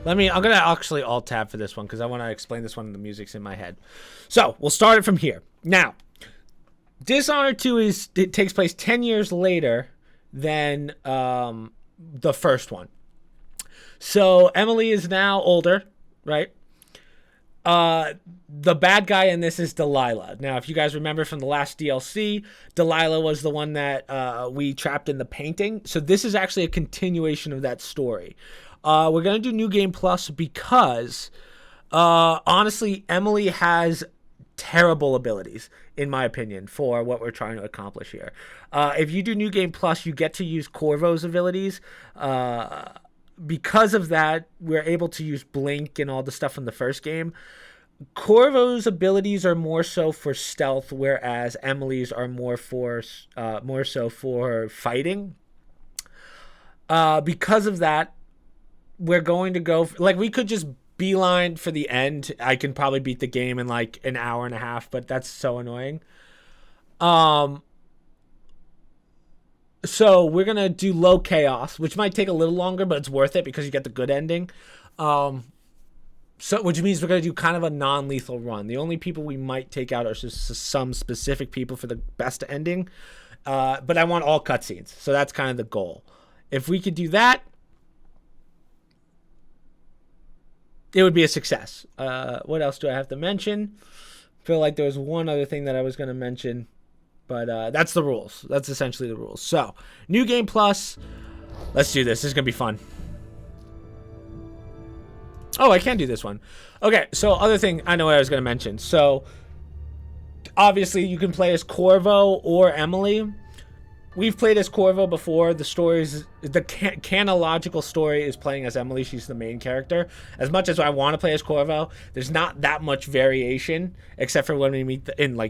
I'm going to actually alt-tab for this one because I want to explain this one and the music's in my head. So, we'll start it from here. Now, Dishonored 2 it takes place 10 years later than the first one. So, Emily is now older, right? The bad guy in this is Delilah. Now, if you guys remember from the last DLC, Delilah was the one that we trapped in the painting. So, this is actually a continuation of that story. We're going to do New Game Plus because, honestly, Emily has terrible abilities, in my opinion, for what we're trying to accomplish here. If you do New Game Plus, you get to use Corvo's abilities. Because of that, we're able to use Blink and all the stuff from the first game. Corvo's abilities are more so for stealth, whereas Emily's are more so for fighting. Because of that, we're going to go we could just beeline for the end. I can probably beat the game in like an hour and a half, but that's so annoying. So we're gonna do low chaos, which might take a little longer, but it's worth it because you get the good ending. Which means we're gonna do kind of a non-lethal run. The only people we might take out are just some specific people for the best ending. But I want all cutscenes, so that's kind of the goal. If we could do that, it would be a success. What else do I have to mention? I feel like there was one other thing that I was going to mention, but that's the rules. That's essentially the rules. So, New Game Plus. Let's do this. This is going to be fun. Oh, I can do this one. Okay, so other thing I know what I was going to mention. So, obviously, you can play as Corvo or Emily. We've played as Corvo before. The canological story is playing as Emily. She's the main character. As much as I want to play as Corvo, there's not that much variation, except for when we meet in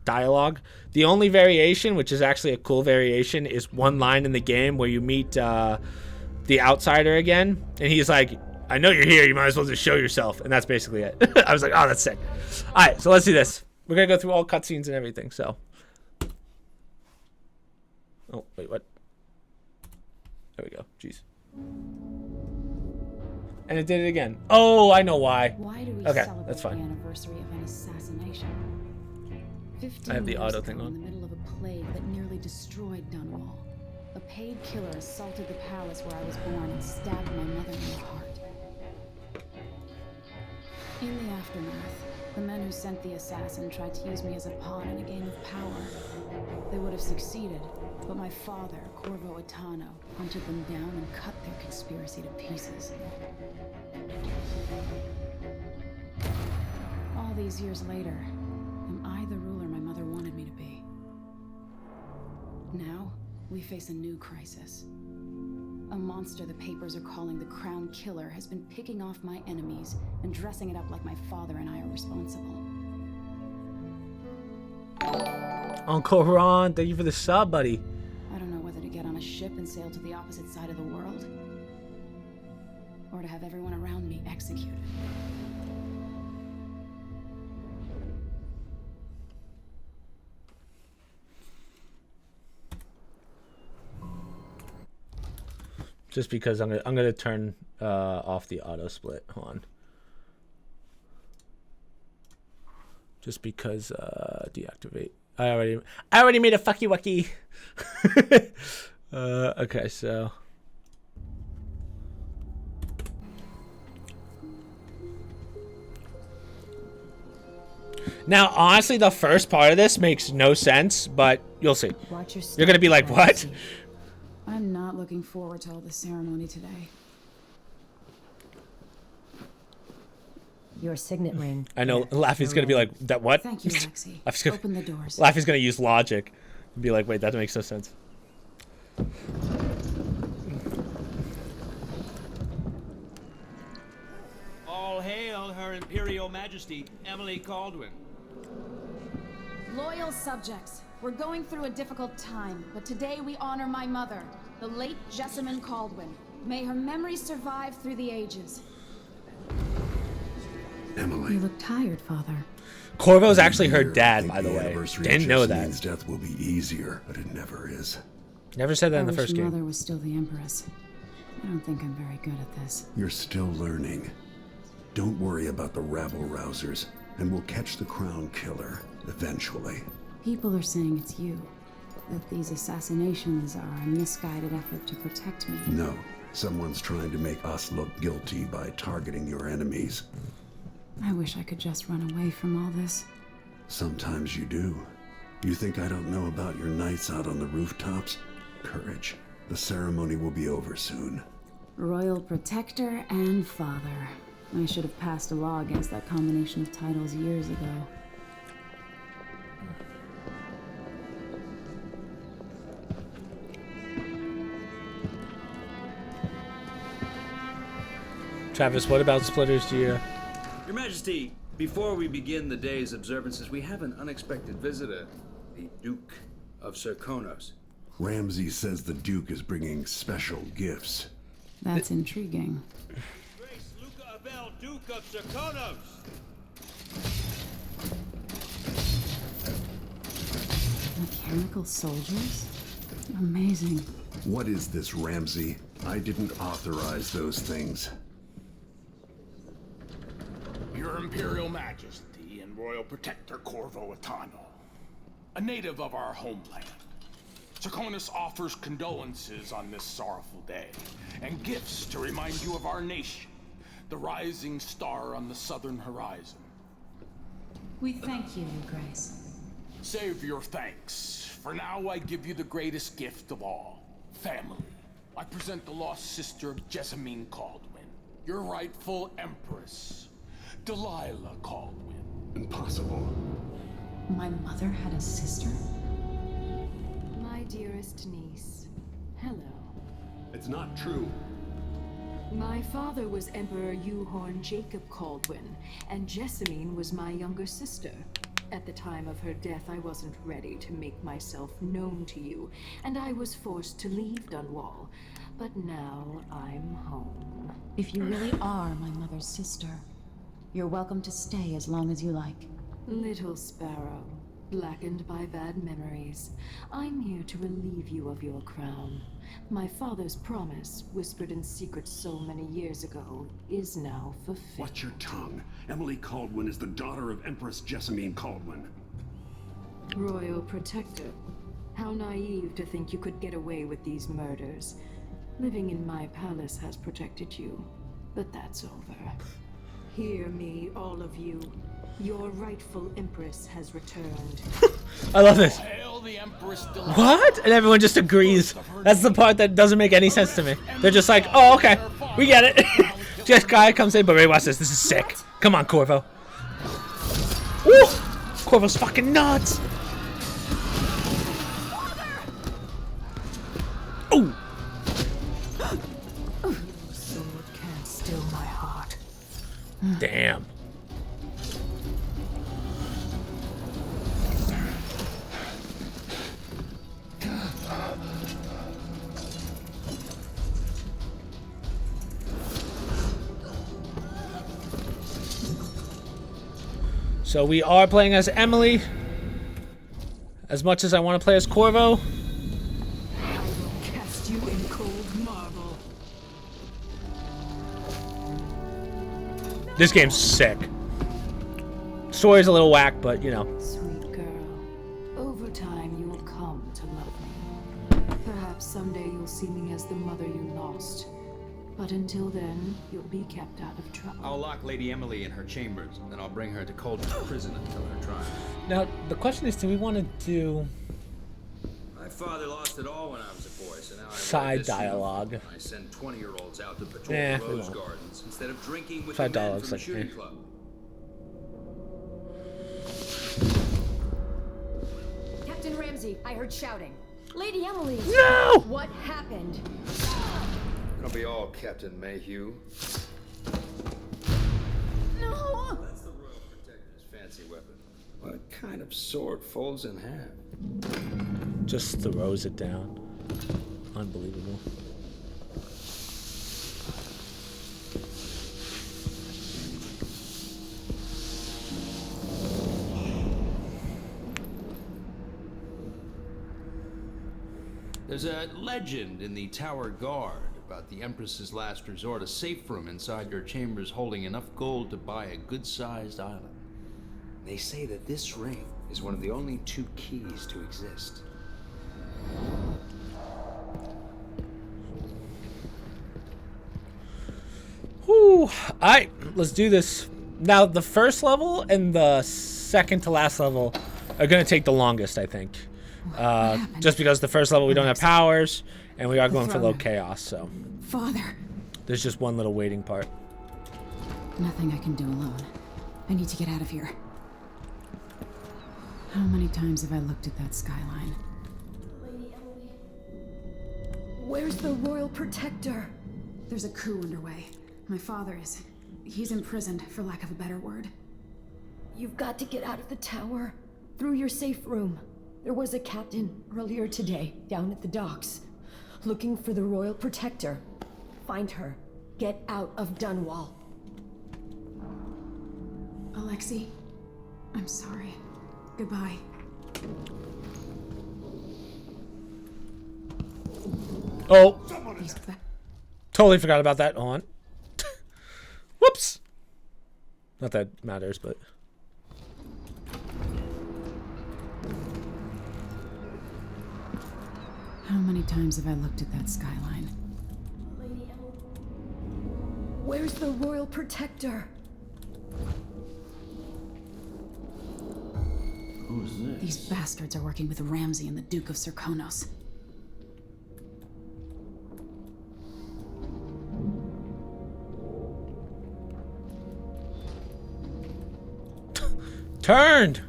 dialogue. The only variation, which is actually a cool variation, is one line in the game where you meet the outsider again, and he's like, "I know you're here. You might as well just show yourself." And that's basically it. I was like, "Oh, that's sick." All right, so let's do this. We're gonna go through all cutscenes and everything. So. Oh, wait, what? There we go. Jeez. And it did it again. Oh, I know why. Why do we celebrate that's fine. The anniversary of an assassination? 15 I have the years auto ago, thing on. In the middle of a plague that nearly destroyed Dunwall, a paid killer assaulted the palace where I was born and stabbed my mother in the heart. In the aftermath, the men who sent the assassin tried to use me as a pawn in a game of power. They would have succeeded, but my father, Corvo Attano, hunted them down and cut their conspiracy to pieces. All these years later, am I the ruler my mother wanted me to be? Now, we face a new crisis. A monster the papers are calling the Crown Killer has been picking off my enemies and dressing it up like my father and I are responsible. Uncle Ron, thank you for the sub, buddy. I don't know whether to get on a ship and sail to the opposite side of the world, or to have everyone around me executed. Just because I'm gonna turn off the auto split. Hold on. Just because deactivate. I already made a fucky wucky. Okay, so now honestly the first part of this makes no sense, but you'll see. You're gonna be like, what? I'm not looking forward to all the ceremony today. Your signet ring. I know Laffy's gonna be like, that what? Thank you, Lexi. Open the doors. Laffy's gonna use logic and be like, wait, that makes no sense. All hail Her Imperial Majesty, Emily Caldwin. Loyal subjects, we're going through a difficult time, but today we honor my mother, the late Jessamine Caldwin. May her memory survive through the ages. Emily. You look tired, Father. Corvo's actually her dad, by the way. Didn't know that. His death will be easier, but it never is. Never said that in the first game. Mother was still the Empress. I don't think I'm very good at this. You're still learning. Don't worry about the rabble-rousers, and we'll catch the crown killer, eventually. People are saying it's you. That these assassinations are a misguided effort to protect me. No, someone's trying to make us look guilty by targeting your enemies. I wish I could just run away from all this. Sometimes you do. You think I don't know about your nights out on the rooftops? Courage. The ceremony will be over soon. Royal Protector and Father. I should have passed a law against that combination of titles years ago. Travis, what about splitters do you... Your Majesty, before we begin the day's observances, we have an unexpected visitor, the Duke of Serkonos. Ramsay says the Duke is bringing special gifts. That's intriguing. Grace Luca Abel, Duke of Serkonos! Mechanical soldiers? Amazing. What is this, Ramsay? I didn't authorize those things. Your Imperial Majesty and Royal Protector Corvo Attano, a native of our homeland. Serkonos offers condolences on this sorrowful day, and gifts to remind you of our nation, the rising star on the southern horizon. We thank you, Your Grace. Save your thanks. For now, I give you the greatest gift of all, family. I present the lost sister of Jessamine Caldwin, your rightful empress, Delilah Caldwin. Impossible. My mother had a sister? My dearest niece, hello. It's not true. My father was Emperor Euhorn Jacob Caldwin, and Jessamine was my younger sister. At the time of her death, I wasn't ready to make myself known to you, and I was forced to leave Dunwall. But now I'm home. If you really are my mother's sister, you're welcome to stay as long as you like. Little sparrow, blackened by bad memories, I'm here to relieve you of your crown. My father's promise, whispered in secret so many years ago, is now fulfilled. Watch your tongue. Emily Caldwin is the daughter of Empress Jessamine Caldwin. Royal Protector, how naive to think you could get away with these murders. Living in my palace has protected you, but that's over. Hear me, all of you. Your rightful empress has returned. I love this. Hail the Empress Delilah. What? And everyone just agrees. That's the part that doesn't make any sense to me. They're just like, oh, okay. We get it. Just guy comes in, but Ray, watch this. This is sick. Come on, Corvo. Woo! Corvo's fucking nuts. Ooh. Sword can't still my heart. Damn. So we are playing as Emily. As much as I want to play as Corvo. I will cast you in cold marble. This game's sick. Story's a little whack, but you know. Sweet girl, over time you will come to love me. Perhaps someday you'll see me as the mother you lost. But until then, you'll be kept out of trouble. I'll lock Lady Emily in her chambers, then I'll bring her to Cauldron's prison until her trial. Now, the question is, do we want to do My father lost it all when I was a boy, so now I side write this dialogue? uniform. I send 20-year-olds out to patrol Eh, the we rose won't. gardens instead of drinking with Side the men dialogue's from the like, shooting eh. club. Captain Ramsay, I heard shouting. Lady Emily! No! What happened? It'll be all Captain Mayhew. No! That's the Royal Protector's fancy weapon. What kind of sword folds in half? Just throws it down. Unbelievable. There's a legend in the Tower Guard about the Empress's last resort, a safe room inside your chambers holding enough gold to buy a good-sized island. They say that this ring is one of the only 2 keys to exist. Whew. Alright, let's do this. Now, the first level and the second to last level are going to take the longest, I think. Just because the first level we don't have powers, and we are going for low chaos, so. Father. There's just one little waiting part. Nothing I can do alone. I need to get out of here. How many times have I looked at that skyline? Lady Emily. Where's the Royal Protector? There's a coup underway. My father is... he's imprisoned, for lack of a better word. You've got to get out of the tower. Through your safe room. There was a captain earlier today, down at the docks. Looking for the Royal Protector. Find her. Get out of Dunwall. Alexei, I'm sorry. Goodbye. Oh, He's back. totally forgot about that. Hold on. Whoops. Not that it matters, but. How many times have I looked at that skyline? Lady Emily. Where's the Royal Protector? Who's this? These bastards are working with Ramsey and the Duke of Serkonos. Turned!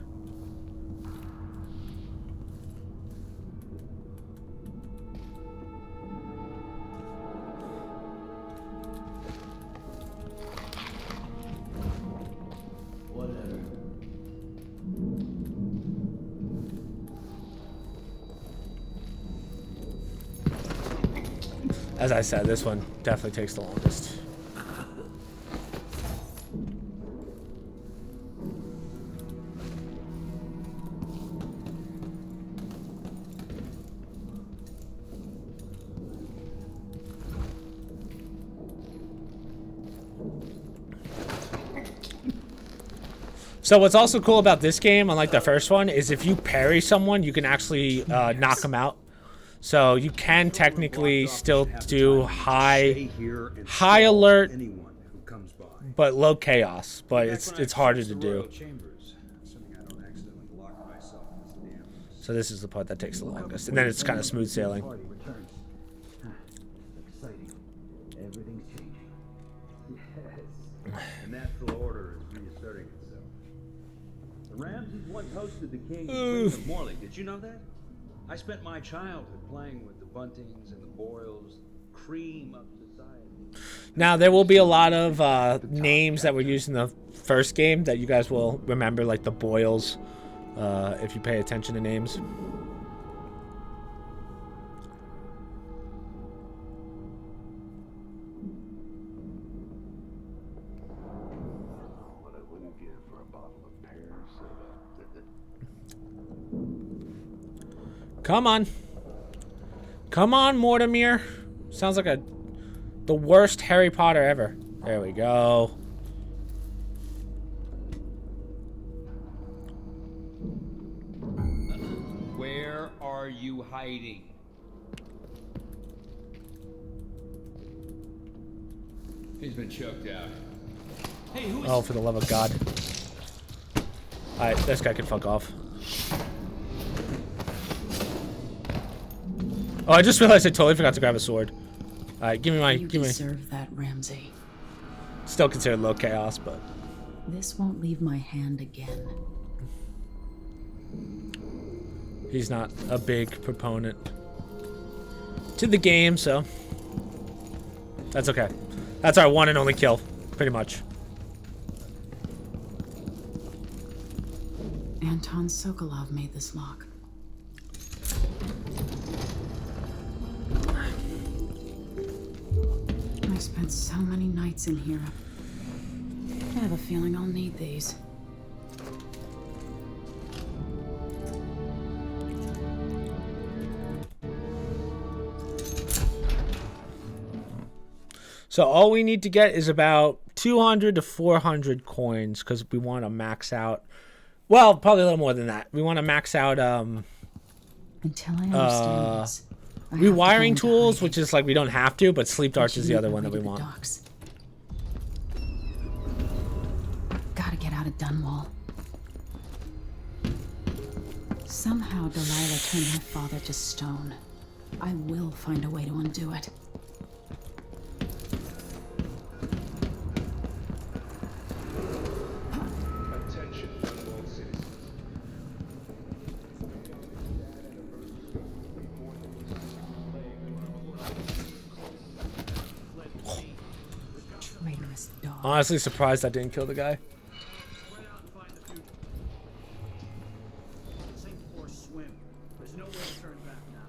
Whatever. As I said, this one definitely takes the longest. So what's also cool about this game, unlike the first one, is if you parry someone, you can actually knock them out. So you can technically still do high alert, but low chaos. But it's harder to do. So this is the part that takes the longest, and then it's kind of smooth sailing. Exciting. Everything's changing. Yes. The natural order is reasserting itself. The Ramses once hosted the king and queen of Morley. Did you know that? I spent my childhood playing with the Buntings and the Boyles, cream of society. Now there will be a lot of names that were used in the first game that you guys will remember, like the Boyles, if you pay attention to names. What I wouldn't give for a bottle of pear soda. Come on. Come on, Mortimer. Sounds like the worst Harry Potter ever. There we go. Where are you hiding? He's been choked out. Hey, who is... Oh, for the love of God. Alright, this guy can fuck off. Oh, I just realized I totally forgot to grab a sword. Alright, give me You deserve that, Ramsey. Still considered low chaos, but This won't leave my hand again. he's not a big proponent to the game, so that's okay. That's our one and only kill, pretty much. Anton Sokolov made this lock. I spent so many nights in here. I have a feeling I'll need these. So all we need to get is about 200 to 400 coins because we want to max out. Well, probably a little more than that. We want to max out Until I understand this. I have to go rewiring into tools, hiding. which is like we don't have to, but sleep I darts should is the make other my one that way we to the want. docks. Gotta get out of Dunwall. Somehow Delilah turned my father to stone. I will find a way to undo it. Attention, Dunwall citizens. Traitorous dog. Honestly, surprised I didn't kill the guy. Sink or swim. There's no way to turn back now.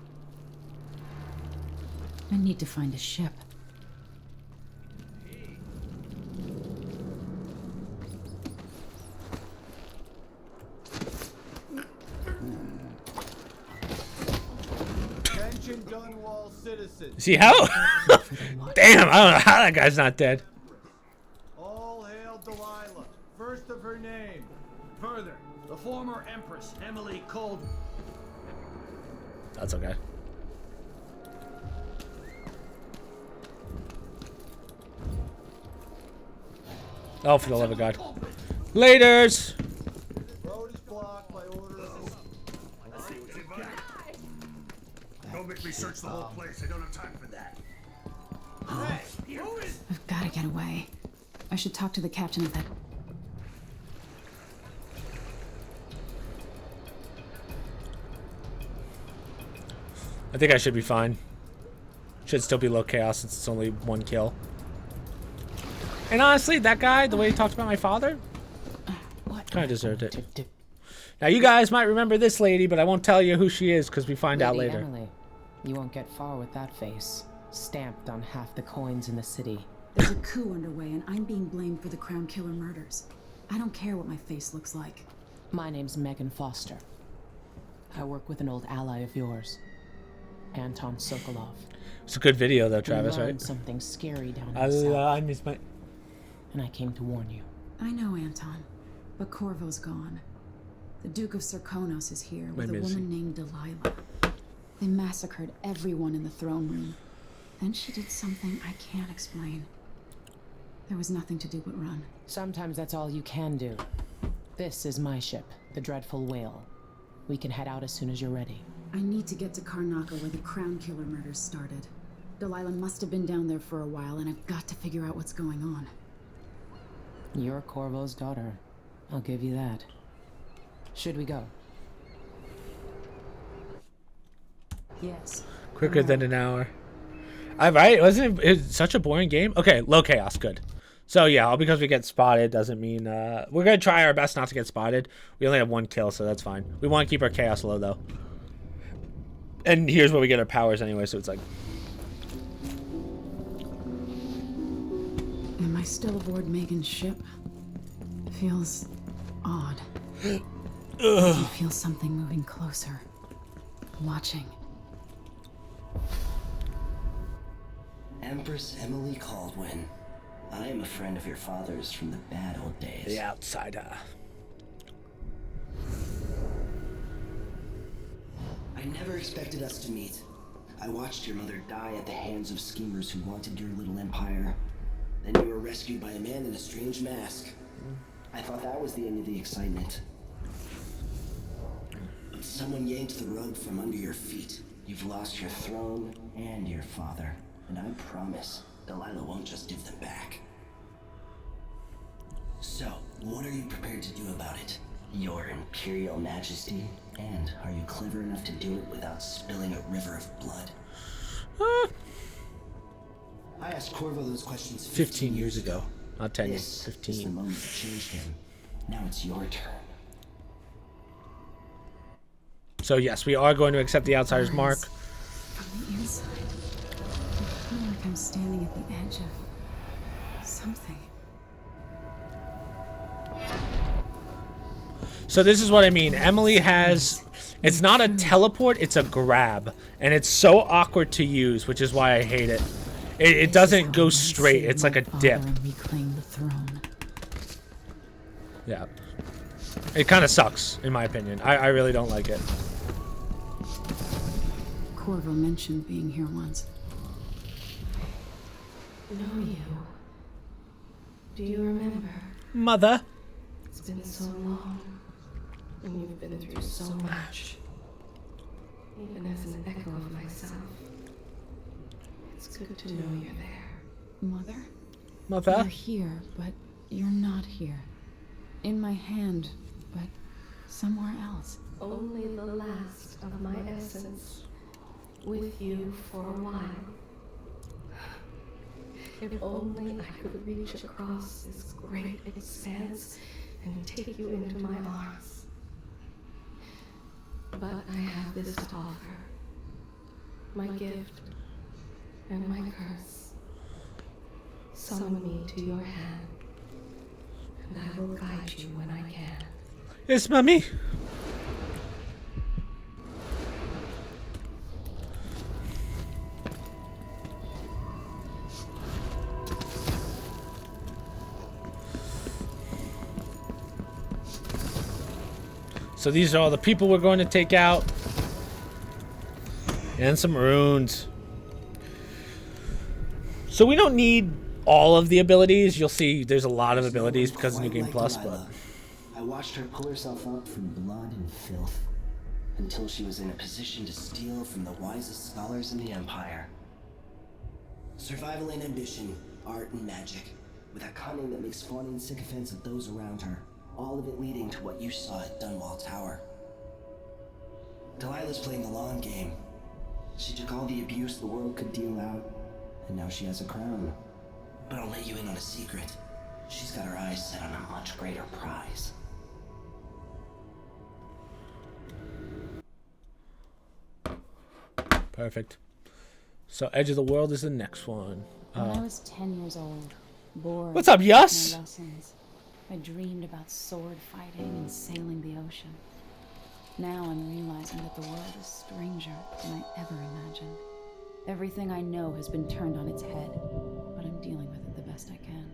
I need to find a ship. Attention, Dunwall citizens. See how? Damn, I don't know how that guy's not dead. All hail Delilah, first of her name. Further, the former Empress Emily Cold. That's okay. Oh, for the love of God. Laters! Road is blocked by order of Don't make me search the whole place. I don't have time for that. I've gotta get away. I should talk to the captain of that. I think I should be fine. Should still be low chaos since it's only one kill. And honestly, that guy, the way he talked about my father, What? kind of deserved it. Now, you guys might remember this lady, but I won't tell you who she is because we find out Lady later. Emily, you won't get far with that face. Stamped on half the coins in the city. There's a coup underway, and I'm being blamed for the Crown Killer murders. I don't care what my face looks like. My name's Megan Foster. I work with an old ally of yours, Anton Sokolov. It's a good video, though, We Travis, learned right? something scary down in I the south, miss my... and I came to warn you. I know, Anton, but Corvo's gone. The Duke of Serkonos is here with a Maybe it's- woman named Delilah. They massacred everyone in the throne room. Then she did something I can't explain. There was nothing to do but run. Sometimes that's all you can do. This is my ship, the Dreadful Whale. We can head out as soon as you're ready. I need to get to Karnaca where the Crown Killer murders started. Delilah must have been down there for a while, and I've got to figure out what's going on. You're Corvo's daughter. I'll give you that. Should we go? Yes. Quicker than an hour. All right, wasn't it such a boring game? Okay, low chaos, good. So yeah, all because we get spotted doesn't mean we're gonna try our best not to get spotted. We only have one kill, so that's fine. We want to keep our chaos low though. And here's where we get our powers anyway, so it's like. Am I still aboard Megan's ship? Feels odd. I can feel something moving closer. Watching. Empress Emily Caldwin. I am a friend of your father's from the bad old days. The outsider. I never expected us to meet. I watched your mother die at the hands of schemers who wanted your little empire. Then you were rescued by a man in a strange mask. I thought that was the end of the excitement. But someone yanked the rug from under your feet. You've lost your throne and your father. And I promise, Delilah won't just give them back. So, what are you prepared to do about it? Your Imperial Majesty? And are you clever enough to do it without spilling a river of blood? I asked Corvo those questions 15 years ago. Not 10 years, This is the 15. moment that changed him. Now it's your turn. So yes, we are going to accept the outsider's mark. From the inside, I feel like I'm standing at the edge of something. So this is what I mean. Emily has, it's not a teleport, it's a grab. And it's so awkward to use, which is why I hate it. It doesn't go straight. It's like a dip. Reclaim the throne. Yeah. It kind of sucks, in my opinion. I really don't like it. Corvo mentioned being here once. Know you. Do you remember? Mother. It's been so long, and you've been through so much. Even as an echo of myself, it's good to know you're there. Mother? Mother? You're here, but you're not here. In my hand, but somewhere else. Only the last of my essence. With you for a while. If only I could reach across this great expanse and take you into my arms. But I have this to offer. My gift and my curse. Summon me to your hand, and I will guide you when I can. Yes, mommy. So these are all the people we're going to take out. And some runes. So we don't need all of the abilities. You'll see there's a lot of abilities because of New Game Plus, but I watched her pull herself up from blood and filth until she was in a position to steal from the wisest scholars in the Empire. Survival and ambition, art and magic, with a cunning that makes fawning sycophants of those around her. All of it leading to what you saw at Dunwall Tower. Delilah's playing the long game. She took all the abuse the world could deal out, and now she has a crown. But I'll let you in on a secret. She's got her eyes set on a much greater prize. perfect. So Edge of the World is the next one. When I was 10 years old, bored What's up, Yus? with my lessons, I dreamed about sword fighting and sailing the ocean. Now I'm realizing that the world is stranger than I ever imagined. Everything I know has been turned on its head, but I'm dealing with it the best I can.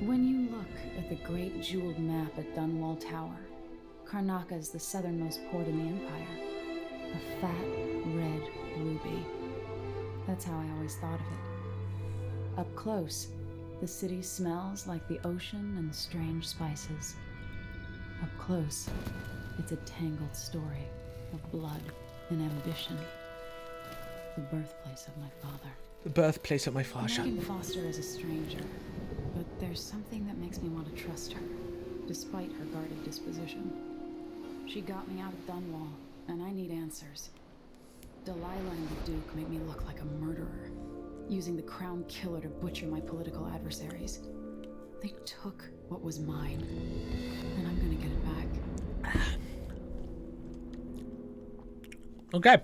When you look at the great jeweled map at Dunwall Tower, Karnaca is the southernmost port in the Empire. A fat, red ruby. That's how I always thought of it. Up close, the city smells like the ocean and strange spices. Up close, it's a tangled story of blood and ambition. The birthplace of my father. The birthplace of my father. Megan Foster is a stranger, but there's something that makes me want to trust her, despite her guarded disposition. She got me out of Dunwall, and I need answers. Delilah and the Duke made me look like a murderer, using the Crown Killer to butcher my political adversaries. They took what was mine, and I'm gonna get it back. Okay.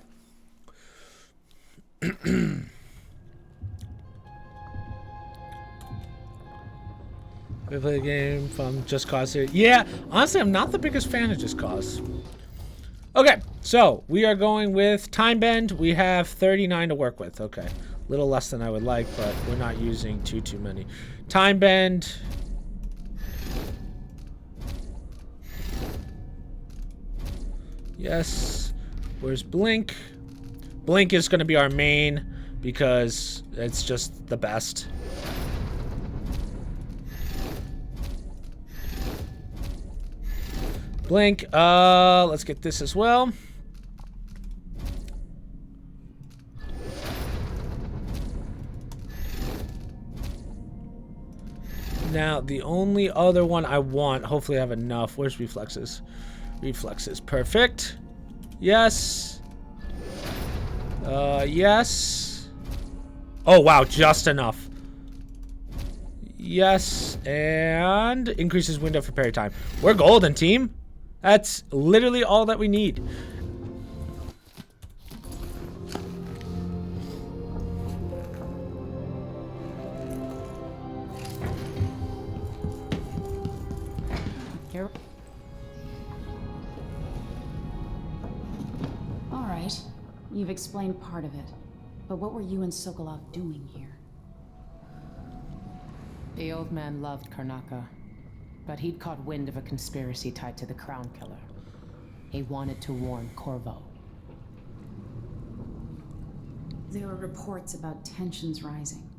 We play a game from Just Cause here. Yeah, honestly, I'm not the biggest fan of Just Cause. Okay, so we are going with Time Bend. We have 39 to work with. Okay, a little less than I would like, but we're not using too many. Time Bend. Yes. Where's Blink? Blink is going to be our main because it's just the best. Blink. Let's get this as well. Now, the only other one I want, hopefully I have enough. Where's Reflexes? Reflexes. Perfect. Yes. Yes. Oh, wow. Just enough. Yes. And increases window for parry time. We're golden, team. That's literally all that we need. Here. All right. You've explained part of it. But what were you and Sokolov doing here? The old man loved Karnaka, but he'd caught wind of a conspiracy tied to the Crown Killer. He wanted to warn Corvo. There were reports about tensions rising,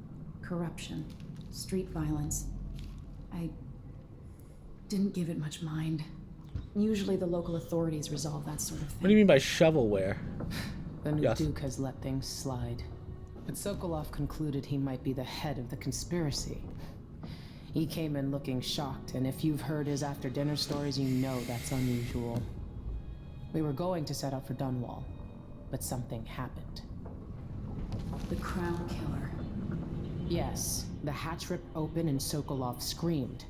corruption, street violence. I didn't give it much mind. Usually the local authorities resolve that sort of thing. What do you mean by shovelware? The new Duke has let things slide. But Sokolov concluded he might be the head of the conspiracy. He came in looking shocked, and if you've heard his after-dinner stories, you know that's unusual. We were going to set out for Dunwall, but something happened. The Crown Killer. Yes, the hatch ripped open and Sokolov screamed.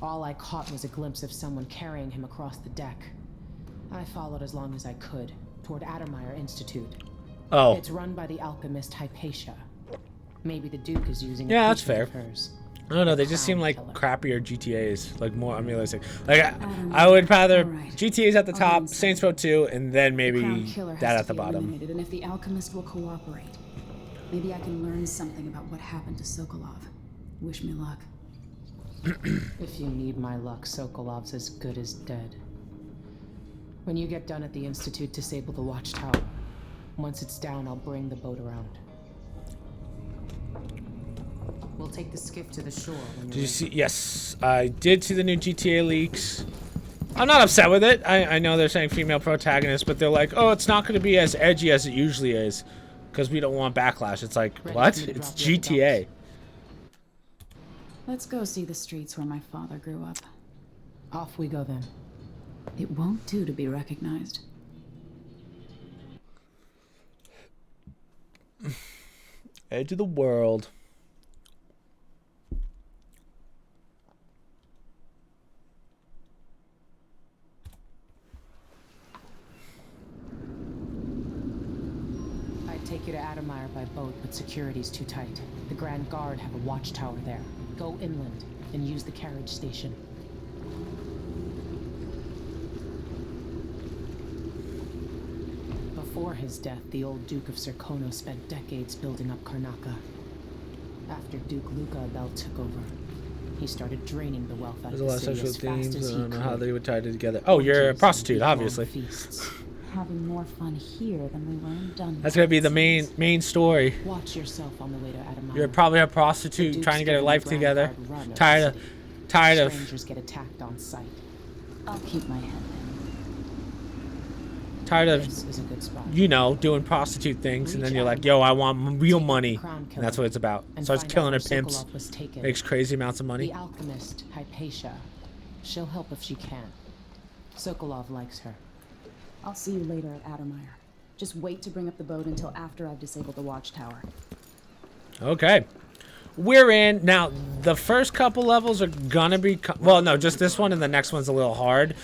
All I caught was a glimpse of someone carrying him across the deck. I followed as long as I could, toward Addermeyer Institute. Oh. It's run by the alchemist Hypatia. Maybe the Duke is using Yeah, that's fair. hers. I don't know, they just seem like crappier GTAs, like more unrealistic. Like, I would rather GTAs at the top, Saints Row 2, and then maybe that at the bottom. And if the alchemist will cooperate, maybe I can learn something about what happened to Sokolov. Wish me luck. If you need my luck, Sokolov's as good as dead. When you get done at the Institute, disable the watchtower. Once it's down, I'll bring the boat around. We'll take the skiff to the shore. Did you see? Yes, I did see the new GTA leaks. I'm not upset with it. I know they're saying female protagonist, but they're like, oh, it's not going to be as edgy as it usually is because we don't want backlash. It's like, what? It's GTA. Let's go see the streets where my father grew up. Off we go then. It won't do to be recognized. Edge of the world. I'd take you to Addermeyer by boat, but security's too tight. The Grand Guard have a watchtower there. Go inland and use the carriage station. Before his death, the old Duke of Serkonos spent decades building up Karnaka. After Duke Luca took over, he started draining the wealth out of There's a lot the of city social as fast themes. as I he don't know how could. they would tie it together. Oh, you're a prostitute, obviously. Having more fun here than we were in Dunwall. That's gonna be the main story. Watch yourself on the way to Addermeyer. You're probably a prostitute trying to get her life together. Tired of. Strangers get attacked on sight. I'll keep my head down. Tired of, This is a good spot. you know, doing prostitute things, and then you're like, yo, I want real money. And that's what it's about. And Starts find killing her out where pimps, Sokolov was taken. makes crazy amounts of money. The alchemist, Hypatia. She'll help if she can. Sokolov likes her. I'll see you later at Addermeyer. Just wait to bring up the boat until after I've disabled the watchtower. Okay. We're in. Now, the first couple levels are gonna be... well, no, just this one, and the next one's a little hard.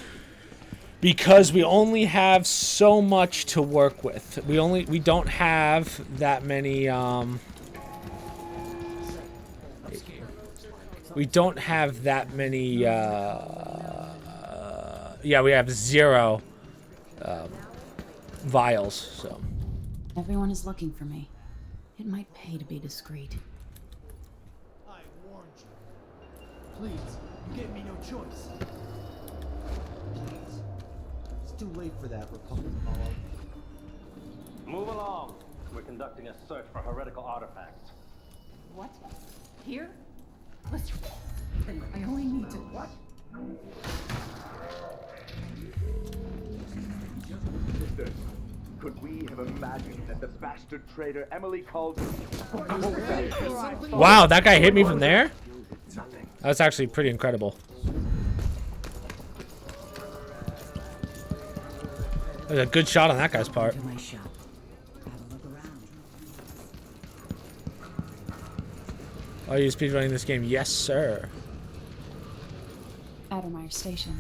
Because we only have so much to work with. We don't have that many... we don't have that many... yeah, we have 0 vials, so... Everyone is looking for me. It might pay to be discreet. I warned you. Please, you gave me no choice. Please. It's too late for that, Republic Apollo. Move along. We're conducting a search for heretical artifacts. What? Here? Listen, I only need to... What? Sisters, could we have imagined that the bastard traitor Emily called... Wow, that guy hit me from there? That's actually pretty incredible. That was a good shot on that guy's part. Are you speedrunning this game? Yes, sir. Addermeyer Station.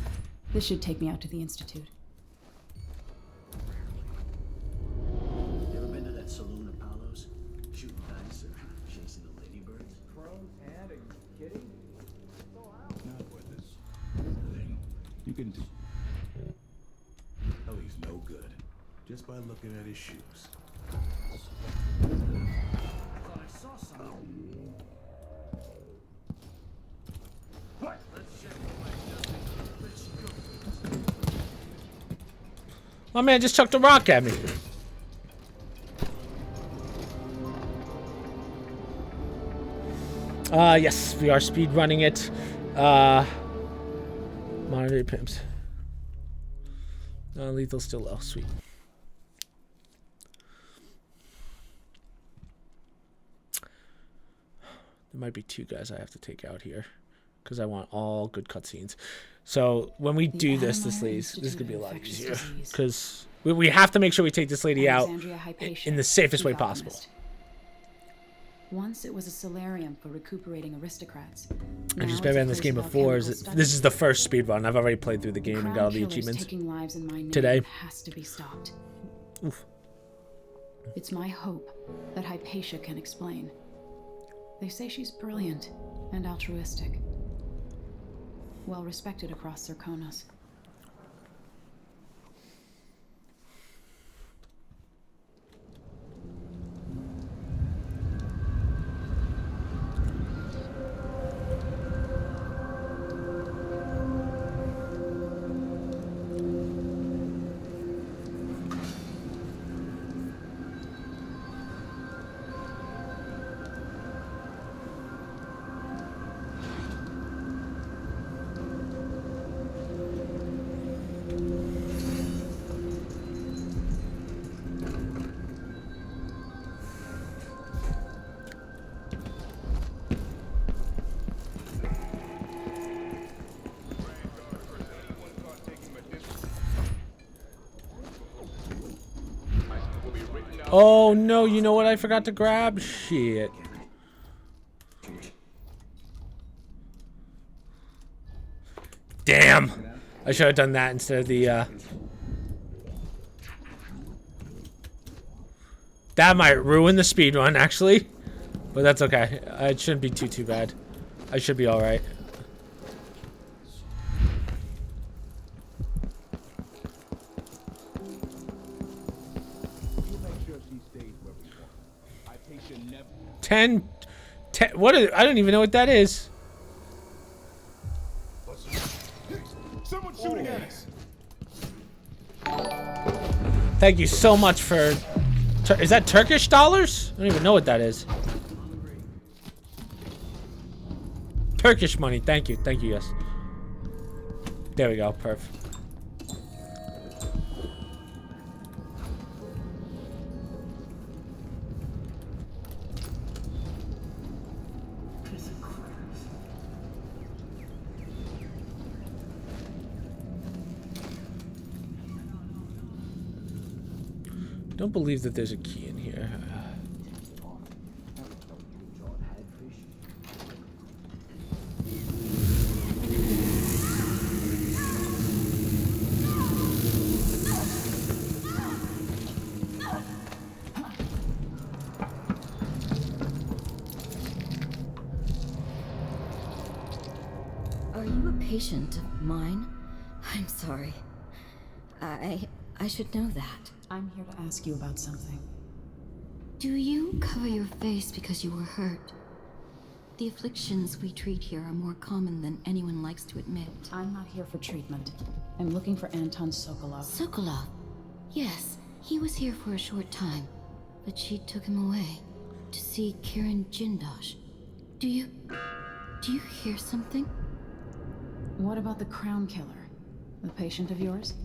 This should take me out to the Institute. You ever been to that saloon, Apollo's? Shooting dice or chasing the ladybirds? Crone's hand, are you kidding? Not with this thing. You can do. Oh, he's no good. Just by looking at his shoes. My man just chucked a rock at me. Yes, we are speed running it. Monitor pimps. Lethal still low. Sweet. There might be 2 guys I have to take out here because I want all good cutscenes. So when we do this is gonna be a lot easier because we have to make sure we take this lady out in the safest way possible. Once it was a solarium for recuperating aristocrats. I just been in this game before. This is the first speed run. I've already played through the game and got all the achievements today. Has to be stopped. Oof. It's my hope that Hypatia can explain. They say she's brilliant and altruistic, well respected across Zirconos. Oh no, you know what I forgot to grab? Shit. Damn. I should have done that instead of the That might ruin the speed run actually. But that's okay. It shouldn't be too bad. I should be alright. Ten, what is, I don't even know what that is. Someone's shooting at us. Thank you so much for... Is that Turkish dollars? I don't even know what that is. Turkish money. Thank you. Thank you, yes. There we go. Perfect. Don't believe that there's a key in here. Are you a patient of mine? I'm sorry. I should know that. I'm here to ask you about something. Do you cover your face because you were hurt? The afflictions we treat here are more common than anyone likes to admit. I'm not here for treatment. I'm looking for Anton Sokolov. Sokolov? Yes, he was here for a short time, but she took him away to see Kirin Jindosh. Do you hear something? What about the Crown Killer? A patient of yours?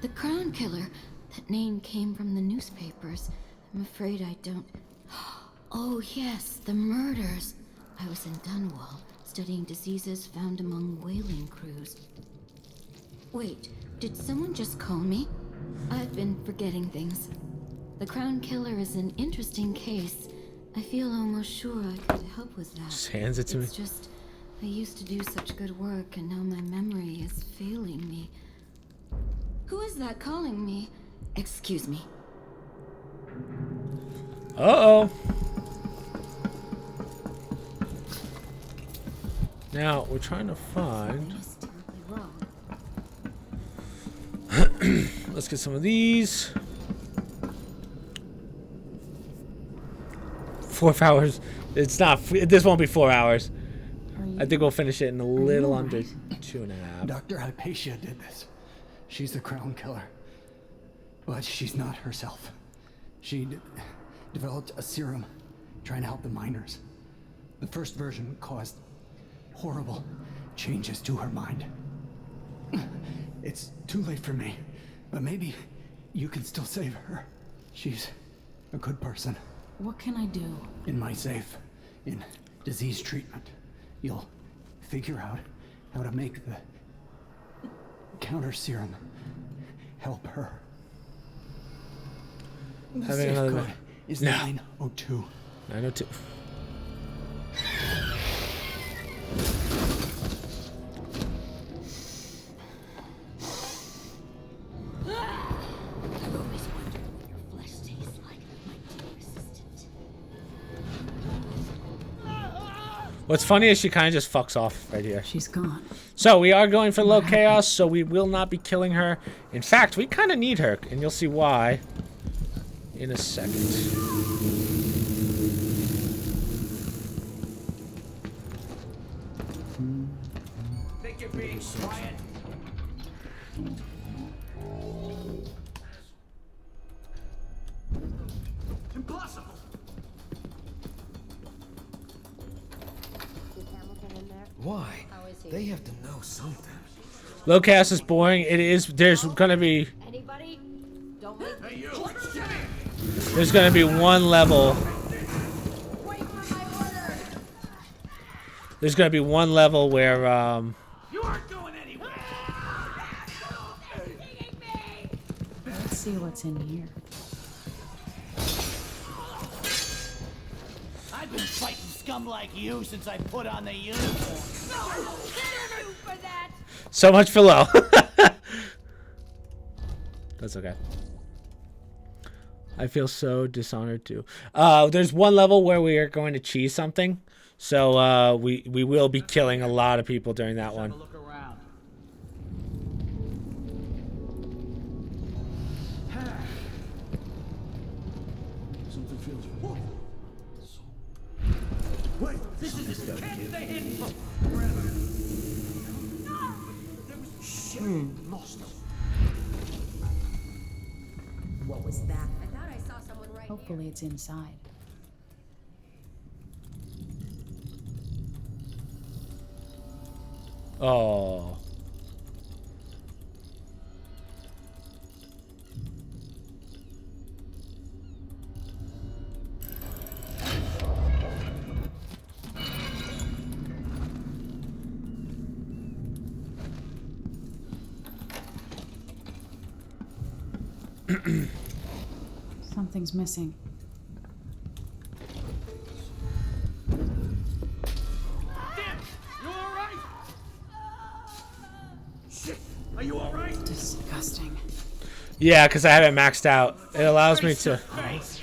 The Crown Killer? That name came from the newspapers. I'm afraid I don't... Oh yes, the murders. I was in Dunwall, studying diseases found among whaling crews. Wait, did someone just call me? I've been forgetting things. The Crown Killer is an interesting case. I feel almost sure I could help with that. Just hands it to me. It's just, I used to do such good work, and now my memory is failing me. Who is that calling me? Excuse me. Uh-oh. Now, we're trying to find... Let's get some of these. 4 hours. It's not. This won't be 4 hours. I think we'll finish it in a little under 2.5. Dr. Hypatia did this. She's the crown killer. But she's not herself. She developed a serum trying to help the miners. The first version caused horrible changes to her mind. It's too late for me, but maybe you can still save her. She's a good person. What can I do? In my safe, in disease treatment, you'll figure out how to make the counter serum help her. The safe code is 902. 902. What's funny is she kind of just fucks off right here. She's gone. So we are going for low chaos, so we will not be killing her. In fact, we kind of need her, and you'll see why in a second. Think you're being quiet? Impossible. Why? They have to know something. Low chaos is boring. It is. There's gonna be. Anybody? Don't leave. Hey, you! There's gonna be one level. There's gonna be one level where You aren't going anywhere. Let's see what's in here. I've been fighting scum like you since I put on the uniform. so much for low. That's okay. I feel so dishonored too. There's one level where we are going to cheese something, so we will be killing a lot of people during that one. Look around. Something feels wrong. Wait, this is it. Can't stay hidden forever. There was shit. Lost them. What was that? I thought I saw someone right Hopefully it's inside. Oh. Something's missing. You all right? Shit, are you all right? Disgusting. Yeah, because I have it maxed out. It allows me to. Face.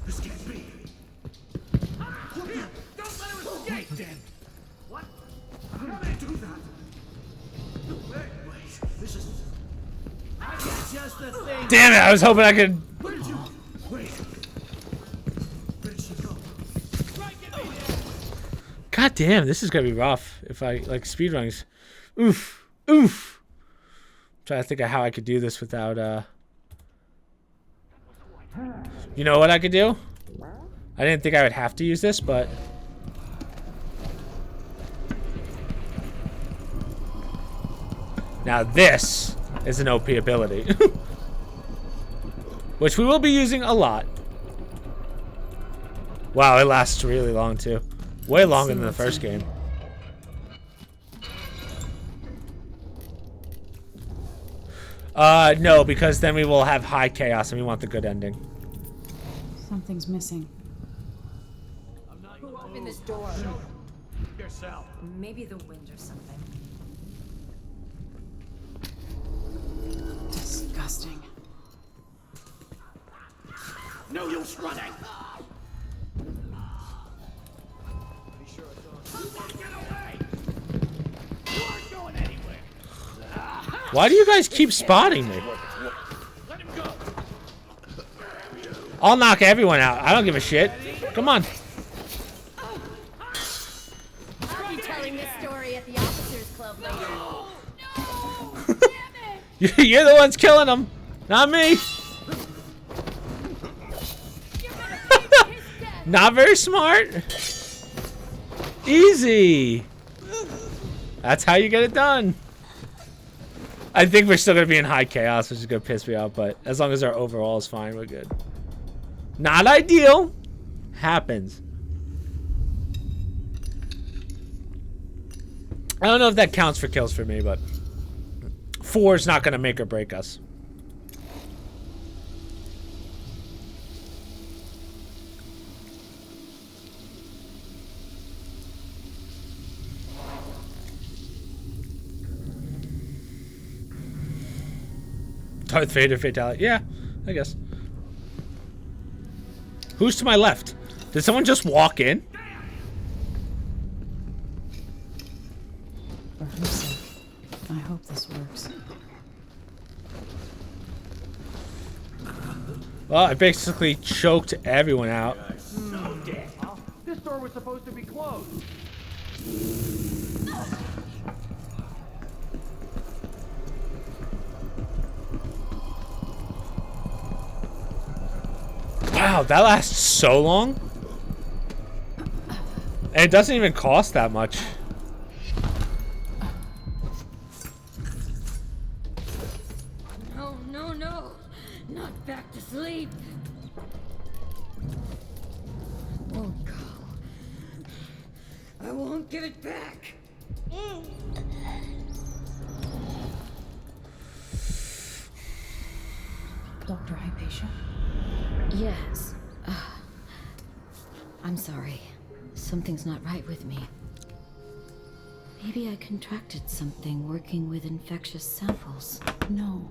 This can't be. Don't let her escape, then. What? How did I do that? Wait, this is. I got just the thing. Damn it! I was hoping I could. Where did you? Wait. Where did she go? God damn, this is gonna be rough if I like speedruns. Oof, oof. I'm trying to think of how I could do this without. You know what I could do? I didn't think I would have to use this, but. Now this is an OP ability. Which we will be using a lot. Wow, it lasts really long too. Way longer than the first game. No, because then we will have high chaos and we want the good ending. Something's missing. Who opened this door? Yourself. Maybe the wind or something. Disgusting. No use running. Why do you guys keep spotting me? I'll knock everyone out. I don't give a shit. Come on. I'll be telling this story at the officers' club later. You're the ones killing them, not me. Not very smart. Easy. That's how you get it done. I think we're still gonna be in high chaos, which is gonna piss me off, but as long as our overall is fine, we're good. Not ideal. Happens. I don't know if that counts for kills for me, but 4 is not gonna make or break us. Darth Vader fatality. Yeah, I guess. Who's to my left? Did someone just walk in? For her sake, I hope this works. Well, I basically choked everyone out. This door was supposed to be closed. Wow, that lasts so long. And it doesn't even cost that much. No, no, no. Not back to sleep. Won't go. I won't give it back. Dr. Hypatia? Yes. I'm sorry. Something's not right with me. Maybe I contracted something working with infectious samples. No.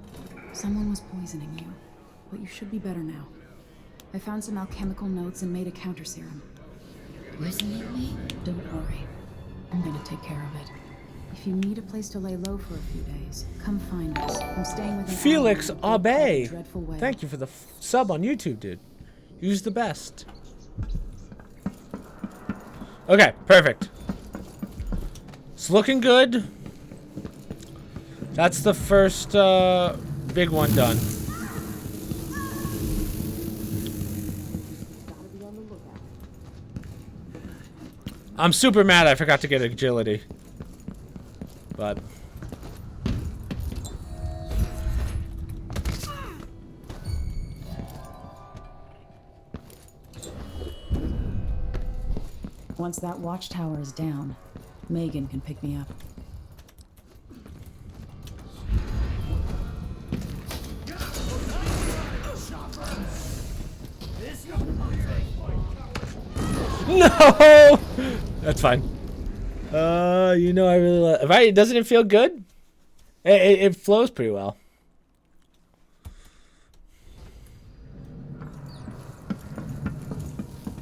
Someone was poisoning you. But you should be better now. I found some alchemical notes and made a counter serum. Poisoning me? Don't worry. I'm gonna take care of it. If you need a place to lay low for a few days, come find us. I'm staying with Felix Abe. Dreadful way. Thank you for the sub on YouTube, dude. Use the best. Okay, perfect. It's looking good. That's the first big one done. I'm super mad I forgot to get agility. But once that watchtower is down, Megan can pick me up. no, that's fine. You know I really love. Right? Doesn't it feel good? It flows pretty well.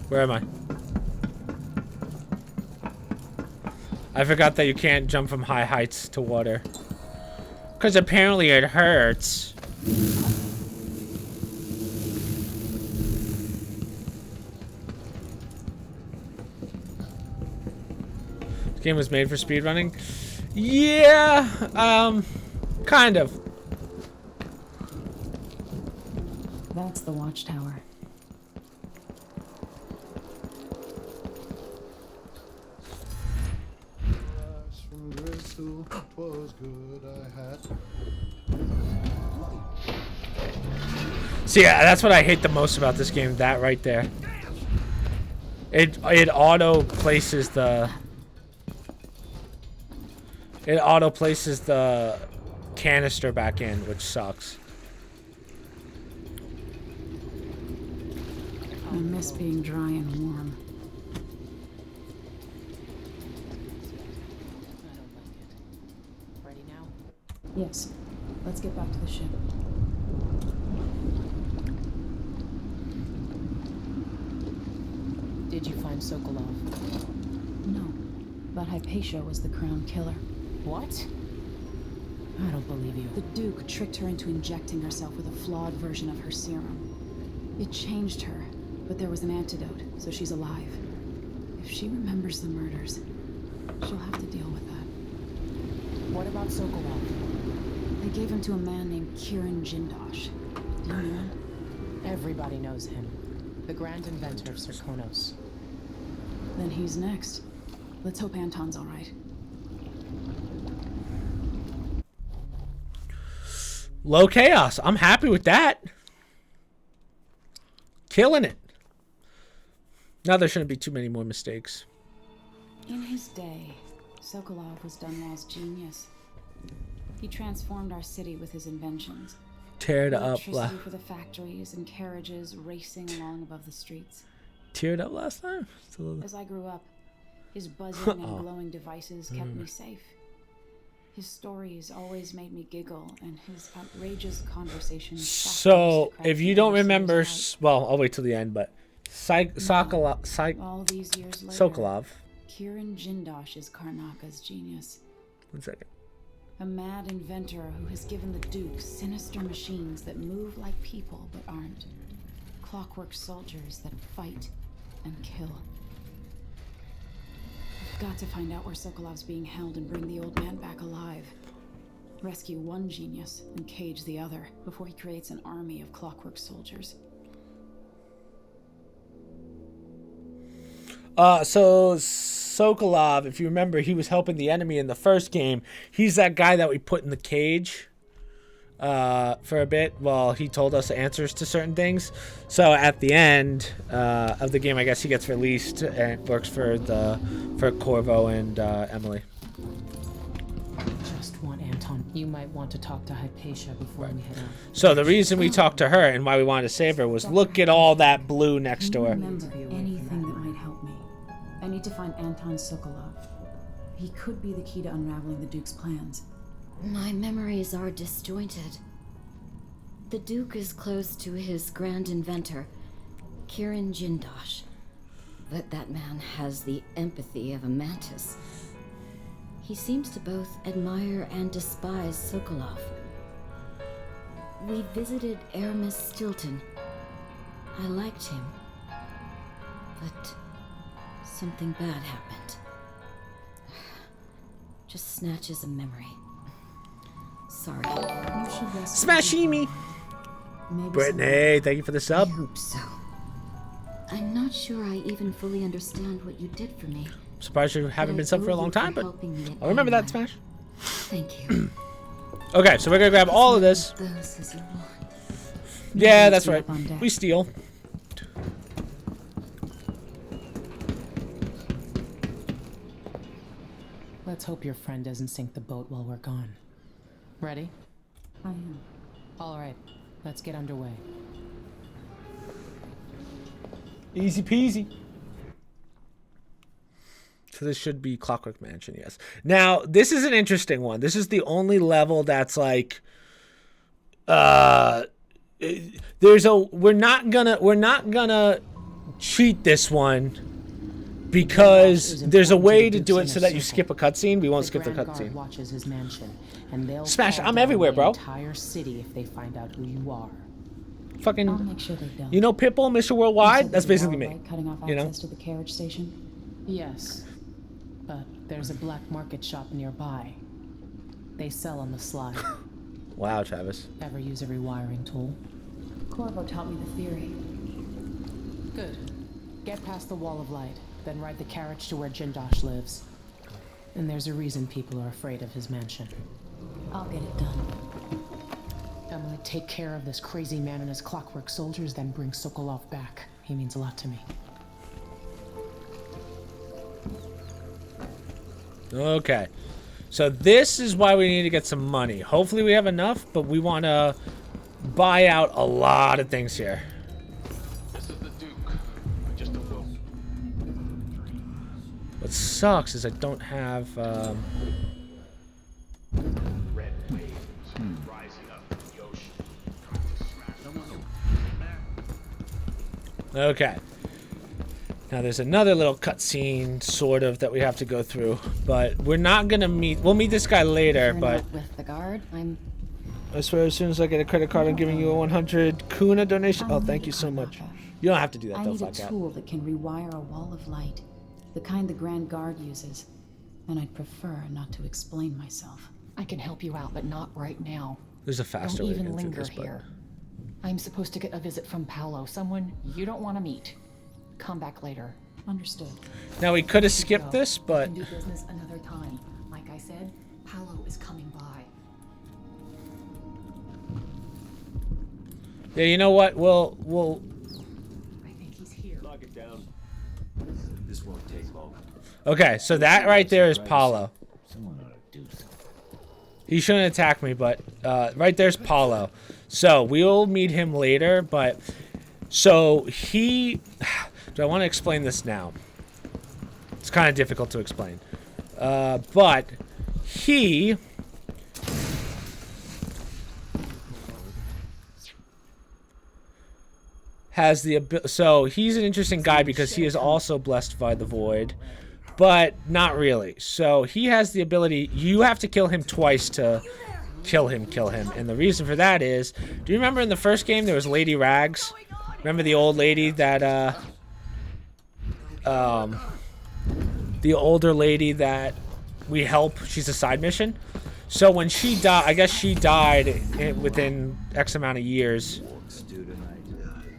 Where am I? I forgot that you can't jump from high heights to water. Because apparently it hurts. This game was made for speedrunning? Yeah, kind of. That's the watchtower. See, that's what I hate the most about this game. That right there. It auto places the. It auto places the canister back in, which sucks. I miss being dry and warm. Ready now? Yes. Let's get back to the ship. Did you find Sokolov? No. But Hypatia was the crown killer. What? I don't believe you. The Duke tricked her into injecting herself with a flawed version of her serum. It changed her, but there was an antidote, so she's alive. If she remembers the murders, she'll have to deal with that. What about Sokolov? They gave him to a man named Kirin Jindosh. Do you know him? Everybody knows him. The grand inventor of Serkonos. Then he's next. Let's hope Anton's all right. Low chaos. I'm happy with that. Killing it. Now there shouldn't be too many more mistakes. In his day, Sokolov was Dunwall's genius. He transformed our city with his inventions. Tear it up. Electricity for the factories and carriages racing along above the streets. Teared up last time? As I grew up, his buzzing and glowing devices kept me safe. His stories always made me giggle, and his outrageous conversations. So, if you don't remember, well, I'll wait till the end, but All these years later, Sokolov. Kirin Jindosh is Karnaka's genius. 1 second. A mad inventor who has given the Duke sinister machines that move like people but aren't. Clockwork soldiers that fight and kill. I've got to find out where Sokolov's being held and bring the old man back alive. Rescue one genius and cage the other before he creates an army of clockwork soldiers. So Sokolov, if you remember, he was helping the enemy in the first game. He's that guy that we put in the cage for a bit while he told us answers to certain things. So at the end of the game, I guess he gets released and works for Corvo and Emily. Just want Anton. You might want to talk to Hypatia before we head out. So the reason we talked to her and why we wanted to save her was look at all that blue next to her. Remember anything that might help me. I need to find Anton Sokolov. He could be the key to unraveling the Duke's plans. My memories are disjointed. The Duke is close to his grand inventor, Kirin Jindosh. But that man has the empathy of a mantis. He seems to both admire and despise Sokolov. We visited Aramis Stilton. I liked him. But something bad happened. Just snatches of memory. Sorry. You should rest. Smashimi! Brittany, thank you for the sub. I hope so. I'm not sure I even fully understand what you did for me. Surprised you haven't been sub for a long time, but I'll remember that, Smash. Thank you. Okay, so we're gonna grab all of this. Yeah, that's right. We steal. Let's hope your friend doesn't sink the boat while we're gone. Ready? I am. All right, let's get underway. Easy peasy. So this should be Clockwork Mansion, yes. Now, this is an interesting one. This is the only level that's like we're not gonna cheat this one because there's a way to do it so that you skip a cutscene. We won't skip the cutscene. Watches his mansion, and they'll Smash, I'm everywhere, bro. Entire city if they find out who you are. Fucking, I'll make sure they don't. You know Pitbull, Mr. Worldwide? That's basically me. Cutting off You know? access to the carriage station. Yes, but there's a black market shop nearby. They sell on the sly. Wow, Travis. Ever use a rewiring tool? Corvo taught me the theory. Good. Get past the wall of light, then ride the carriage to where Jindosh lives. And there's a reason people are afraid of his mansion. I'll get it done. Emily, take care of this crazy man and his clockwork soldiers, then bring Sokolov back. He means a lot to me. Okay. So this is why we need to get some money. Hopefully we have enough, but we want to buy out a lot of things here. This is the Duke. Just a will. What sucks is I don't have... Red waves rising up from the ocean. Okay. Now there's another little cutscene, sort of, that we have to go through, but we're not gonna meet. We'll meet this guy later, You're but not with the guard. I'm I swear, as soon as I get a credit card, I'm giving you a 100 Kuna donation. Oh, thank you so much. You don't have to do that, I though, need a Fat Cat. tool that can rewire a wall of light, the kind the Grand Guard uses. And I'd prefer not to explain myself. I can help you out, but not right now. There's a faster Don't way to even get through linger this, but... here. I'm supposed to get a visit from Paolo, someone you don't want to meet. Come back later. Understood. Now, we could have skipped this, but... We can do business another time. Like I said, Paolo is coming by. Yeah, you know what? We'll... I think he's here. Lock it down. This won't take long. Okay, so that right there is Paulo. Someone ought to do something. He shouldn't attack me, but right there's Paulo. So we'll meet him later, but... So he... Do I want to explain this now? It's kind of difficult to explain. But he... has the ability... So he's an interesting guy because he is also blessed by the void. But not really. So he has the ability... You have to kill him twice to kill him. And the reason for that is... Do you remember in the first game there was Lady Rags? Remember the old lady that... the older lady that we help, she's a side mission. So when she died, I guess she died within X amount of years,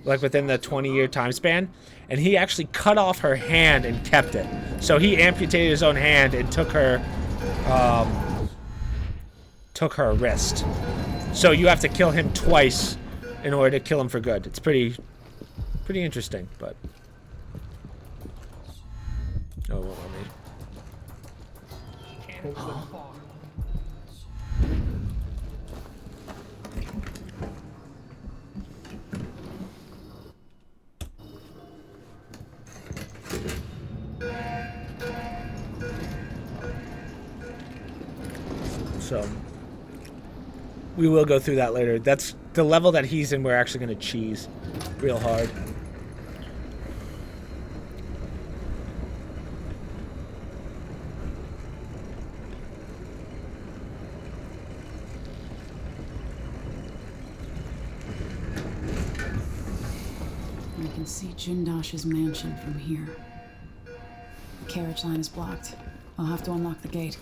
like within the 20-year time span, and he actually cut off her hand and kept it. So he amputated his own hand and took her wrist. So you have to kill him twice in order to kill him for good. It's pretty interesting, but. Oh, well, so we will go through that later. That's the level that he's in. We're actually going to cheese real hard. I can see Jindosh's mansion from here. The carriage line is blocked. I'll have to unlock the gate.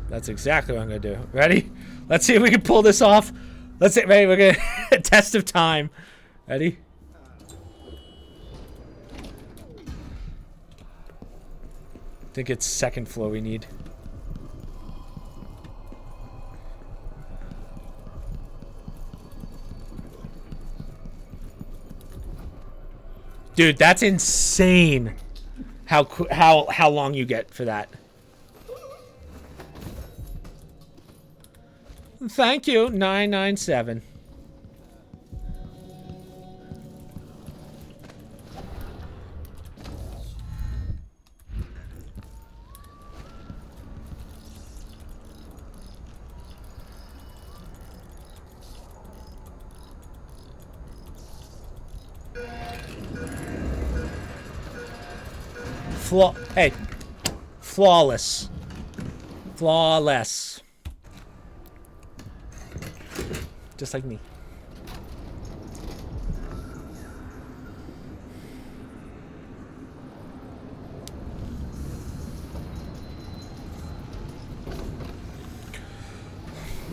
That's exactly what I'm gonna do. Ready? Let's see if we can pull this off. Let's see. Ready? We're gonna test of time. Ready? I think it's second floor we need. Dude, that's insane. How long you get for that? Thank you, 997. Hey, flawless. Flawless. Just like me.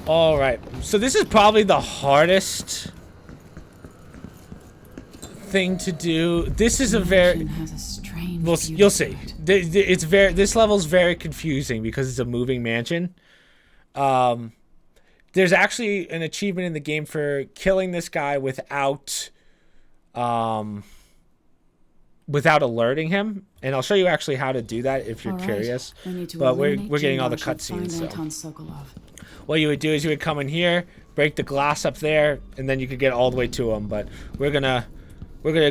All right. So this is probably the hardest thing to do. This is a very... Well, you'll see. It's very. This level's very confusing because it's a moving mansion. There's actually an achievement in the game for killing this guy without alerting him, and I'll show you actually how to do that if you're curious. But we're getting all the cutscenes. So. What you would do is you would come in here, break the glass up there, and then you could get all the way to him. But we're gonna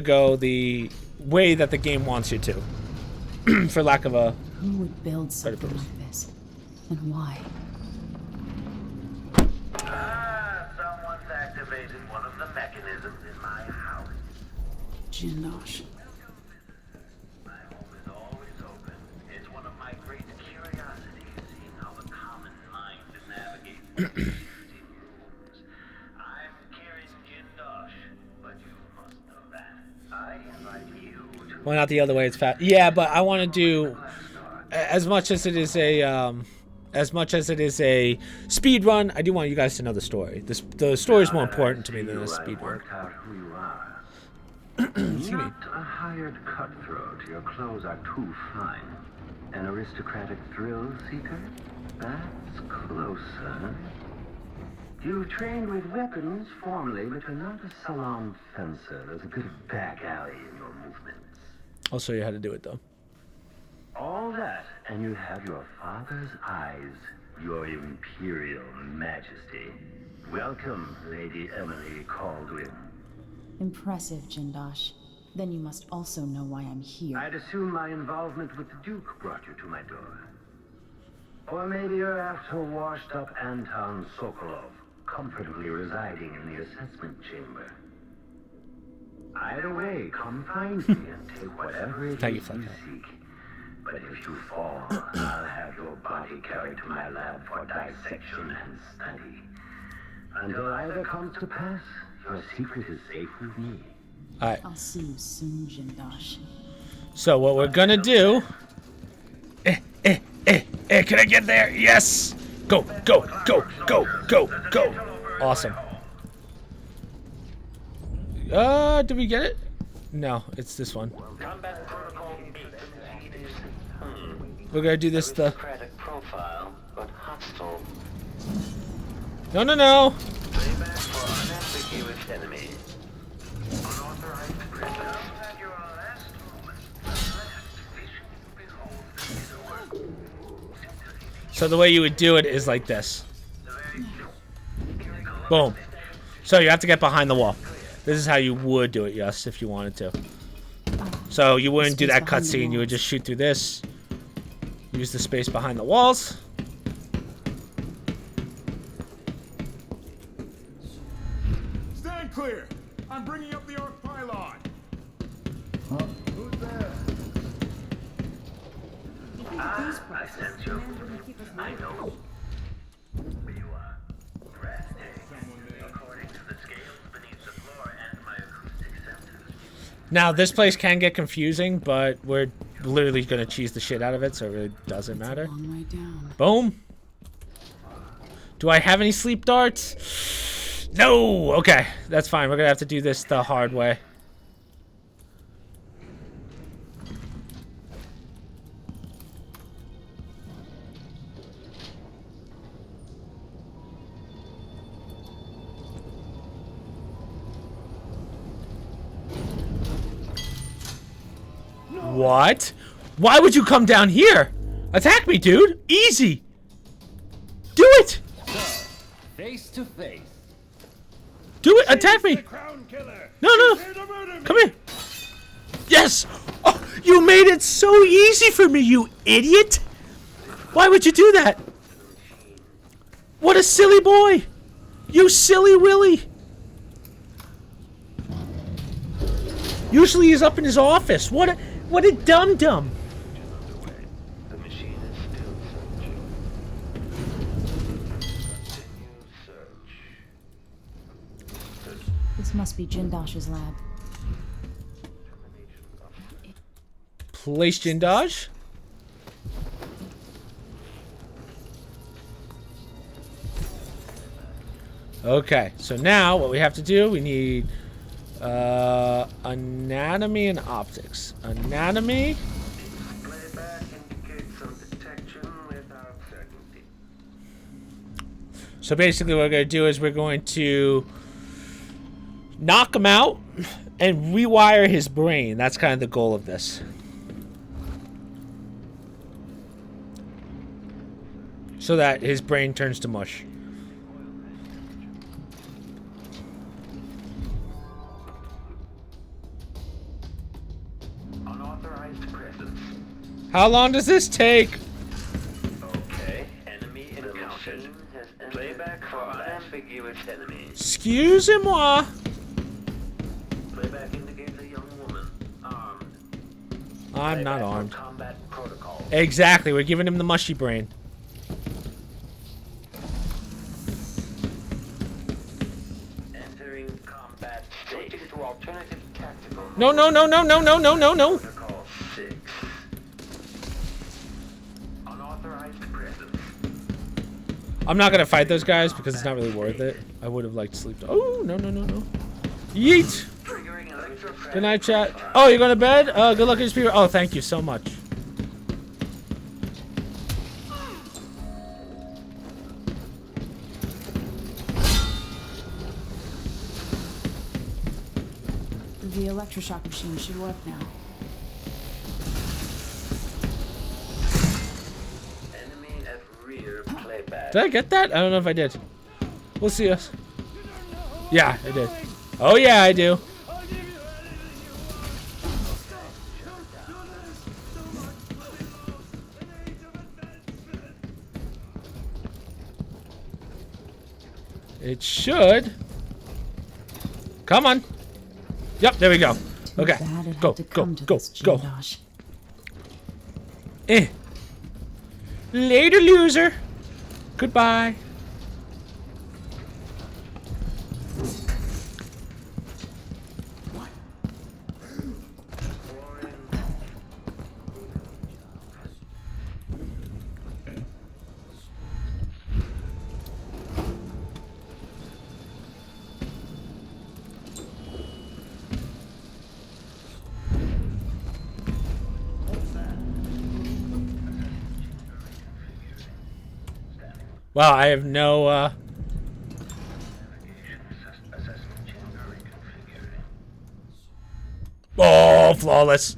go the way that the game wants you to, for lack of a. Who would build something like this, and why? Someone's activated one of the mechanisms in my house. Jindosh. My home is always open. It's one of my great curiosities, seeing how the common mind navigates. Why not the other way? It's fast. Yeah, but I want to do as much as it is a speed run. I do want you guys to know the story. The story is more important to me than a speed run. Excuse me. Not a hired cutthroat. Your clothes are too fine. An aristocratic thrill seeker? That's closer. You've trained with weapons formerly, but you're not a salon fencer. There's a bit of back alley in your movements. I'll show you how to do it, though. All that, and you have your father's eyes, your imperial majesty. Welcome, Lady Emily Caldwin. Impressive, Jindosh. Then you must also know why I'm here. I'd assume my involvement with the Duke brought you to my door. Or maybe you're after washed-up Anton Sokolov, comfortably residing in the assessment chamber. Either way, come find me and take whatever it is you seek. But if you fall, I'll have your body carried to my lab for dissection and study. Until either comes to pass, your secret is safe with me. Alright. I'll see you soon, Jindosh. So what we're gonna do... can I get there? Yes! Go, go, go, go, go, go! Awesome. Did we get it? No, it's this one. We're gonna do this the... No, no, no! So the way you would do it is like this. Boom. So you have to get behind the wall. This is how you would do it, yes, if you wanted to. So you wouldn't do that cutscene. You would just shoot through this. Use the space behind the walls. Stand clear. I'm bringing up the arc pylon. Who's there? I sense you. I know. You are breathtaking, according to the scales beneath the floor and my acoustic sensors. Now, this place can get confusing, but we're literally going to cheese the shit out of it, so it really doesn't matter. Long way down. Boom. Do I have any sleep darts? No! Okay, that's fine. We're going to have to do this the hard way. What? Why would you come down here? Attack me, dude. Easy. Do it. Face to face. Do it. Attack me. No, no. Come here. Yes. Oh, you made it so easy for me, you idiot. Why would you do that? What a silly boy. You silly Willy. Usually he's up in his office. What a dum-dum. The machine is still searching. Continue search. This must be Jindosh's lab. Place Jindosh. Okay, so now what we have to do, we need anatomy and optics. Anatomy. Playback indicates some detection without certainty. So basically what we're going to do is we're going to knock him out and rewire his brain. That's kind of the goal of this. So that his brain turns to mush. Unauthorized presence. How long does this take? Okay, enemy encountered. Playback for unambiguous enemies. Excusez-moi. Playback indicates a young woman, armed. I'm not armed. Combat protocol. Exactly, we're giving him the mushy brain. Entering combat state to alternative tactical. No, no, no, no, no, no, no, no, no. I'm not gonna fight those guys because it's not really worth it. I would have liked to sleep. Oh, no, no, no, no. Yeet! Good night, chat. Oh, you're going to bed? Good luck in your speaker. Oh, thank you so much. The electroshock machine should work now. Enemy at rear playback. Did I get that? I don't know if I did. We'll see us. Yeah, I did. Oh, yeah, I do. It should. Come on. Yep, there we go. Okay. Go, go, go, go. Later, loser. Goodbye. Wow, I have no, Oh, flawless.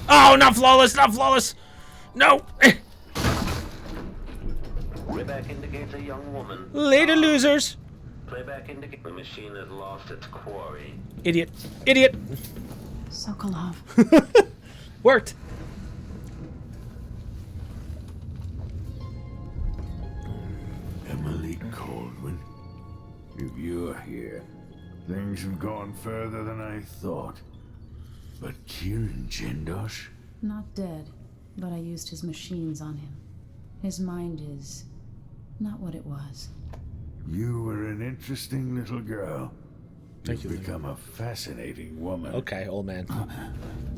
Oh, not flawless, not flawless. No. Playback indicates a young woman. Later, losers. Playback indicates the machine has lost its quarry. Idiot. Idiot. Sokolov. Worked. Emily Caldwin, if you're here, things have gone further than I thought. But Kieran Jindosh? Not dead, but I used his machines on him. His mind is not what it was. You were an interesting little girl. Thank you. You've become a fascinating woman. Okay, old man.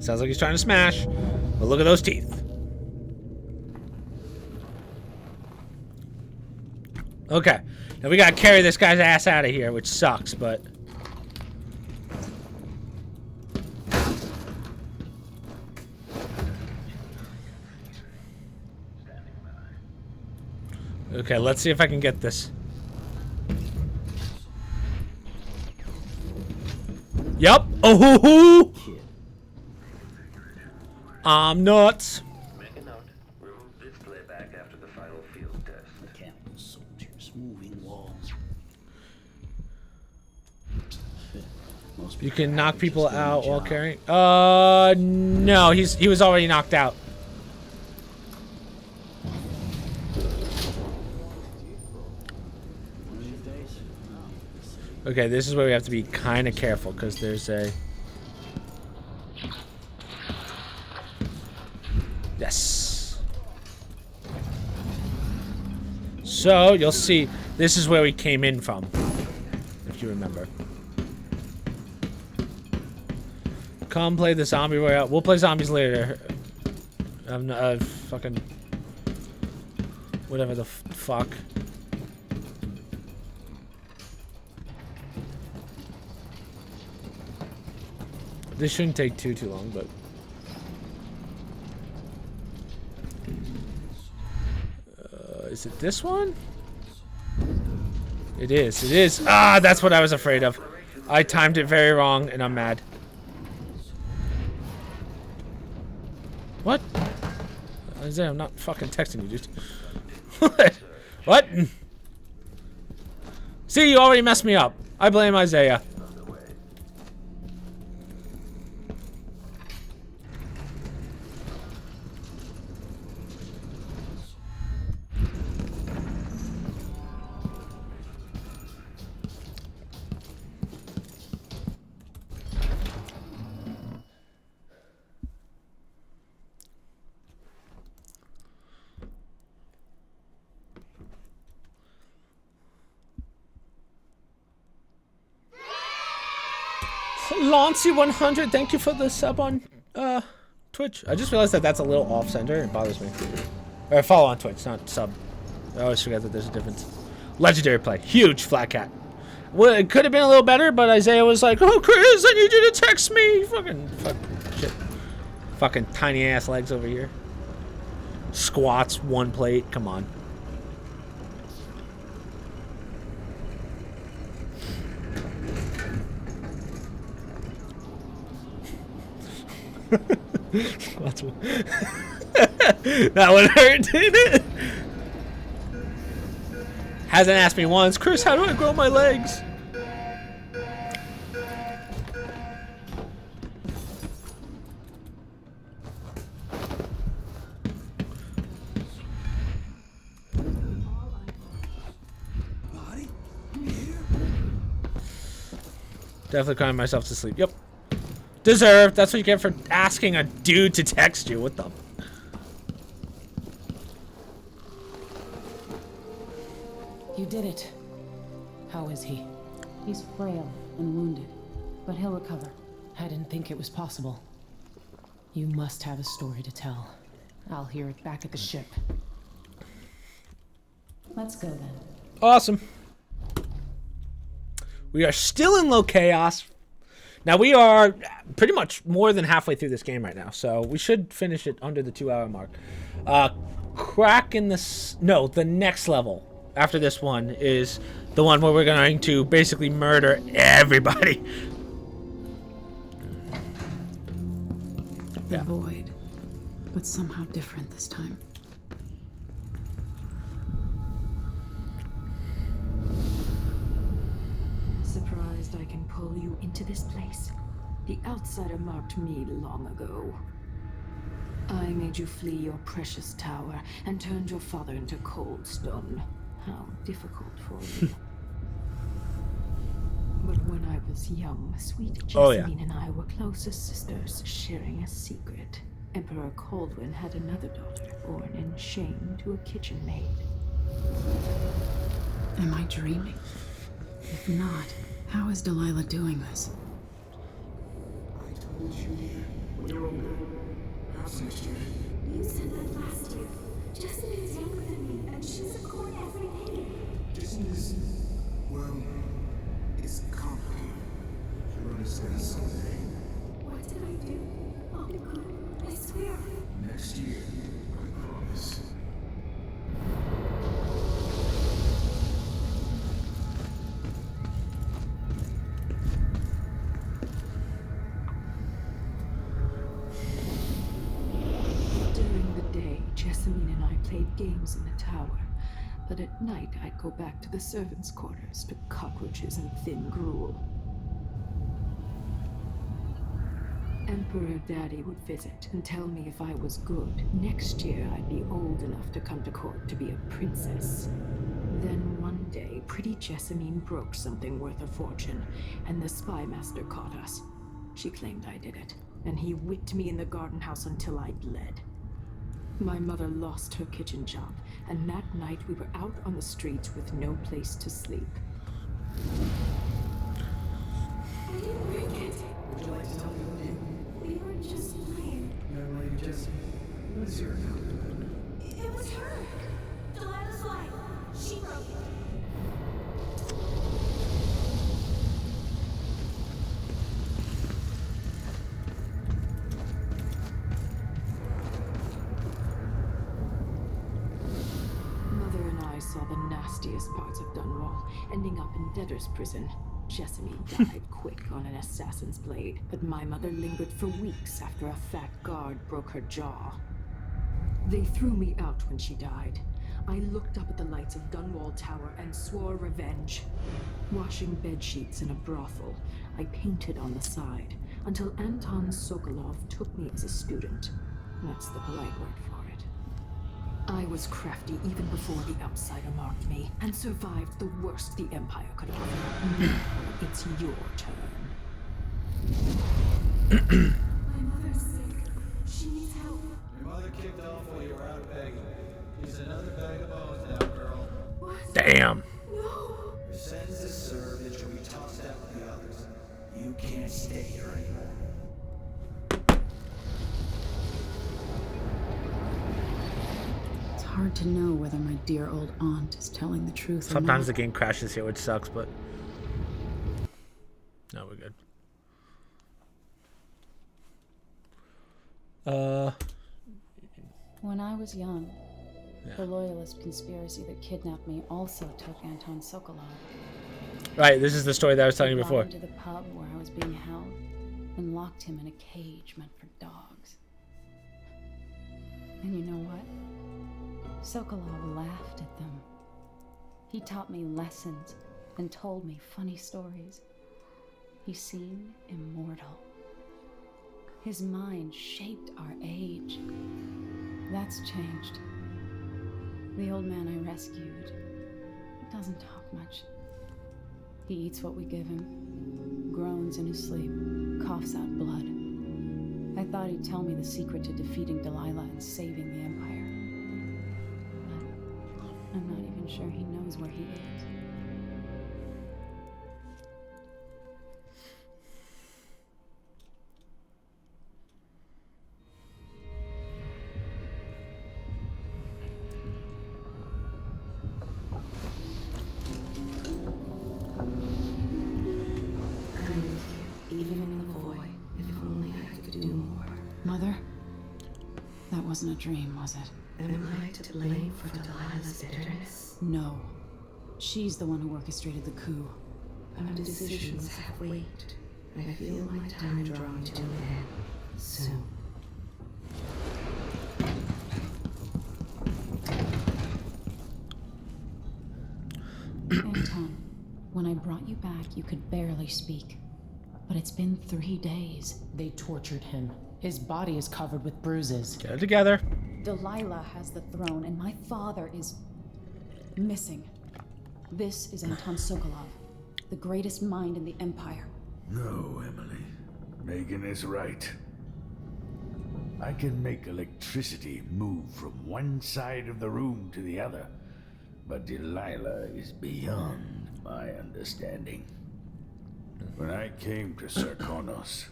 Sounds like he's trying to smash. But look at those teeth. Okay. Now we gotta carry this guy's ass out of here, which sucks, but... Okay, let's see if I can get this. Yup. Oh, hoo, hoo. I'm nuts. Make a note. Remove this playback after the final field test. Mechanical soldiers, moving walls. You can knock people out while carrying. No, he was already knocked out. Okay, this is where we have to be kind of careful because there's a... Yes. So, you'll see, this is where we came in from, if you remember. Come play the zombie royale. We'll play zombies later. I'm not, fucking... Whatever the fuck. This shouldn't take too long, but... is it this one? It is, it is. Ah, that's what I was afraid of. I timed it very wrong, and I'm mad. What? Isaiah, I'm not fucking texting you, dude. What? See, you already messed me up. I blame Isaiah. Launcy100, thank you for the sub on Twitch. I just realized that that's a little off center. It bothers me. Or follow on Twitch, not sub. I always forget that there's a difference. Legendary play. Huge flat cat. Well, it could have been a little better, but Isaiah was like, "Oh, Chris, I need you to text me." Fucking shit. Fucking tiny ass legs over here. Squats, 1 plate. Come on. Squats. That would hurt, didn't it? Hasn't asked me once, Chris, how do I grow my legs? Definitely crying myself to sleep. Yep. Deserved. That's what you get for asking a dude to text you. What the? You did it. How is he? He's frail and wounded, but he'll recover. I didn't think it was possible. You must have a story to tell. I'll hear it back at the ship. Let's go then. Awesome. We are still in low chaos. Now we are pretty much more than halfway through this game right now, so we should finish it under the 2-hour mark. Crack in the... No, the next level after this one is the one where we're going to basically murder everybody. The void, but somehow different this time. Surprised I can pull you into this place? The outsider marked me long ago. I made you flee your precious tower and turned your father into cold stone. How difficult for you. But when I was young, sweet Jessamine and I were close as sisters, sharing a secret. Emperor Kaldwin had another daughter, born in shame to a kitchen maid. Am I dreaming? If not, how is Delilah doing this? I told you, dear. When you're older. Perhaps next year. You said that last year. Jessica's younger than me, and she's a court every day. Business, well, it's complicated. You'll understand someday. What did I do? I'll be good. I swear. Next year, I promise. During the day, Jessamine and I played games in the tower. But at night, I'd go back to the servants' quarters to cockroaches and thin gruel. Emperor Daddy would visit and tell me if I was good. Next year, I'd be old enough to come to court to be a princess. Then one day, pretty Jessamine broke something worth a fortune, and the spy master caught us. She claimed I did it, and he whipped me in the garden house until I bled. My mother lost her kitchen job, and that night we were out on the streets with no place to sleep. I didn't break it. Would you like to tell me what you... We were just playing. Young lady Jessie, what is your account? It was her. Delilah's line. She broke it. Mother and I saw the nastiest parts of Dunwall, ending up in debtor's prison. Jessamine died quick on an assassin's blade, but my mother lingered for weeks after a fat guard broke her jaw. They threw me out when she died. I looked up at the lights of Dunwall Tower and swore revenge. Washing bed sheets in a brothel, I painted on the side, until Anton Sokolov took me as a student. That's the polite word for it. I was crafty even before the outsider marked me, and survived the worst the Empire could offer. Now it's your turn. My mother's sick. She needs help. Your mother kicked off while you were out begging. He's another bag of bones now, girl. What? Damn. No. Your sentence is served, and she'll be tossed out with the others. You can't stay here anymore. It's hard hard to know whether my dear old aunt is telling the truth Sometimes or the not. game crashes here, which sucks, but no, we're good. When I was young, the loyalist conspiracy that kidnapped me also took Anton Sokolov. Right, this is the story that I was telling you They brought before. him to the pub where I was being held and locked him in a cage meant for dogs. And you know what? Sokolov laughed at them. He taught me lessons and told me funny stories. He seemed immortal. His mind shaped our age. That's changed. The old man I rescued doesn't talk much. He eats what we give him, groans in his sleep, coughs out blood. I thought he'd tell me the secret to defeating Delilah and saving the Empire. But I'm not even sure he knows where he is. Even in the void, if only I could do more. Mother? That wasn't a dream, was it? Am I to blame for Delilah's bitterness? No. She's the one who orchestrated the coup. Our decisions have weight. I feel my time drawing to an end soon. Anton, when I brought you back, you could barely speak. But it's been 3 days. They tortured him. His body is covered with bruises. Get it together. Delilah has the throne, and my father is missing. This is Anton Sokolov, the greatest mind in the Empire. No, Emily. Megan is right. I can make electricity move from one side of the room to the other, but Delilah is beyond my understanding. When I came to Sarkonos,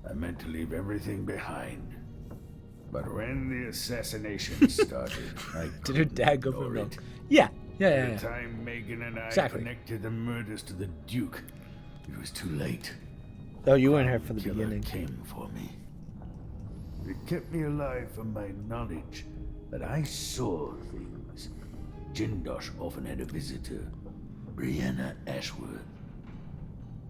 I meant to leave everything behind. But when the assassination started, I Did her dad go for it? Yeah. By the time Megan and I connected the murders to the Duke, it was too late. Oh, you weren't here for the Killer beginning. came for me. It kept me alive from my knowledge that I saw things. Jindosh often had a visitor, Brianna Ashworth.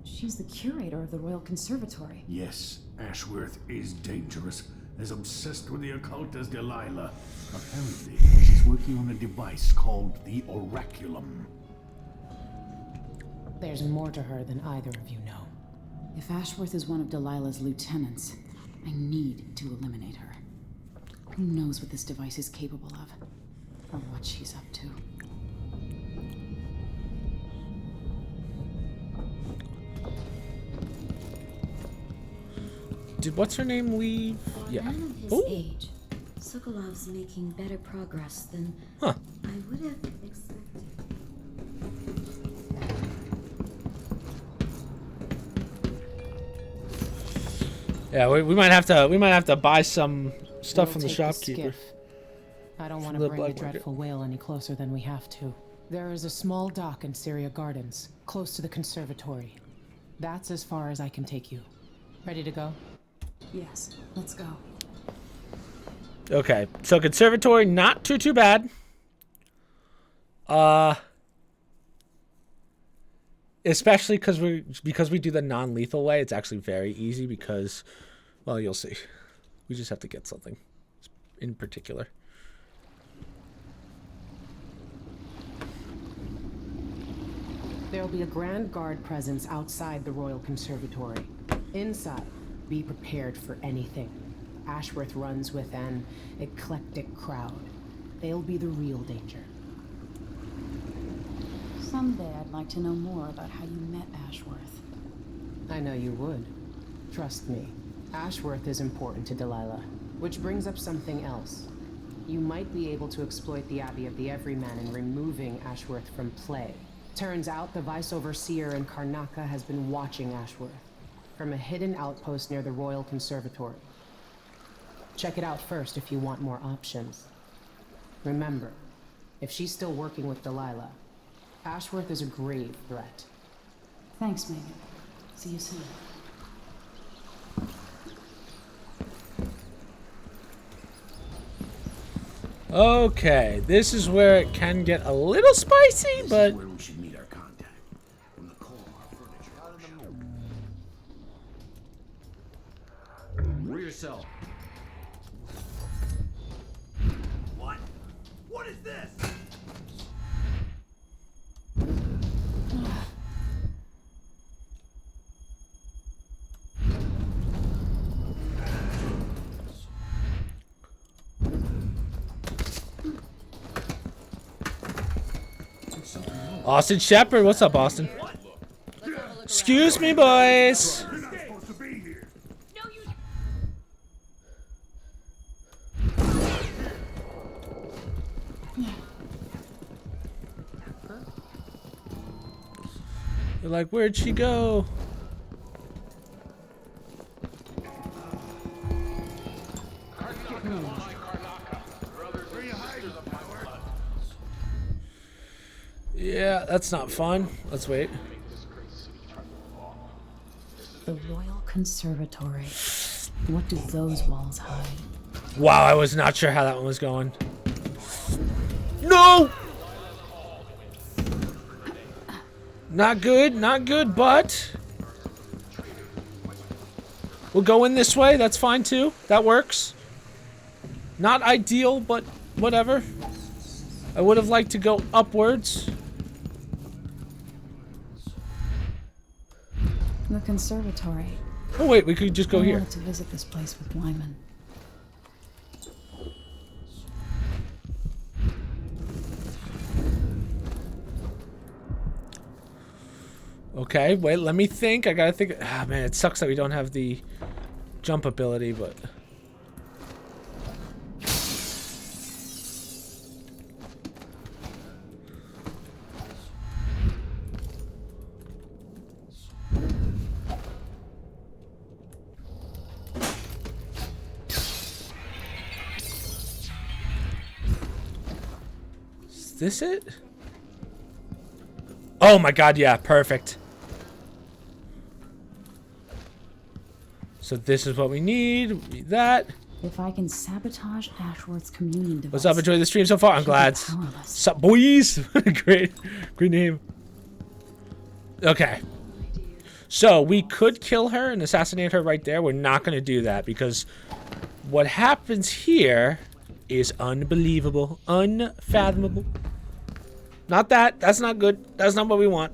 She's the curator of the Royal Conservatory. Yes, Ashworth is dangerous, as obsessed with the occult as Delilah. Apparently, she's working on a device called the Oraculum. There's more to her than either of you know. If Ashworth is one of Delilah's lieutenants, I need to eliminate her. Who knows what this device is capable of, or what she's up to. Did what's her name leave? For a Yeah. man of his Ooh. age, Sokolov's making better progress than Huh. I would have expected. Yeah, we might have to buy some stuff We'll from the take shopkeeper. skiff. I don't From want the to bring the black market. dreadful whale any closer than we have to. There is a small dock in Syria Gardens, close to the conservatory. That's as far as I can take you. Ready to go? Yes, let's go. Okay, so conservatory, not too bad. Especially because we do the non-lethal way, it's actually very easy because, well, you'll see. We just have to get something in particular. There'll be a Grand Guard presence outside the Royal Conservatory. Inside, be prepared for anything. Ashworth runs with an eclectic crowd. They'll be the real danger. Someday I'd like to know more about how you met Ashworth. I know you would. Trust me. Ashworth is important to Delilah. Which brings up something else. You might be able to exploit the Abbey of the Everyman in removing Ashworth from play. Turns out the Vice Overseer in Karnaca has been watching Ashworth from a hidden outpost near the Royal Conservatory. Check it out first if you want more options. Remember, if she's still working with Delilah, Ashworth is a grave threat. Thanks, Megan. See you soon. Okay, this is where it can get a little spicy, but Where we should meet our contact. From the core furniture. We're yourself. What? What is this? Austin Shepard, what's up, Austin? Excuse me, boys. You're not supposed to be here. You're like, where'd she go? Yeah, that's not fun. Let's wait. The Royal Conservatory. What do those walls hide? Wow, I was not sure how that one was going. No! Not good, but we'll go in this way. That's fine too. That works. Not ideal, but whatever. I would have liked to go upwards. The conservatory. Oh wait, we could just go I here. wanted to visit this place with Wyman. Okay, wait, let me think. I gotta think. Ah, man, it sucks that we don't have the jump ability, but... Is this it? Oh my god, yeah, perfect. So this is what we need. We need that. If I can sabotage Ashworth's communion device. What's up? Enjoying the stream so far? I'm glad. Sup, boys? Great name. Okay. So we could kill her and assassinate her right there. We're not going to do that because what happens here is unbelievable, unfathomable. Not that. That's not good. That's not what we want.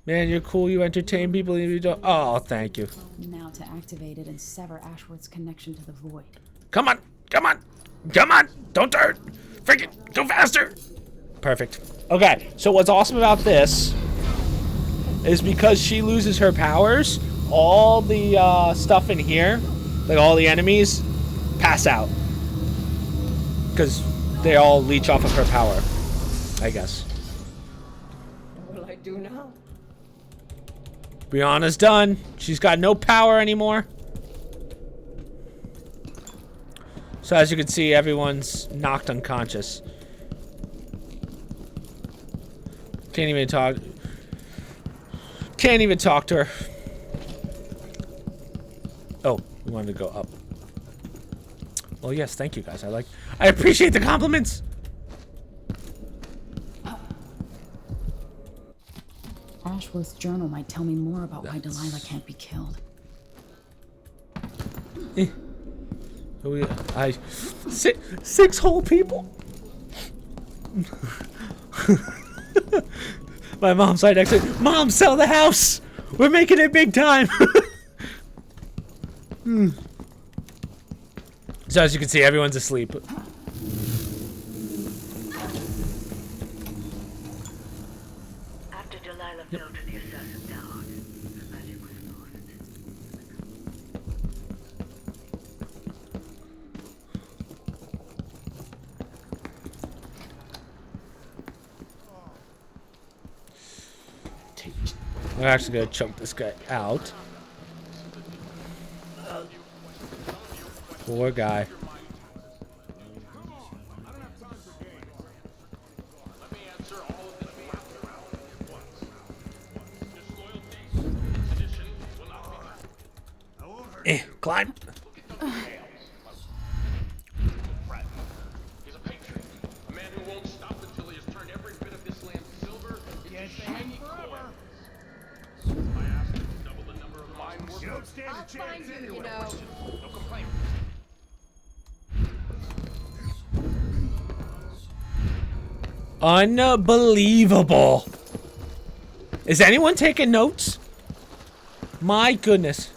Man, you're cool. You entertain people. You don't. Oh, thank you. Now to activate it and sever Ashworth's connection to the void. Come on. Come on. Come on. Don't turn. Freaking go faster. Perfect. Okay. So what's awesome about this is because she loses her powers, all the stuff in here, like all the enemies, pass out. Because they all leech off of her power, I guess. What will I do now? Brianna's done. She's got no power anymore. So as you can see, everyone's knocked unconscious. Can't even talk. Can't even talk to her. Oh, we wanted to go up. Well, yes, thank you guys. I appreciate the compliments. Ashworth's journal might tell me more about why Delilah can't be killed. Six whole people. My mom's right next to me. Mom, sell the house. We're making it big time. So as you can see, everyone's asleep. After Delilah fell to the assassin tower, her magic was lost. We're actually gonna choke this guy out. Poor guy. Climb. Unbelievable. Is anyone taking notes? My goodness.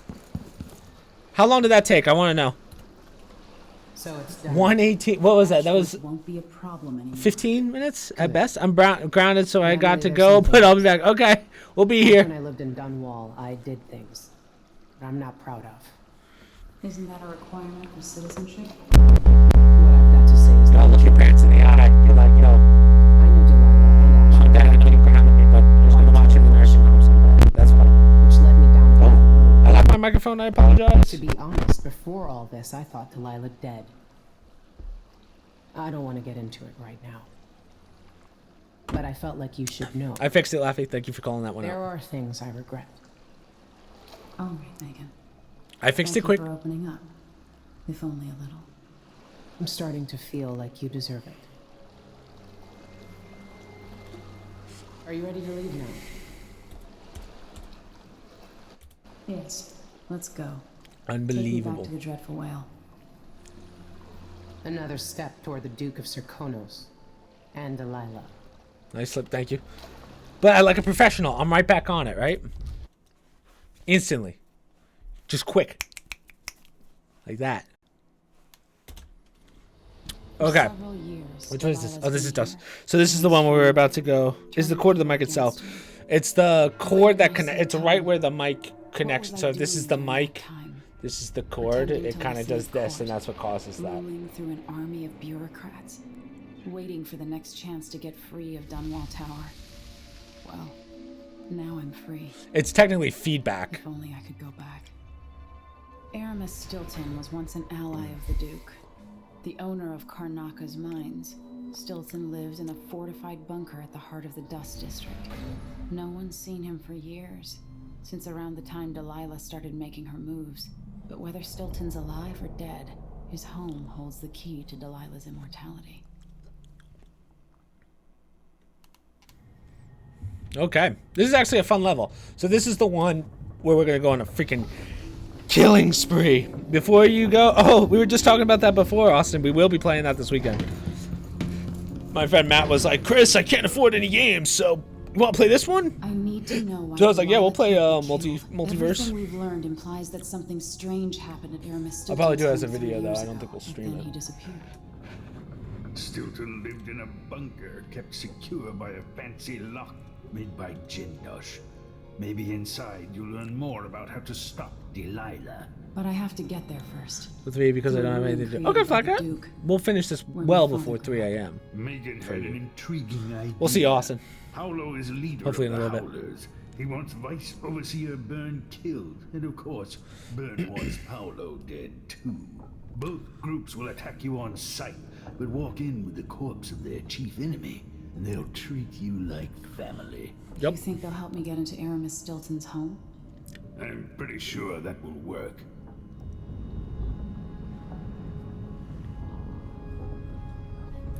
How long did that take? I want to know. So it's done. 118. What was that? That was won't be a problem anymore. 15 minutes at best. I'm grounded, so I got to go, but I'll be back. Okay, we'll be here. When I lived in Dunwall, I did things that I'm not proud of. Isn't that a requirement for citizenship? What I've got to say is Gotta look your parents in the eye. Be like, yo. I knew Delilah and Dad, I know you grounded me, but I was gonna watch you in the nursing home someday. That's why. which led me down a bad road. I left my microphone. I apologize. To be honest, before all this, I thought Delilah dead. I don't want to get into it right now. But I felt like you should know. I fixed it, Laffy. Thank you for calling that one There out. are things I regret. All right, Megan. I fixed it Thank quick. you for opening up, if only a little. I'm starting to feel like you deserve it. Are you ready to leave now? Yes, let's go. Unbelievable. Take me back to the Dreadful Whale. Another step toward the Duke of Serkonos and Delilah. Nice slip, thank you. But like a professional, I'm right back on it, right? Instantly. Just quick. Like that. Okay. Which one is this? Oh, this is Dust. So this is the one where we're about to go. This is the cord of the mic itself. It's the cord that connects. It's right where the mic connects. So this is the mic. This is the cord. It kind of does this, and that's what causes that. Ruling through an army of bureaucrats, waiting for the next chance to get free of Dunwall Tower. Well, now I'm free. It's technically feedback. If only I could go back. Aramis Stilton was once an ally of the Duke, the owner of Karnaka's mines. Stilton lives in a fortified bunker at the heart of the Dust District. No one's seen him for years, since around the time Delilah started making her moves. But whether Stilton's alive or dead, his home holds the key to Delilah's immortality. Okay. This is actually a fun level. So this is the one where we're going to go on a freaking killing spree. Before you go... Oh, we were just talking about that before, Austin. We will be playing that this weekend. My friend Matt was like, Chris, I can't afford any games, so... You want to play this one? I need to know why. So I was like, yeah, we'll play multiverse. Everything we've learned implies that something strange happened at Aramis I'll probably do it as a video, though. I don't think we'll stream Then he it. disappeared. Stilton lived in a bunker kept secure by a fancy lock made by Jindosh. Maybe inside you'll learn more about how to stop Delilah. But I have to get there first. With me, because I don't have anything to do. Okay, fuck it. We'll finish this well before 3 a.m. Megan had an intriguing idea. We'll see you, Austin. Paolo is leader Hopefully of in a the little bit. Howlers. He wants Vice Overseer Byrne killed. And of course, Byrne wants Paolo dead too. Both groups will attack you on sight, but walk in with the corpse of their chief enemy, and they'll treat you like family. You think they'll help me get into Aramis Stilton's home? I'm pretty sure that will work.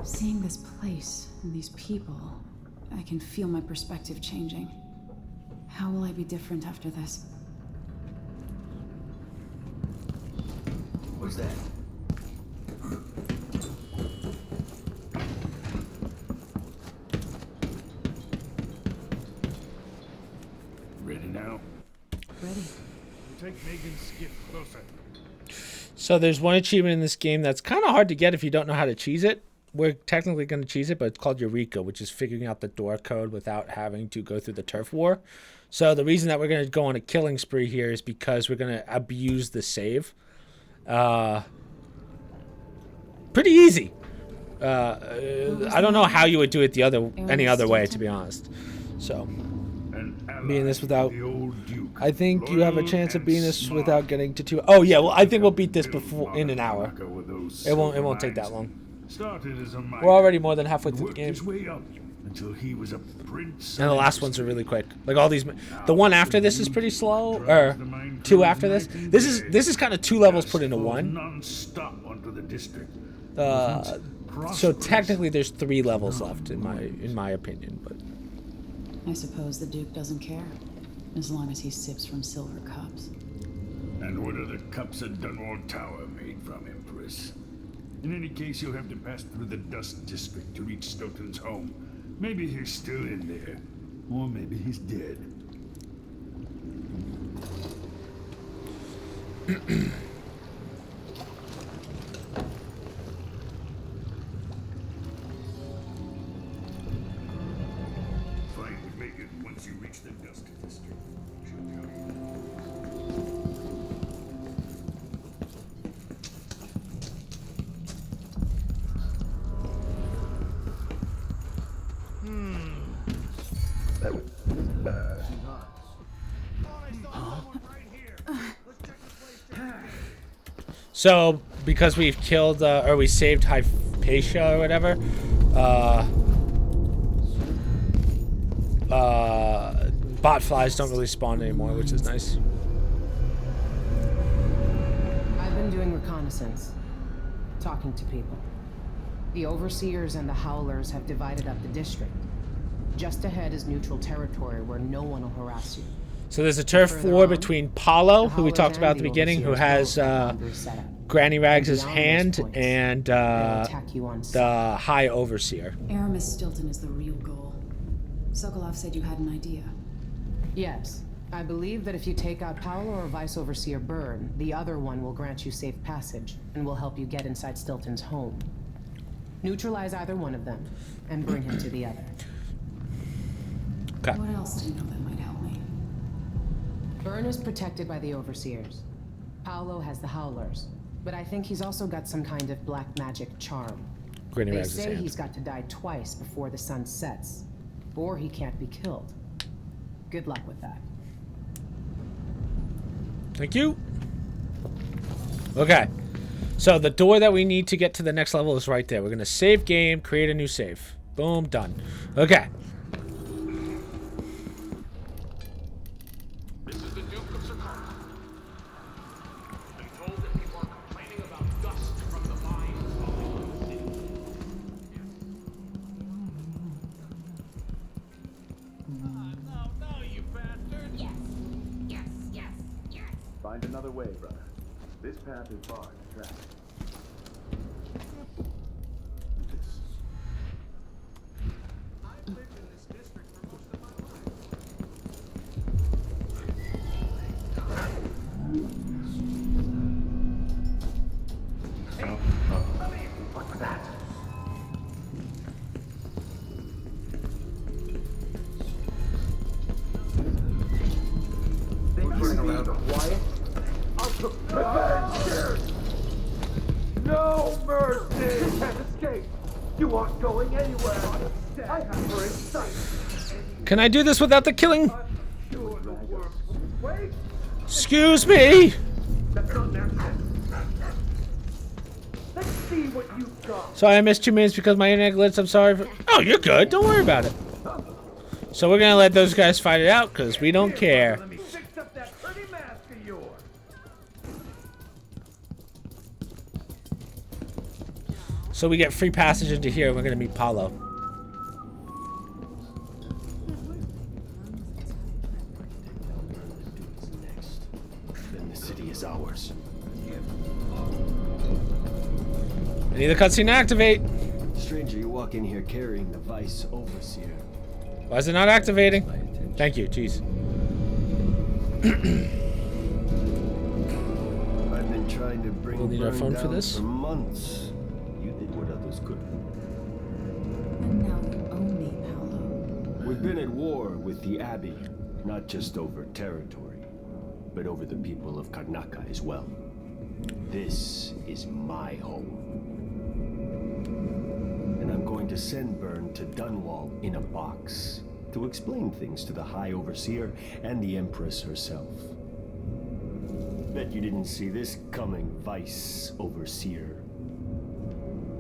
Seeing this place and these people, I can feel my perspective changing. How will I be different after this? What's that? Ready now? Ready. Take Megan's skiff closer. So there's one achievement in this game that's kind of hard to get if you don't know how to cheese it. We're technically going to cheese it, but it's called Eureka, which is figuring out the door code without having to go through the turf war. So the reason that we're going to go on a killing spree here is because we're going to abuse the save. Pretty easy. I don't know how you would do it any other way, to be honest. So. being this without. I think you have a chance of beating this without getting to 2. Oh yeah, well I think we'll beat this before in an hour. It won't take that long. We're already more than halfway through the game. Until he was a prince. And the last ones are really quick. Like all these, the one after this is pretty slow, or 2 after this. This is kind of 2 levels put into 1. So technically, there's 3 levels left in my opinion. But I suppose the Duke doesn't care, as long as he sips from silver cups. And what are the cups at Dunwall Tower made from, Empress? In any case, you'll have to pass through the Dust District to reach Stoughton's home. Maybe he's still in there, or maybe he's dead. Find Megan once you reach the Dust District. She'll tell you. so because we've killed or we saved Hypatia or whatever, bot flies don't really spawn anymore, which is nice. I've been doing reconnaissance, talking to people. The Overseers and the Howlers have divided up the district. Just ahead is neutral territory where no one will harass you. So there's a turf war between Paulo, who we talked about at the beginning, who has Granny Rags' hand, and the High Overseer. Aramis Stilton is the real goal. Sokolov said you had an idea. Yes. I believe that if you take out Paulo or Vice Overseer Byrne, the other one will grant you safe passage and will help you get inside Stilton's home. Neutralize either one of them and bring him to the other. Okay. What else do you know that might help me? Byrne is protected by the Overseers. Paulo has the Howlers, but I think he's also got some kind of black magic charm. They say he's got to die twice before the sun sets, or he can't be killed. Good luck with that. Thank you. Okay. So the door that we need to get to the next level is right there. We're going to save game, create a new save. Boom, done. Okay. This is the Duke of Sakara. Been told that people are complaining about dust from the mines falling on the city. No, you bastard! Yes. Find another way, brother. This path is barred to traffic. What's that? Things running around quiet. No mercy! You can't escape! You aren't going anywhere! I have her in sight! Can I do this without the killing? Wait! Excuse me! That's not an accident! Let's see what you've got! Sorry, I missed 2 minutes because my internet glitched. I'm sorry for... Oh, you're good. Don't worry about it. So we're going to let those guys fight it out because we don't care. Let me fix up that pretty mask of yours! So we get free passage into here and we're going to meet Paulo. Then the city is ours. I need the cutscene to activate. Stranger, you walk in here carrying the Vice Overseer. Why is it not activating? Thank you. Jeez. I've been trying to bring We'll need our Byrne phone for down this. for months. You did what others couldn't. And now you own me, Paolo. We've been at war with the Abbey, not just over territory, but over the people of Karnaka as well. This is my home. And I'm going to send Byrne to Dunwall in a box. to explain things to the High Overseer and the Empress herself. Bet you didn't see this coming, Vice Overseer.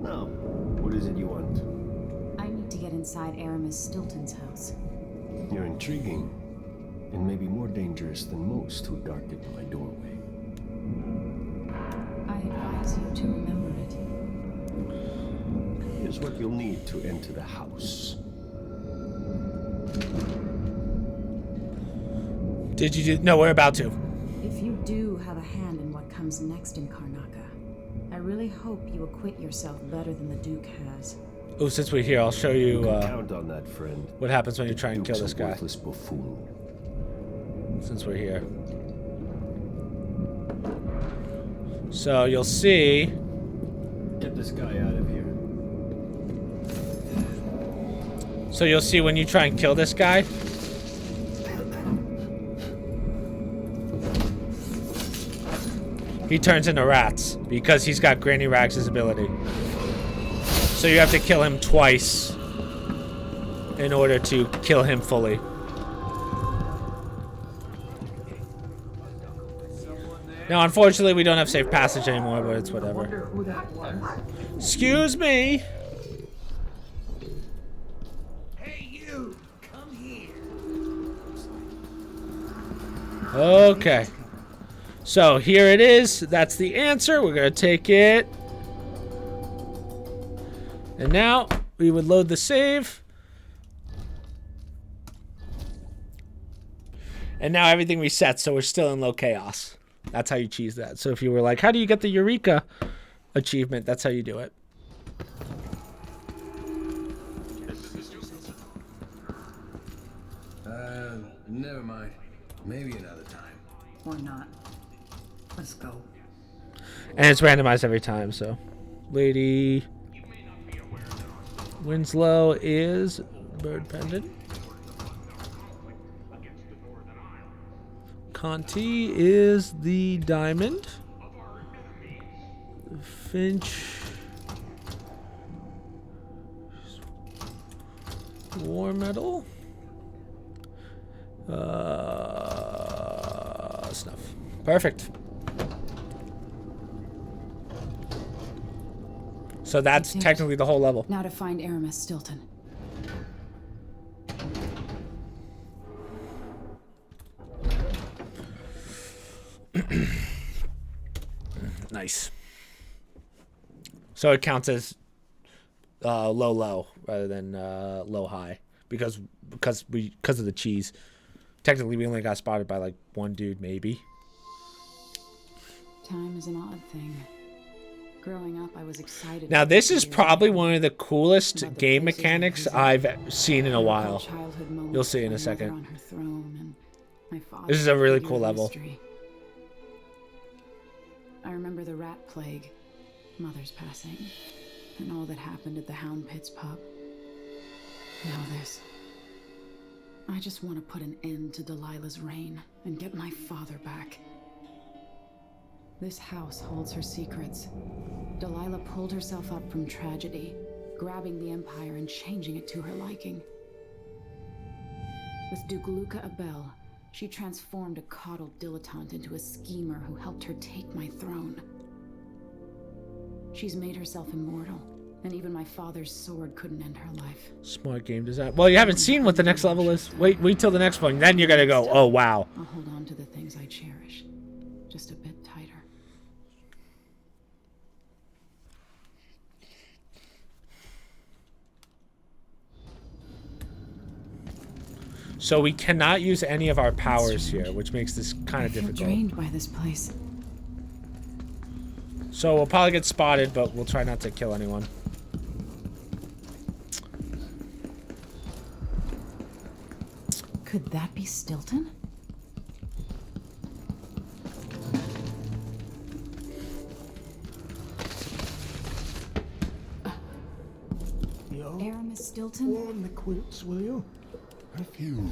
Now, what is it you want? I need to get inside Aramis Stilton's house. You're intriguing, and maybe more dangerous than most who darken my doorway. I advise you to remember it. Here's what you'll need to enter the house. Did you do? No, we're about to. If you do have a hand in what comes next in Karnaca, I really hope you acquit yourself better than the Duke has. Oh, since we're here, I'll show you count on that, friend. What happens when you try and kill this guy. Worthless buffoon. Since we're here. So you'll see. Get this guy out of here. So you'll see when you try and kill this guy. He turns into rats because he's got Granny Rags' ability. So you have to kill him twice in order to kill him fully. Now, unfortunately, we don't have safe passage anymore, but it's whatever. Who that was? Excuse me. Hey, you! Come here. Okay. So here it is. That's the answer. We're going to take it. And now we would load the save. And now everything resets, so we're still in low chaos. That's how you cheese that. So if you were like, how do you get the Eureka achievement? That's how you do it. Never mind. Maybe another time. Or not. Let's go. And it's randomized every time, so. Lady Winslow is Bird Pendant. Conti is the diamond. Finch. War medal. Snuff. Perfect. So that's technically the whole level. Now to find Aramis Stilton. Nice. So it counts as low rather than low high because of the cheese. Technically, we only got spotted by like one dude, maybe. Time is an odd thing. Growing up, I was excited. Now, this is probably one of the coolest game mechanics I've seen in a while. You'll see in a second. This is a really cool level. I remember the rat plague, Mother's passing, and all that happened at the Hound Pits pub. Now this. I just want to put an end to Delilah's reign and get my father back. This house holds her secrets. Delilah pulled herself up from tragedy, grabbing the Empire and changing it to her liking. With Duke Luca Abel, she transformed a coddled dilettante into a schemer who helped her take my throne. She's made herself immortal, and even my father's sword couldn't end her life. Smart game design. Well, you haven't seen what the next level is. Wait till the next one. Then you're gonna go, oh wow. I'll hold on to the things I cherish, just a bit tighter. So we cannot use any of our powers here, which makes this kind of difficult. Drained by this place. So we'll probably get spotted, but we'll try not to kill anyone. Could that be Stilton? Aramis Stilton? Warm the quilts, will you? A few.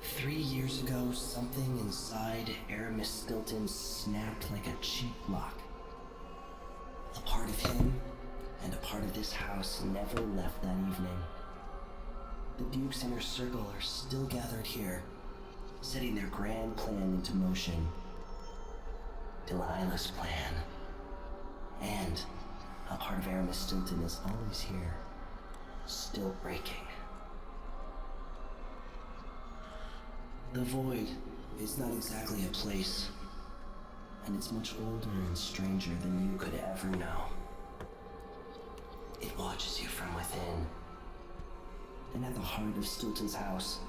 3 years ago, something inside Aramis Stilton snapped like a cheap lock. A part of him and a part of this house never left that evening. The Duke's inner circle are still gathered here, setting their grand plan into motion. Delilah's plan. And a part of Aramis Stilton is always here, still breaking. The Void is not exactly a place, and it's much older and stranger than you could ever know. It watches you from within. And at the heart of Stilton's house,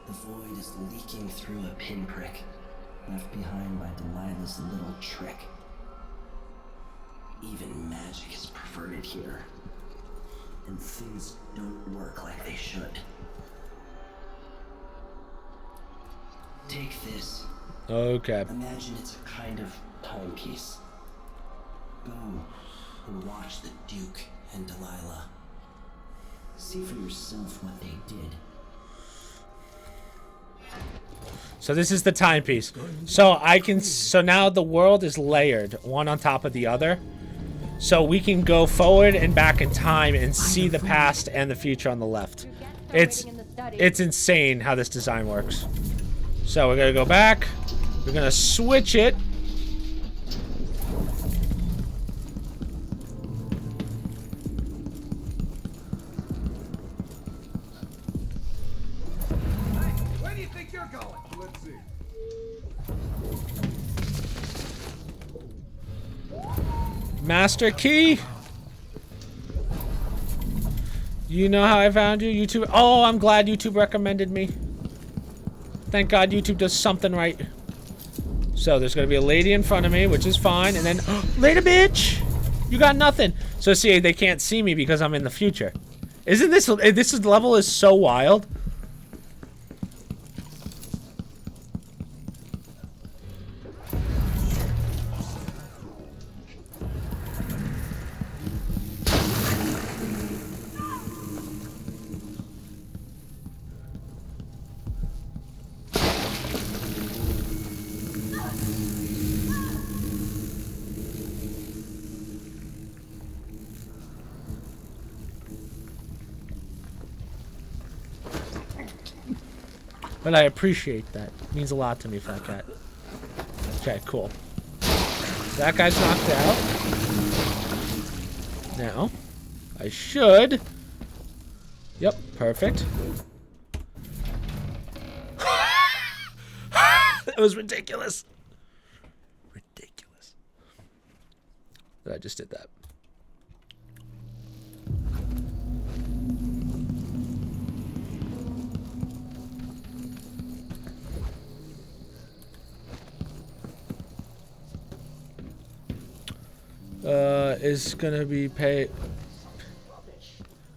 the Void is leaking through a pinprick left behind by Delilah's little trick. Even magic is perverted here, and things don't work like they should. Take this. Okay. Imagine it's a kind of timepiece. Go and watch the Duke and Delilah. See for yourself what they did. So this is the timepiece. So now the world is layered, one on top of the other. So we can go forward and back in time and see the past and the future on the left. It's insane how this design works. So we're gonna go back. We're gonna switch it. Where do you think you're going? Let's see. Master key. You know how I found you? YouTube. Oh, I'm glad YouTube recommended me. Thank God YouTube does something right. So there's gonna be a lady in front of me, which is fine, and then later, bitch. You got nothing. So see, they can't see me because I'm in the future. Isn't this level is so wild? But I appreciate that. It means a lot to me, Fat Cat. Okay, cool. That guy's knocked out. Now, I should... Yep, perfect. That was ridiculous. Ridiculous. But I just did that. Is gonna be paid.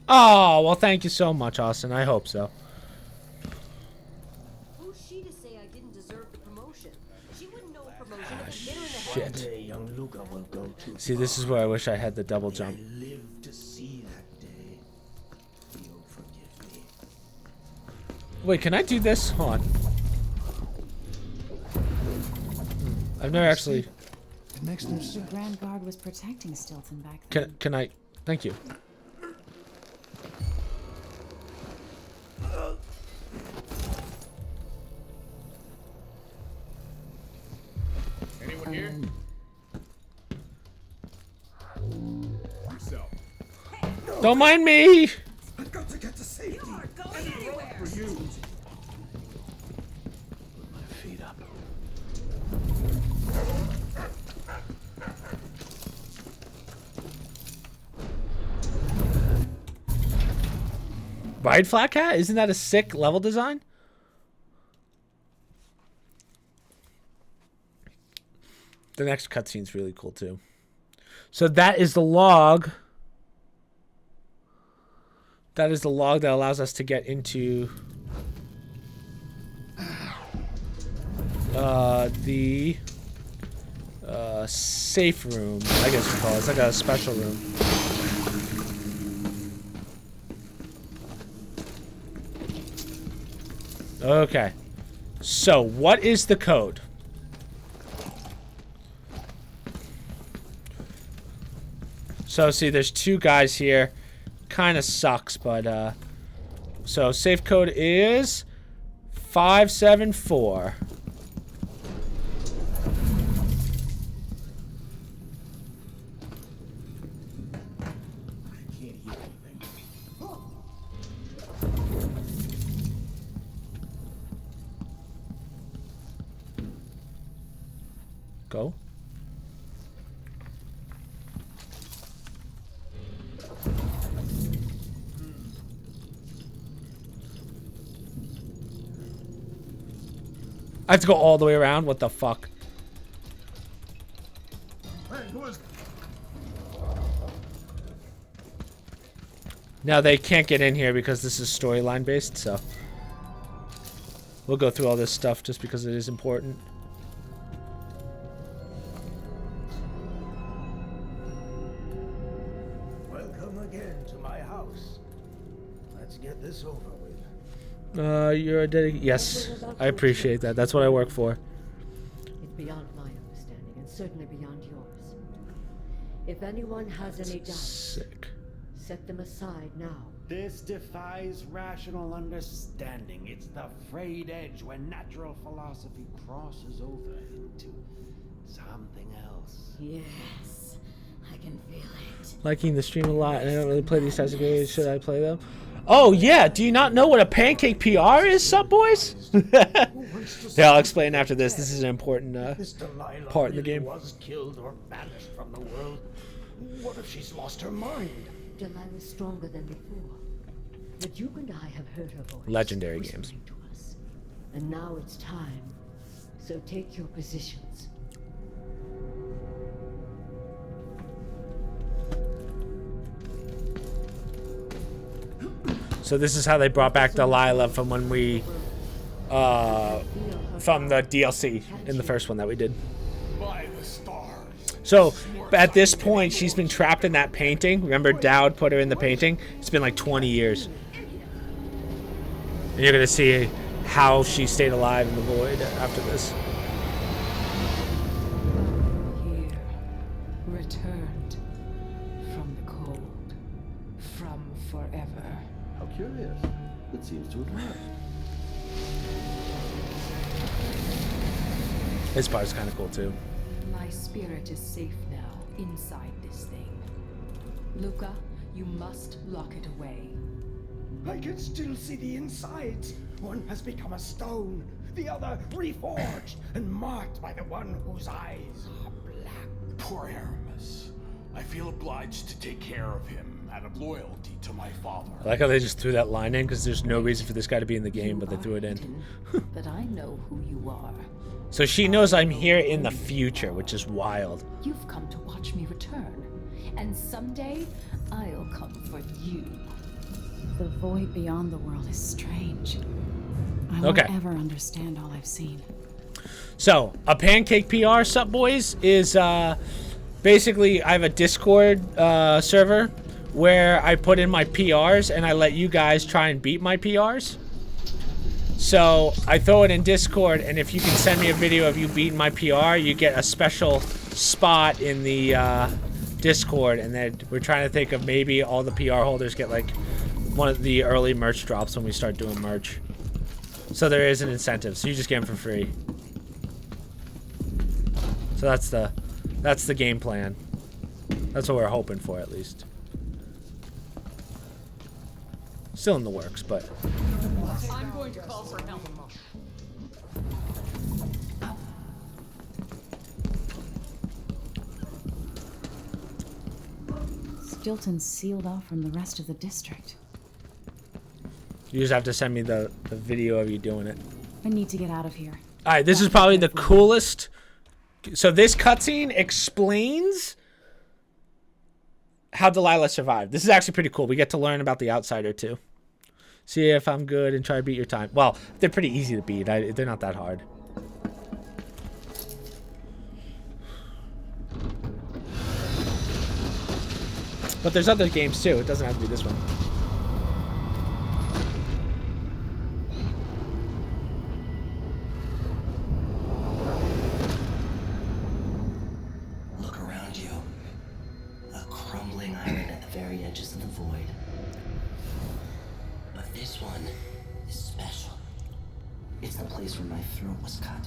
Oh, well, thank you so much, Austin. I hope so. Who's she to say I didn't deserve the promotion? She wouldn't know a promotion if it hit her in the head. Shit. Young Luca will go too See, this is where I wish I had the double jump. live to see that day. You'll forgive me. Wait, can I do this? Hold on. I've never actually... It makes no sense. The Grand Guard was protecting Stilton back then. Can I... Thank you. Anyone here? Yourself. Don't mind me! I've got to get to safety. You aren't going anywhere. For you. Put my feet up. Right, Flat Cat? Isn't that a sick level design? The next cutscene's really cool, too. So that is the log. That is the log that allows us to get into... the... safe room, I guess you call it. It's like a special room. Okay. So, what is the code? So, see, there's two guys here. Kind of sucks, but, So safe code is 574. Go. I have to go all the way around? What the fuck? Now they can't get in here because this is storyline based, so we'll go through all this stuff just because it is important. Welcome again to my house. Let's get this over with. You're a dedicated. Yes, I appreciate that. That's what I work for. It's beyond my understanding and certainly beyond yours. If anyone has any doubts, Sick. set them aside now. This defies rational understanding. It's the frayed edge when natural philosophy crosses over into something else. Yes, I can feel it. Liking the stream a lot, and I don't really play these types of games. Should I play them? Oh yeah, do you not know what a pancake PR is, sub boys? Yeah, I'll explain after this. This is an important part in the game. Was killed or banished from the world. What if she's lost her mind? Delilah's stronger than before. The Duke and I have heard her voice. Legendary games. To us. And now it's time. So take your positions. So this is how they brought back Delilah from when we, from the DLC in the first one that we did. By the stars. So at this point, she's been trapped in that painting. Remember, Dowd put her in the painting? It's been like 20 years. And you're gonna see how she stayed alive in the void after this. Here, returned from the cold, from forever. How curious. It seems to have worked. This part is kind of cool too. My spirit is safe now, inside this thing. Luca, you must lock it away. I can still see the insides. One has become a stone, the other reforged and marked by the one whose eyes are black. Poor Aramis. I feel obliged to take care of him out of loyalty to my father. I like how they just threw that line in because there's no reason for this guy to be in the game, but they threw it in. But I know who you are. So she knows I'm here in the future, which is wild. You've come to watch me return. And someday, I'll come for you. The void beyond the world is strange. I won't ever understand all I've seen. So, a pancake PR, sup boys, is basically I have a Discord server where I put in my PRs and I let you guys try and beat my PRs. So I throw it in Discord, and if you can send me a video of you beating my PR, you get a special spot in the Discord, and then we're trying to think of maybe all the PR holders get like one of the early merch drops when we start doing merch. So there is an incentive, so you just get them for free. So that's the game plan. That's what we're hoping for, at least. Still in the works, but I'm going to call for help. Stilton's sealed off from the rest of the district. you just have to send me the video of you doing it. I need to get out of here. All right, this is probably the coolest. So this cutscene explains how Delilah survived. This is actually pretty cool. We get to learn about the Outsider too. See if I'm good and try to beat your time. Well, they're pretty easy to beat. They're not that hard. But there's other games too. It doesn't have to be this one. Look around you. A crumbling island at the very edges of the void. A This one is special. It's the place where my throat was cut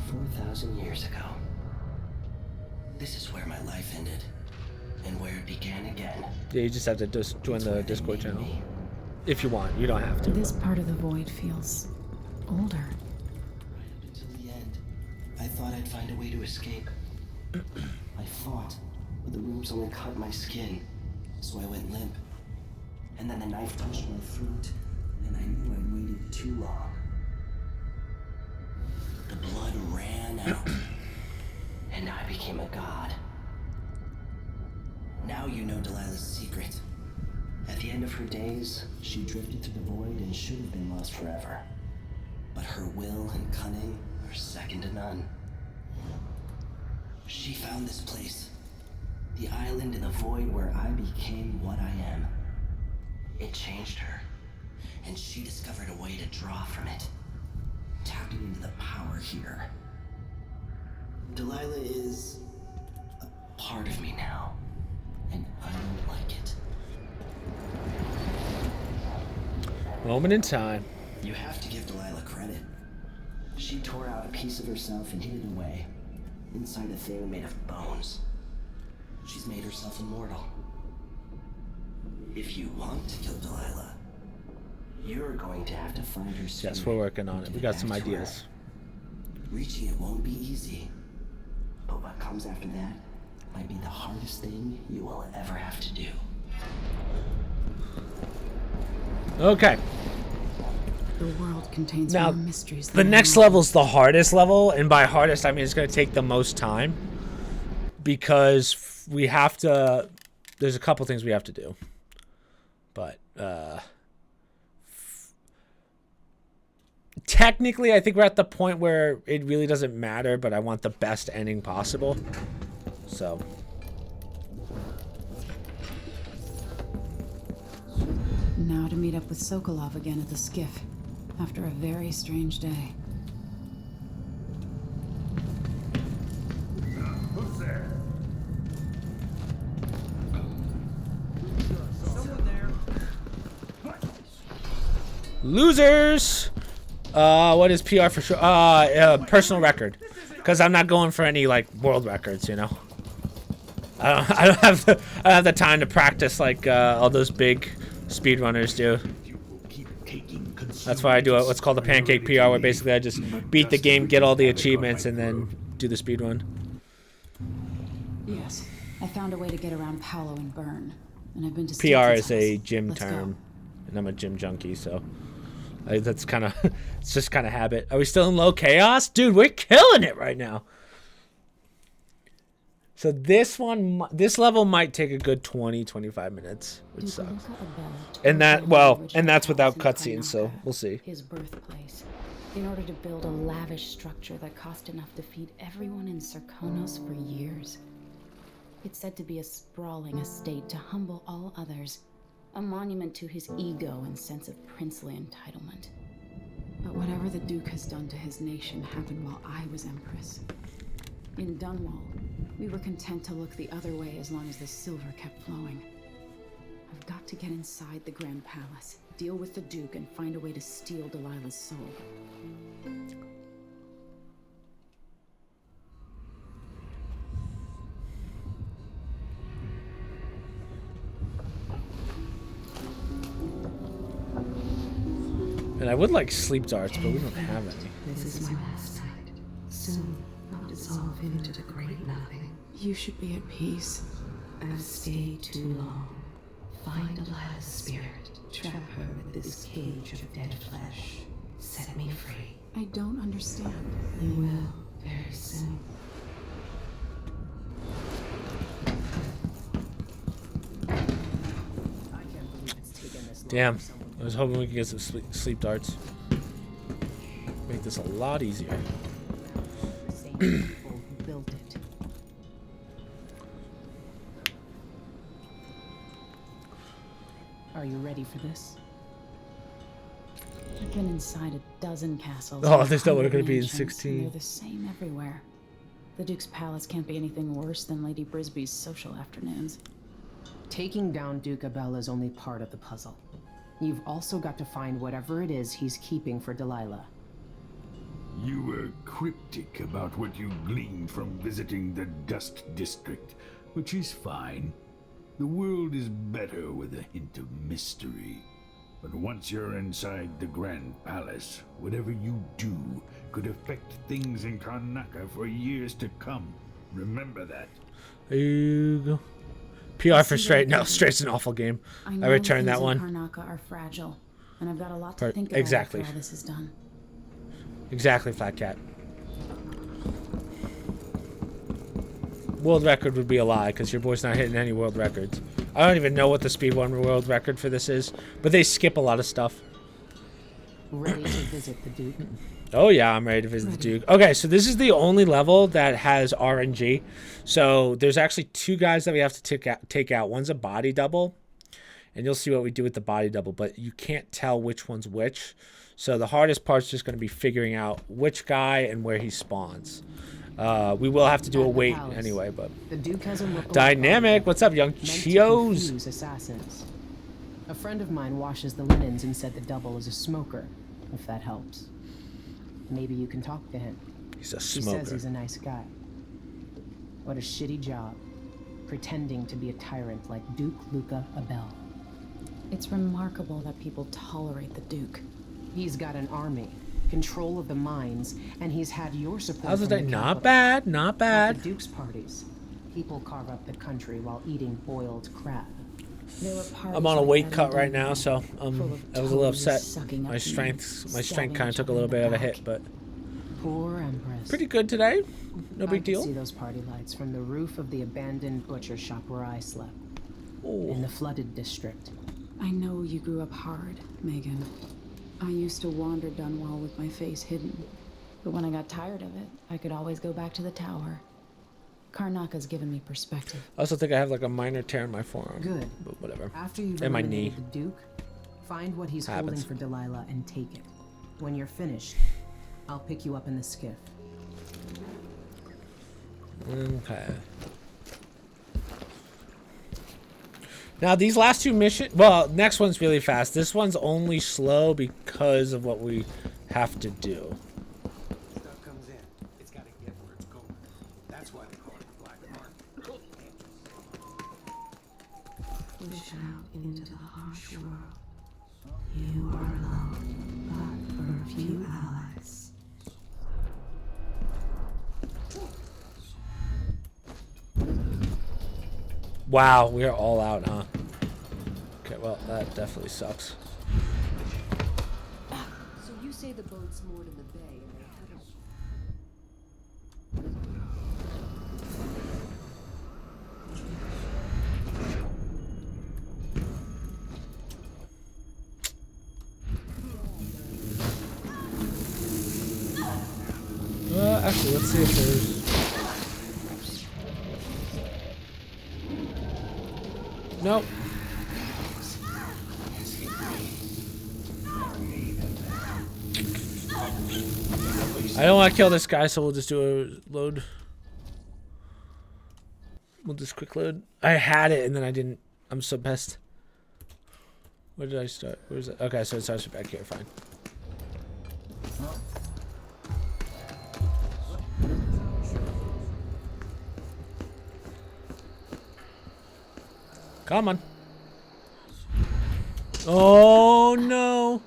4,000 years ago. This is where my life ended, and where it began again. Yeah, you just have to join the Discord channel. If you want, you don't have to. This part of the void feels older. Right up until the end, I thought I'd find a way to escape. I fought, but the rooms only cut my skin, so I went limp. And then the knife touched my throat, and I knew I'd waited too long. The blood ran out, and I became a god. Now you know Delilah's secret. At the end of her days, she drifted through the void and should have been lost forever. But her will and cunning are second to none. She found this place, the island in the void where I became what I am. It changed her, and she discovered a way to draw from it, tapping into the power here. Delilah is a part of me now, and I don't like it. Moment in time. You have to give Delilah credit. She tore out a piece of herself and hid it away, inside a thing made of bones. She's made herself immortal. If you want to kill Delilah, you're going to have to find her spirit. Yes, we're working on it. We got some ideas. Reaching it won't be easy, but what comes after that might be the hardest thing you will ever have to do. Okay. The world contains Now, more mysteries the than next I know. level's the hardest level, and by hardest I mean it's going to take the most time, because we have to. There's a couple things we have to do, but technically I think we're at the point where it really doesn't matter. But I want the best ending possible, so. Now to meet up with Sokolov again at the skiff, after a very strange day. Who's there? Someone there. Losers. What is PR for sure? Personal record, because I'm not going for any like world records, you know. I don't have the time to practice like all those big speedrunners do. That's why I do what's called the Pankake PR, where basically I just beat the game, get all the achievements, and then do the speedrun. Yes, I found a way to get around Paolo and Byrne, and I've been to PR Stilton's is a house. gym Let's term, go. and I'm a gym junkie, so that's kind of it's just kind of habit. Are we still in low chaos, dude? We're killing it right now. So this level might take a good 20-25 minutes, which sucks. And that's without cutscenes, so we'll see. His birthplace, in order to build a lavish structure that cost enough to feed everyone in Serkonos for years. It's said to be a sprawling estate to humble all others, a monument to his ego and sense of princely entitlement. But whatever the Duke has done to his nation happened while I was Empress. In Dunwall, we were content to look the other way as long as the silver kept flowing. I've got to get inside the Grand Palace, deal with the Duke, and find a way to steal Delilah's soul. And I would like sleep darts, but we don't have any. This is my last sight. Soon I'll dissolve into the great nothing. You should be at peace. I've stayed too long. Find Delilah's spirit. Trap her with this cage of dead flesh. Set me free. I don't understand. You will very soon. Damn, I was hoping we could get some sleep darts. Make this a lot easier. Built it. Are you ready for this? I've been inside a dozen castles. Oh, and there's no way we're gonna 100 be in mansions, 16. and they're the same everywhere. The Duke's palace can't be anything worse than Lady Brisby's social afternoons. Taking down Duke Abella is only part of the puzzle. You've also got to find whatever it is he's keeping for Delilah. You were cryptic about what you gleaned from visiting the Dust District, which is fine. The world is better with a hint of mystery. But once you're inside the Grand Palace, whatever you do could affect things in Karnaca for years to come. Remember that. There you go. PR for Straight. No, Straight's an awful game. I returned that one. Karnaca are fragile, and I've got a lot to think about exactly. after all this is done. Exactly, Fat Cat. World record would be a lie because your boy's not hitting any world records. I don't even know what the speed 1 world record for this is, but they skip a lot of stuff. Ready to visit the Duke? Oh yeah, I'm ready to visit the Duke. Okay, so this is the only level that has RNG. So there's actually 2 guys that we have to take out. One's a body double, and you'll see what we do with the body double, but you can't tell which one's which. So the hardest part's just going to be figuring out which guy and where he spawns. We will have to do a wait anyway, but the Duke has a Dynamic. What's up, young Chios? Assassins. A friend of mine washes the linens and said the double is a smoker, if that helps. Maybe you can talk to him. He's a smoker. He says he's a nice guy. What a shitty job, pretending to be a tyrant like Duke Luca Abel. It's remarkable that people tolerate the Duke. He's got an army, control of the mines, and he's had your support. How's it? Not bad, not bad. At the Duke's parties, people carve up the country while eating boiled crab. I'm on a weight cut right now, so I was a little upset. My strength kind of took a little bit of a hit, but poor Empress. Pretty good today. No big deal. I could see those party lights from the roof of the abandoned butcher shop where I slept. In the flooded district. I know you grew up hard, Megan. I used to wander Dunwall with my face hidden, but when I got tired of it, I could always go back to the tower. Karnaka's given me perspective. I also think I have like a minor tear in my forearm. Good. But whatever. After you've and my knee. The Duke, find what he's holding for Delilah and take it. When you're finished, I'll pick you up in the skiff. Okay. Now these last 2 missions, well, next one's really fast. This one's only slow because of what we have to do. Stuff comes in. It's got to get where it's going. That's why they call it the Black Market. Push out into the harsh world. You are alone, but for a few allies. Wow, we are all out, huh? Okay, well, that definitely sucks. So you say the boat's moored in the bay and they haven't... Actually, let's see if there's... Nope. I don't want to kill this guy, so we'll just do a load. We'll just quick load. I had it, and then I didn't. I'm so pissed. Where did I start? Where's it? Okay, so it starts back here. Fine. Come on. Oh no.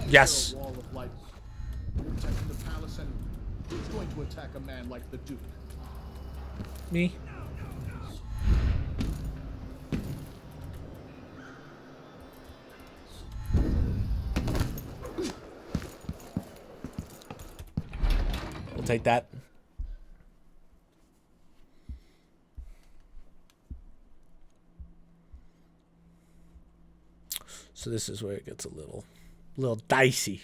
Yes. Wall of light protecting the palace, and who's going to attack a man like the Duke? Me. We'll take that. So this is where it gets a little dicey.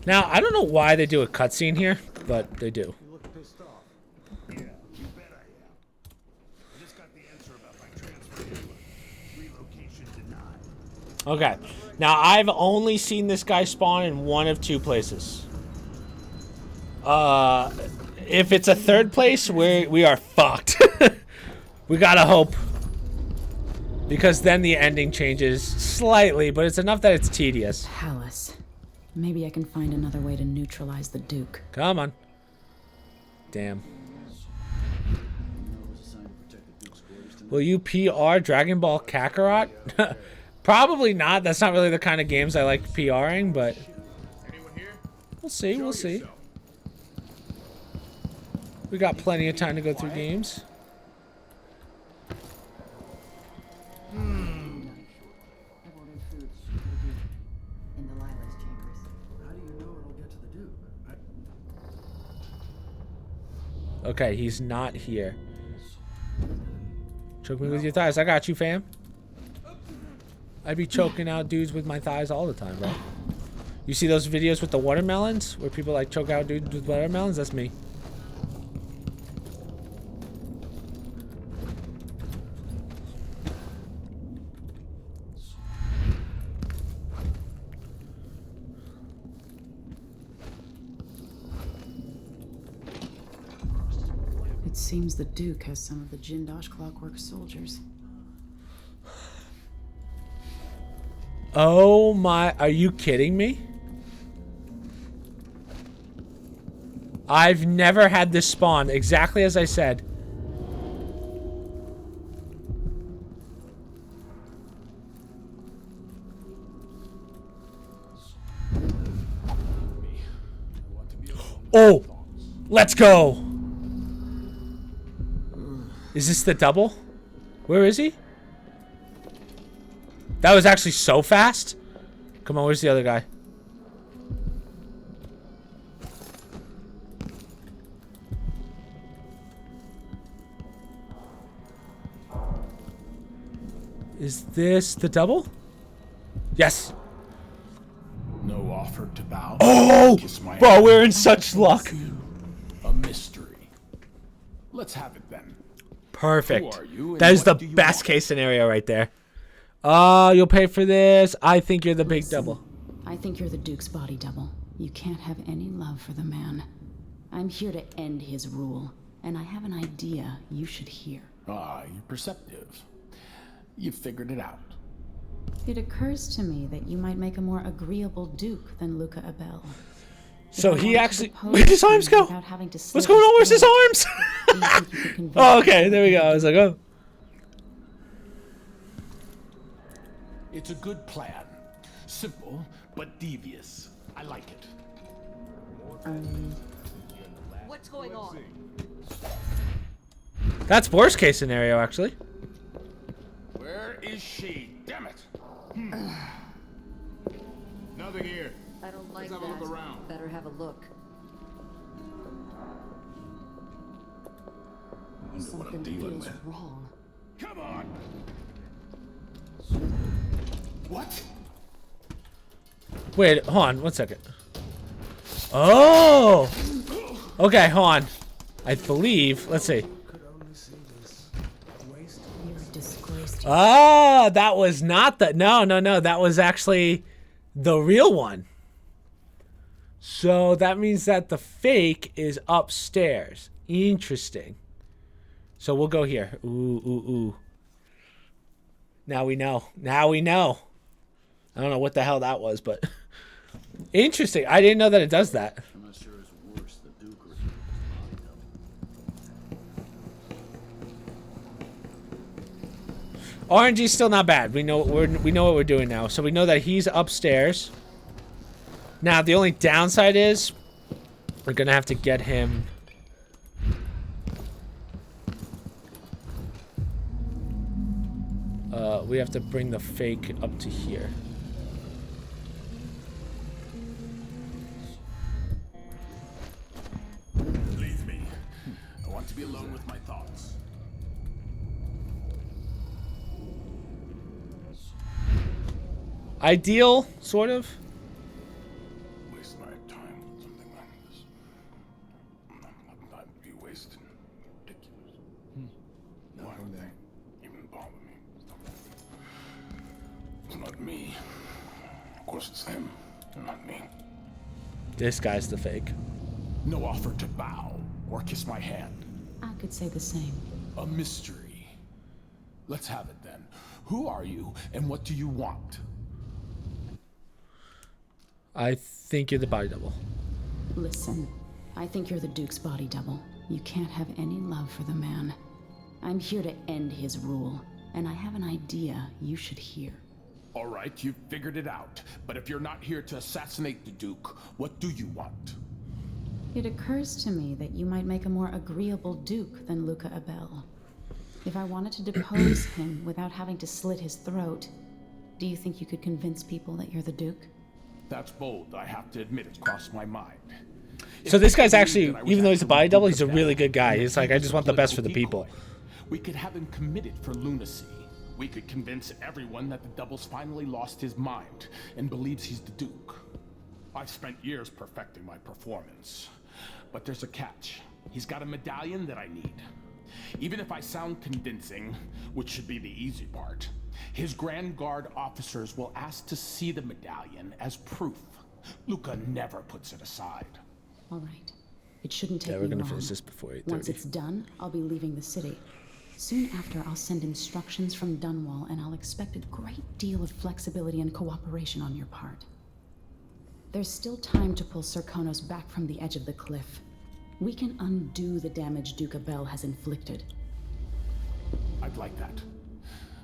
Now, I don't know why they do a cutscene here, but they do. You look pissed off. Okay. Now, I've only seen this guy spawn in one of two places. If it's a third place, we are fucked. We gotta hope. Because then the ending changes slightly, but it's enough that it's tedious. Palace. Maybe I can find another way to neutralize the Duke. Come on. Damn. Will you PR Dragon Ball Kakarot? Probably not. That's not really the kind of games I like PRing, but we'll see. We'll see. We got plenty of time to go through games. Okay, he's not here. Choke me with your thighs. I got you, fam. I'd be choking out dudes with my thighs all the time, bro. You see those videos with the watermelons? Where people like choke out dudes with watermelons? That's me. It seems the Duke has some of the Jindosh Clockwork soldiers. Oh my, are you kidding me? I've never had this spawn, exactly as I said. Oh, let's go. Is this the double? Where is he? That was actually so fast. Come on, where's the other guy? Is this the double? Yes. No offer to bow. Oh, bro, we're in such luck. A mystery. Let's have it then. Perfect. Who are you and That is the what do you best want? case scenario right there. You'll pay for this. I think you're the big double. I think you're the Duke's body double. You can't have any love for the man. I'm here to end his rule, and I have an idea you should hear. Ah, you're perceptive. You figured it out. It occurs to me that you might make a more agreeable Duke than Luca Abel. So he actually... Where'd his arms go? What's going on? Where's his arms? convince Oh, okay, there we go. I was like, oh. It's a good plan. Simple, but devious. I like it. What's going on? That's worst case scenario, actually. Where is she? Damn it! Nothing here. I don't like Let's have a look around. Better have a look. Something feels wrong. Come on! What? Wait, hold on, 1 second. Oh! Okay, hold on. I believe, let's see. Ah, that was not the, no, that was actually the real one. So that means that the fake is upstairs. Interesting. So we'll go here. Ooh. Now we know. Now we know. I don't know what the hell that was, but interesting. I didn't know that it does that. I'm not sure it's worse, the Duke or RNG's still not bad. We know what we're doing now. So we know that he's upstairs. Now the only downside is we're gonna have to get him. We have to bring the fake up to here. Leave me. I want to be alone with my thoughts. Ideal, sort of. Waste my time with something like this. I'd be wasted. Ridiculous. Why would they even bother me? It's not me. Of course it's them, not me. This guy's the fake. No offer to bow or kiss my hand. I could say the same. A mystery. Let's have it then. Who are you and what do you want? I think you're the body double. Listen, I think you're the Duke's body double. You can't have any love for the man. I'm here to end his rule, and I have an idea you should hear. All right, you've figured it out. But if you're not here to assassinate the Duke, what do you want? It occurs to me that you might make a more agreeable Duke than Luca Abel. If I wanted to depose him without having to slit his throat, do you think you could convince people that you're the Duke? That's bold, I have to admit it crossed my mind. So this guy's actually, even though he's a body double, he's a really good guy. He's like, I just want the best for the people. We could have him committed for lunacy. We could convince everyone that the double's finally lost his mind and believes he's the Duke. I've spent years perfecting my performance. But there's a catch. He's got a medallion that I need. Even if I sound convincing, which should be the easy part, his Grand Guard officers will ask to see the medallion as proof. Luca never puts it aside. All right. It shouldn't take Yeah, me we're gonna long. finish this before 8:30. Once it's done, I'll be leaving the city. Soon after, I'll send instructions from Dunwall, and I'll expect a great deal of flexibility and cooperation on your part. There's still time to pull Serkonos back from the edge of the cliff. We can undo the damage Duke Abel has inflicted. I'd like that.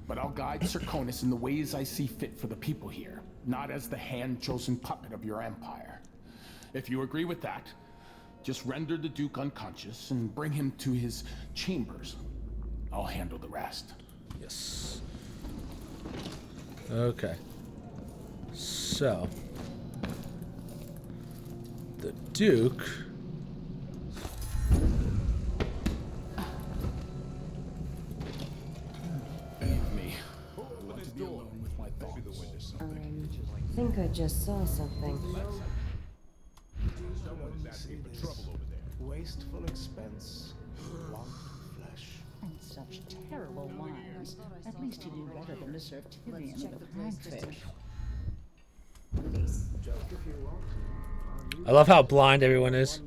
But I'll guide Serkonos in the ways I see fit for the people here, not as the hand-chosen puppet of your empire. If you agree with that, just render the Duke unconscious and bring him to his chambers. I'll handle the rest. Yes. Okay. So, the Duke. I think I just saw something. Wasteful expense, want of flesh. And such terrible wines. At least you do better than to serve Tyrion with a hagfish. I love how blind everyone is.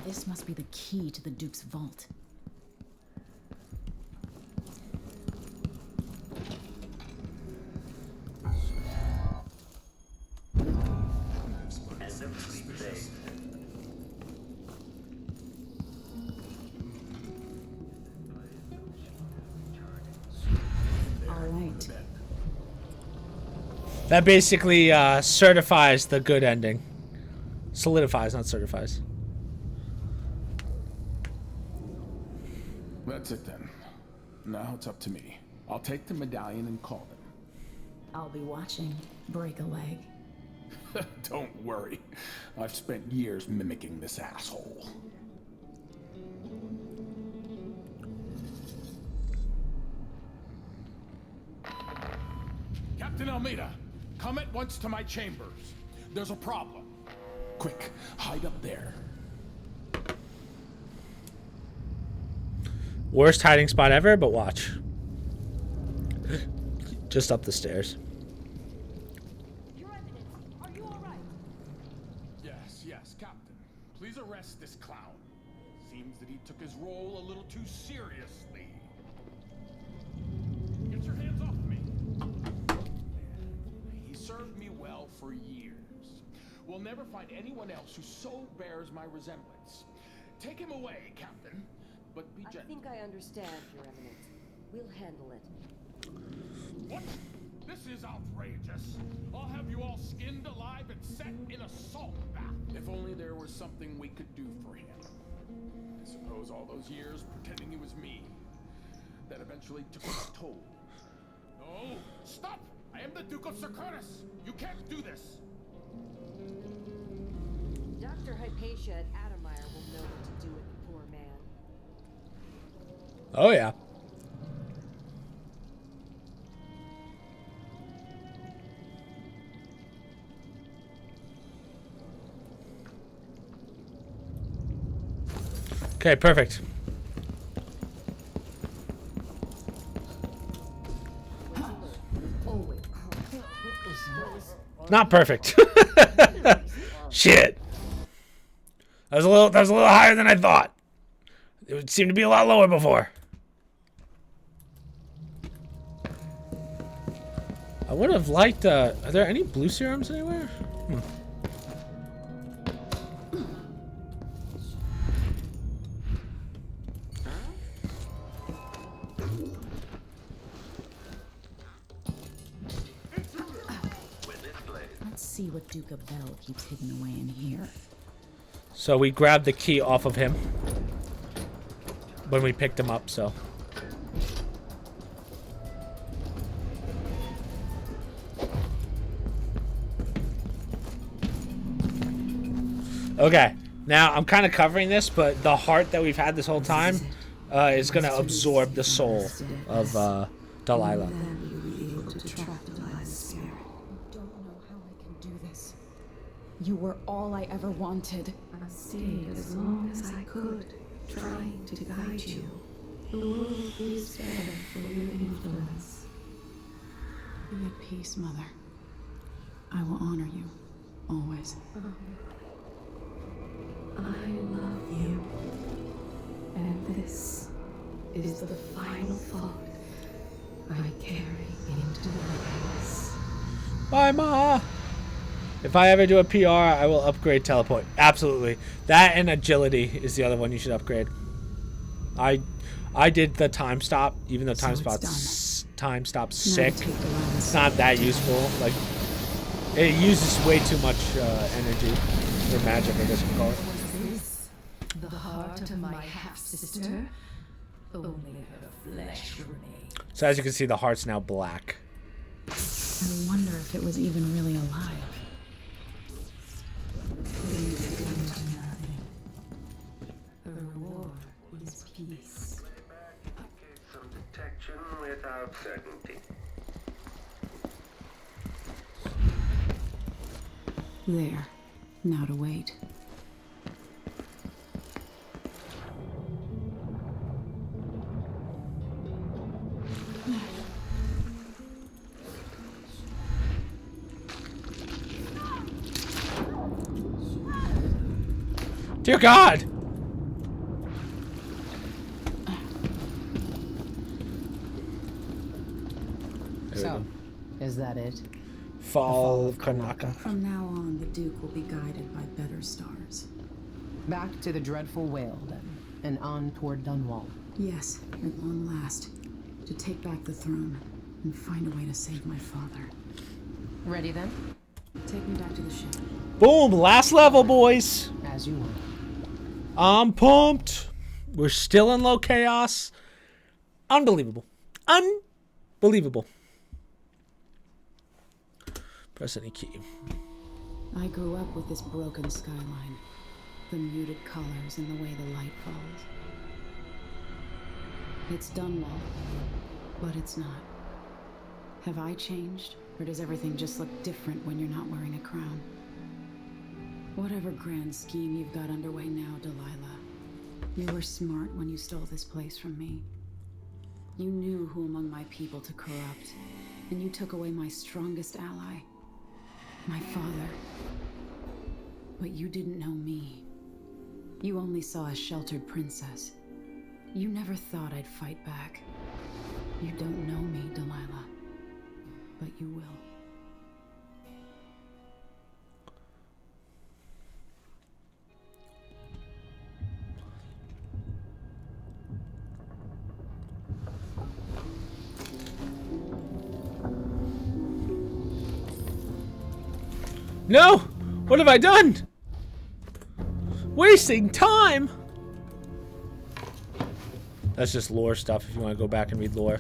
This must be the key to the Duke's vault. All right. That basically certifies the good ending. Solidifies, not certifies. That's it then. Now it's up to me. I'll take the medallion and call them. I'll be watching. Break a leg. Don't worry. I've spent years mimicking this asshole. Captain Almeida, come at once to my chambers. There's a problem. Quick, hide up there. Worst hiding spot ever, but watch. Just up the stairs. Yes, Captain. Please arrest this clown. Seems that he took his role a little too seriously. Get your hands off me. He served me well for years. We'll never find anyone else who so bears my resemblance. Take him away, Captain. But be gentle. I think I understand, Your Eminence. We'll handle it. What? This is outrageous. I'll have you all skinned alive and set in a salt bath. If only there was something we could do for him. I suppose all those years pretending he was me. That eventually took its toll. No! Stop! I am the Duke of Serkonos! You can't do this! Dr. Hypatia at Adamire will know what to do with the poor man. Oh, yeah. Okay, perfect. Not perfect. Shit. That was a little higher than I thought. It would seem to be a lot lower before. I would have liked, are there any blue serums anywhere? Let's see what Duke of Bell keeps hidden away in here. So we grabbed the key off of him when we picked him up, so. Okay, now I'm kind of covering this, but the heart that we've had this whole time is going to absorb the soul of Delilah. You were all I ever wanted. I stayed as long as I could, trying to guide you. The world is better for your influence. Be at peace, Mother. I will honor you, always. I love you. And this is the final thought I carry into my past. Bye, Ma! If I ever do a PR, I will upgrade teleport. Absolutely. That and agility is the other one you should upgrade. I did the time stop, even though time stop's sick. It's not that useful. Like, it uses way too much energy or magic, I guess you call it. Was this the heart of my half-sister? Only her flesh remains. So as you can see, the heart's now black. I wonder if it was even really alive. Her reward is peace. Some detection without certainty. There. Now to wait. Dear God! So, is that it? Fall of Karnaka. From now on, the Duke will be guided by better stars. Back to the dreadful whale, then, and on toward Dunwall. Yes, at long last. To take back the throne and find a way to save my father. Ready then? Take me back to the ship. Boom! Last level, boys! As you want. I'm pumped. We're still in low chaos. Unbelievable. Unbelievable. Press any key. I grew up with this broken skyline. The muted colors and the way the light falls. It's Dunwall, but it's not. Have I changed, or does everything just look different when you're not wearing a crown? Whatever grand scheme you've got underway now, Delilah, you were smart when you stole this place from me. You knew who among my people to corrupt, and you took away my strongest ally, my father. But you didn't know me. You only saw a sheltered princess. You never thought I'd fight back. You don't know me, Delilah, but you will. No! What have I done? Wasting time! That's just lore stuff if you want to go back and read lore.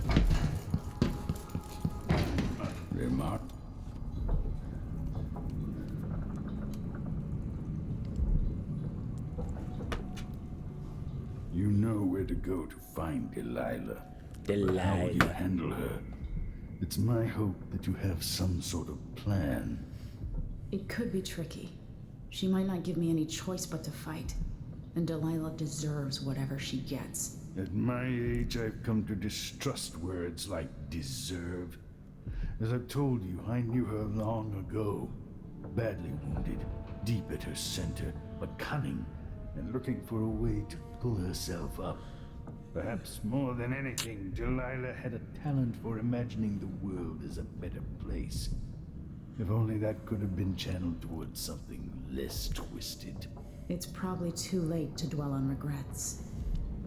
Remark. You know where to go to find Delilah. But how will you handle her? It's my hope that you have some sort of plan. It could be tricky. She might not give me any choice but to fight. and Delilah deserves whatever she gets. At my age, I've come to distrust words like deserve. As I've told you, I knew her long ago. Badly wounded, deep at her center, but cunning, and looking for a way to pull herself up. Perhaps more than anything, Delilah had a talent for imagining the world as a better place. If only that could have been channeled towards something less twisted. It's probably too late to dwell on regrets.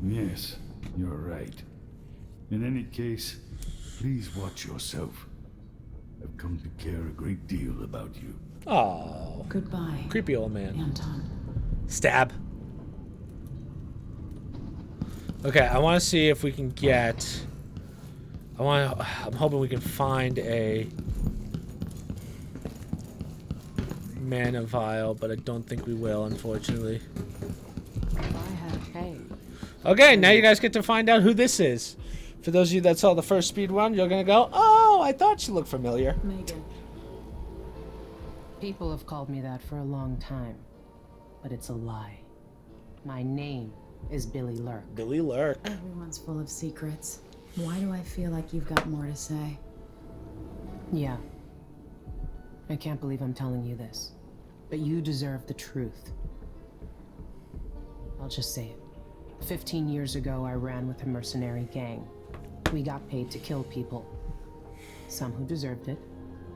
Yes, you're right. In any case, please watch yourself. I've come to care a great deal about you. Oh. Goodbye. Creepy old man. Anton. Stab. Okay, I want to see if we can get... I'm hoping we can find a mana vial, but I don't think we will, unfortunately. Okay, now you guys get to find out who this is. For those of you that saw the first speed run, you're gonna go, oh, I thought she looked familiar. Megan. People have called me that for a long time, but it's a lie. My name is Billy Lurk. Billy Lurk. Everyone's full of secrets. Why do I feel like you've got more to say? Yeah. I can't believe I'm telling you this, but you deserve the truth. I'll just say it. 15 years ago, I ran with a mercenary gang. We got paid to kill people. Some who deserved it,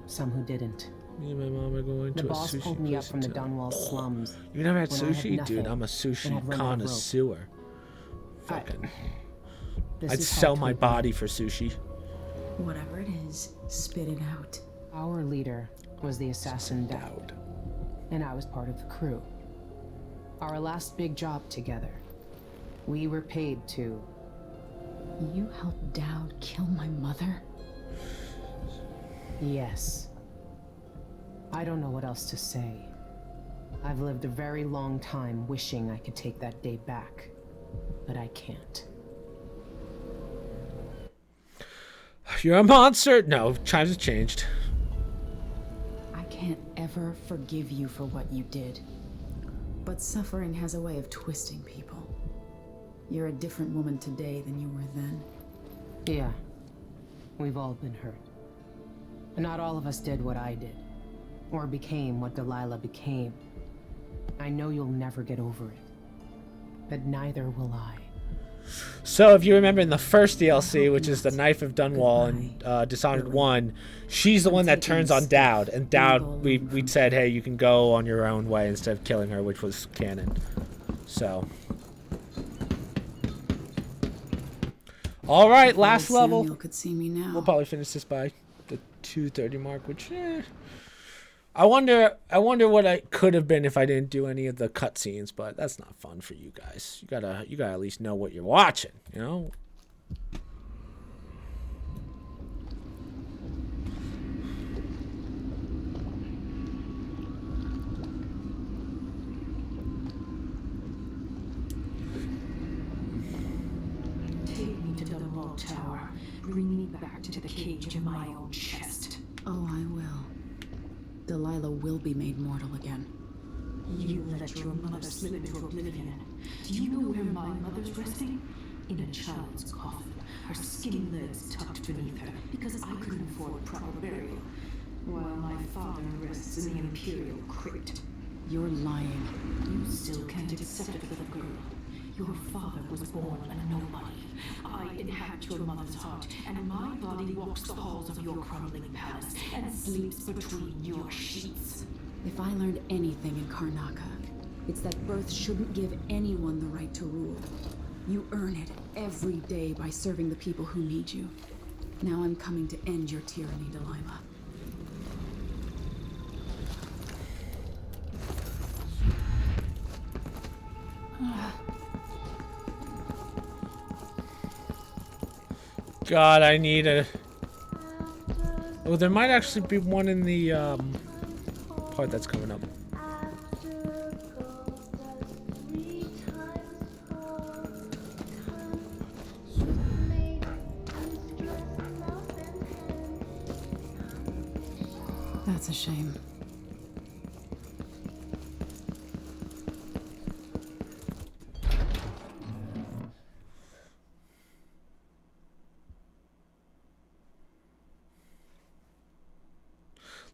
some who didn't. Me and my mom are going to a sushi place. The boss pulled me up from the Dunwall slums. You never had when I sushi? had Dude, nothing I'm a and sushi had run out of connoisseur. Fucking. This I'd is sell how my Toby- body for sushi. Whatever it is, spit it out. Our leader was the assassin Dowd, and I was part of the crew. Our last big job together, we were paid to... You helped Dowd kill my mother? Yes. I don't know what else to say. I've lived a very long time wishing I could take that day back, but I can't. You're a monster! No, times have changed. I can't ever forgive you for what you did. But suffering has a way of twisting people. You're a different woman today than you were then. Yeah. We've all been hurt. But not all of us did what I did. Or became what Delilah became. I know you'll never get over it. But neither will I. So, if you remember in the first DLC, which is the Knife of Dunwall and Dishonored 1, she's the one that turns on Dowd. And Dowd, we said, hey, you can go on your own way instead of killing her, which was canon. So. Alright, last level. Samuel could see me now. We'll probably finish this by the 2:30 mark, which, I wonder what I could have been if I didn't do any of the cutscenes, but that's not fun for you guys. You gotta at least know what you're watching, you know? Take me to the Dunwall Tower. Bring me back to the cage of my own chest. Oh, I will. Delilah will be made mortal again. You let your mother slip into oblivion. Do you know where my mother's resting? In a child's coffin, her skinny legs tucked beneath her, because I couldn't afford proper burial, while my father rests in the Imperial crypt. You're lying. You still can't accept it for the girl. Your father was born a nobody. I inhabit your mother's heart, and my body walks the halls of your crumbling palace and sleeps between your sheets. If I learned anything in Karnaca, it's that birth shouldn't give anyone the right to rule. You earn it every day by serving the people who need you. Now I'm coming to end your tyranny, Delilah. God, I need a... Oh, there might actually be one in the part that's coming up. That's a shame.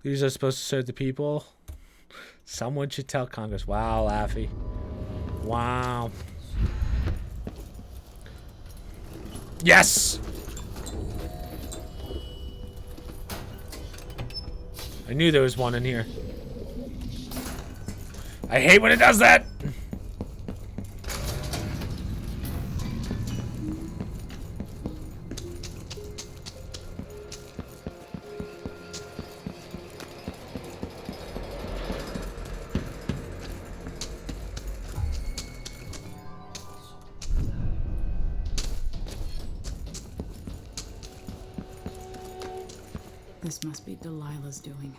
These are supposed to serve the people. Someone should tell Congress. Wow, Laffy. Wow. Yes! I knew there was one in here. I hate when it does that! This must be Delilah's doing.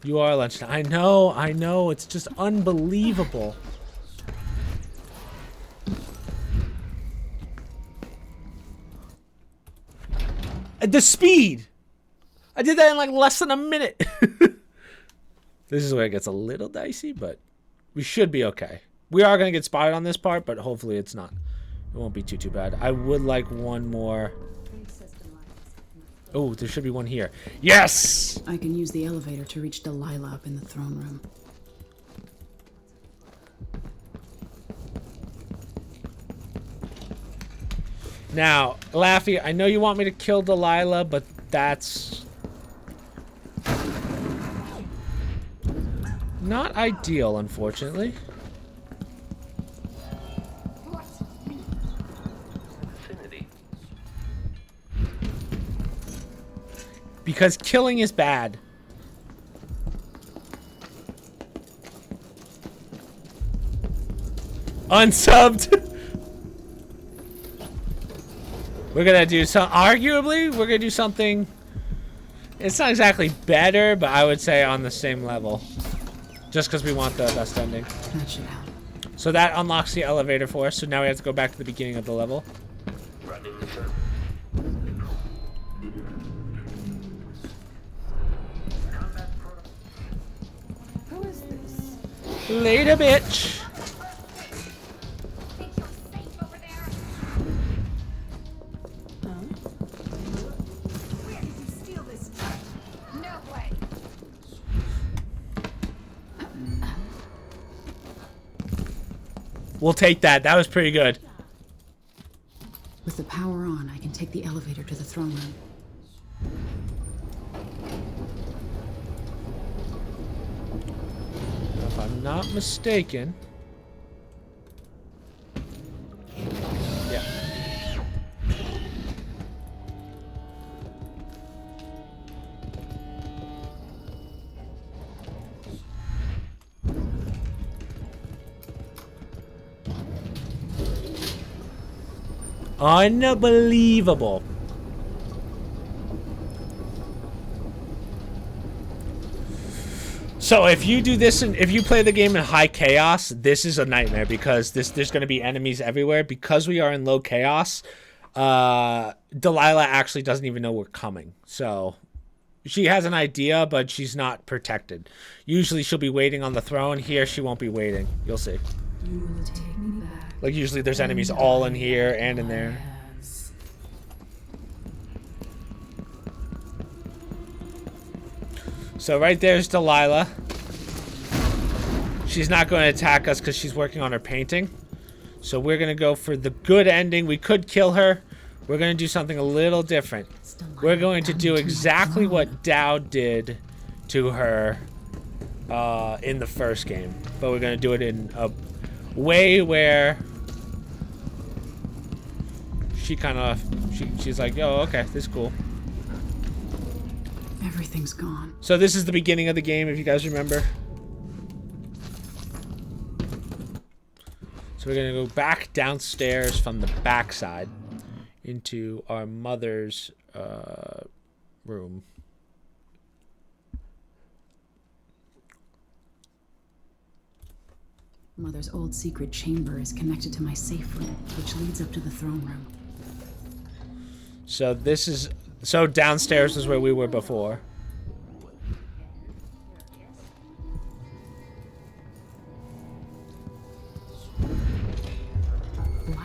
You are lunchtime. I know. It's just unbelievable. The speed! I did that in like less than a minute. This is where it gets a little dicey, but we should be okay. We are going to get spotted on this part, but hopefully it's not. It won't be too bad. I would like one more. Oh, there should be one here. Yes! I can use the elevator to reach Delilah up in the throne room. Now, Laffy, I know you want me to kill Delilah, but that's not ideal, unfortunately. Because killing is bad. Unsubbed. We're gonna do some. Arguably, we're gonna do something. It's not exactly better, but I would say on the same level. Just because we want the best ending. That should help. So that unlocks the elevator for us. So now we have to go back to the beginning of the level. Who is this? Later, bitch. We'll take that. That was pretty good. With the power on, I can take the elevator to the throne room. If I'm not mistaken. Yeah. Unbelievable. So if you do this and if you play the game in high chaos, this is a nightmare because there's going to be enemies everywhere. Because we are in low chaos, Delilah actually doesn't even know we're coming. So she has an idea, but she's not protected. Usually she'll be waiting on the throne. Here she won't be waiting. You'll see. You will take me back. Like usually there's enemies all in here and in there. So right there's Delilah. She's not going to attack us because she's working on her painting. So we're going to go for the good ending. We could kill her. We're going to do something a little different. We're going to do exactly what Dowd did to her in the first game. But we're going to do it in a way where she kind of, she's like, yo, okay, this is cool. Everything's gone. So this is the beginning of the game, if you guys remember. So we're going to go back downstairs from the backside into our mother's room. Mother's old secret chamber is connected to my safe room, which leads up to the throne room. So this is... So downstairs is where we were before.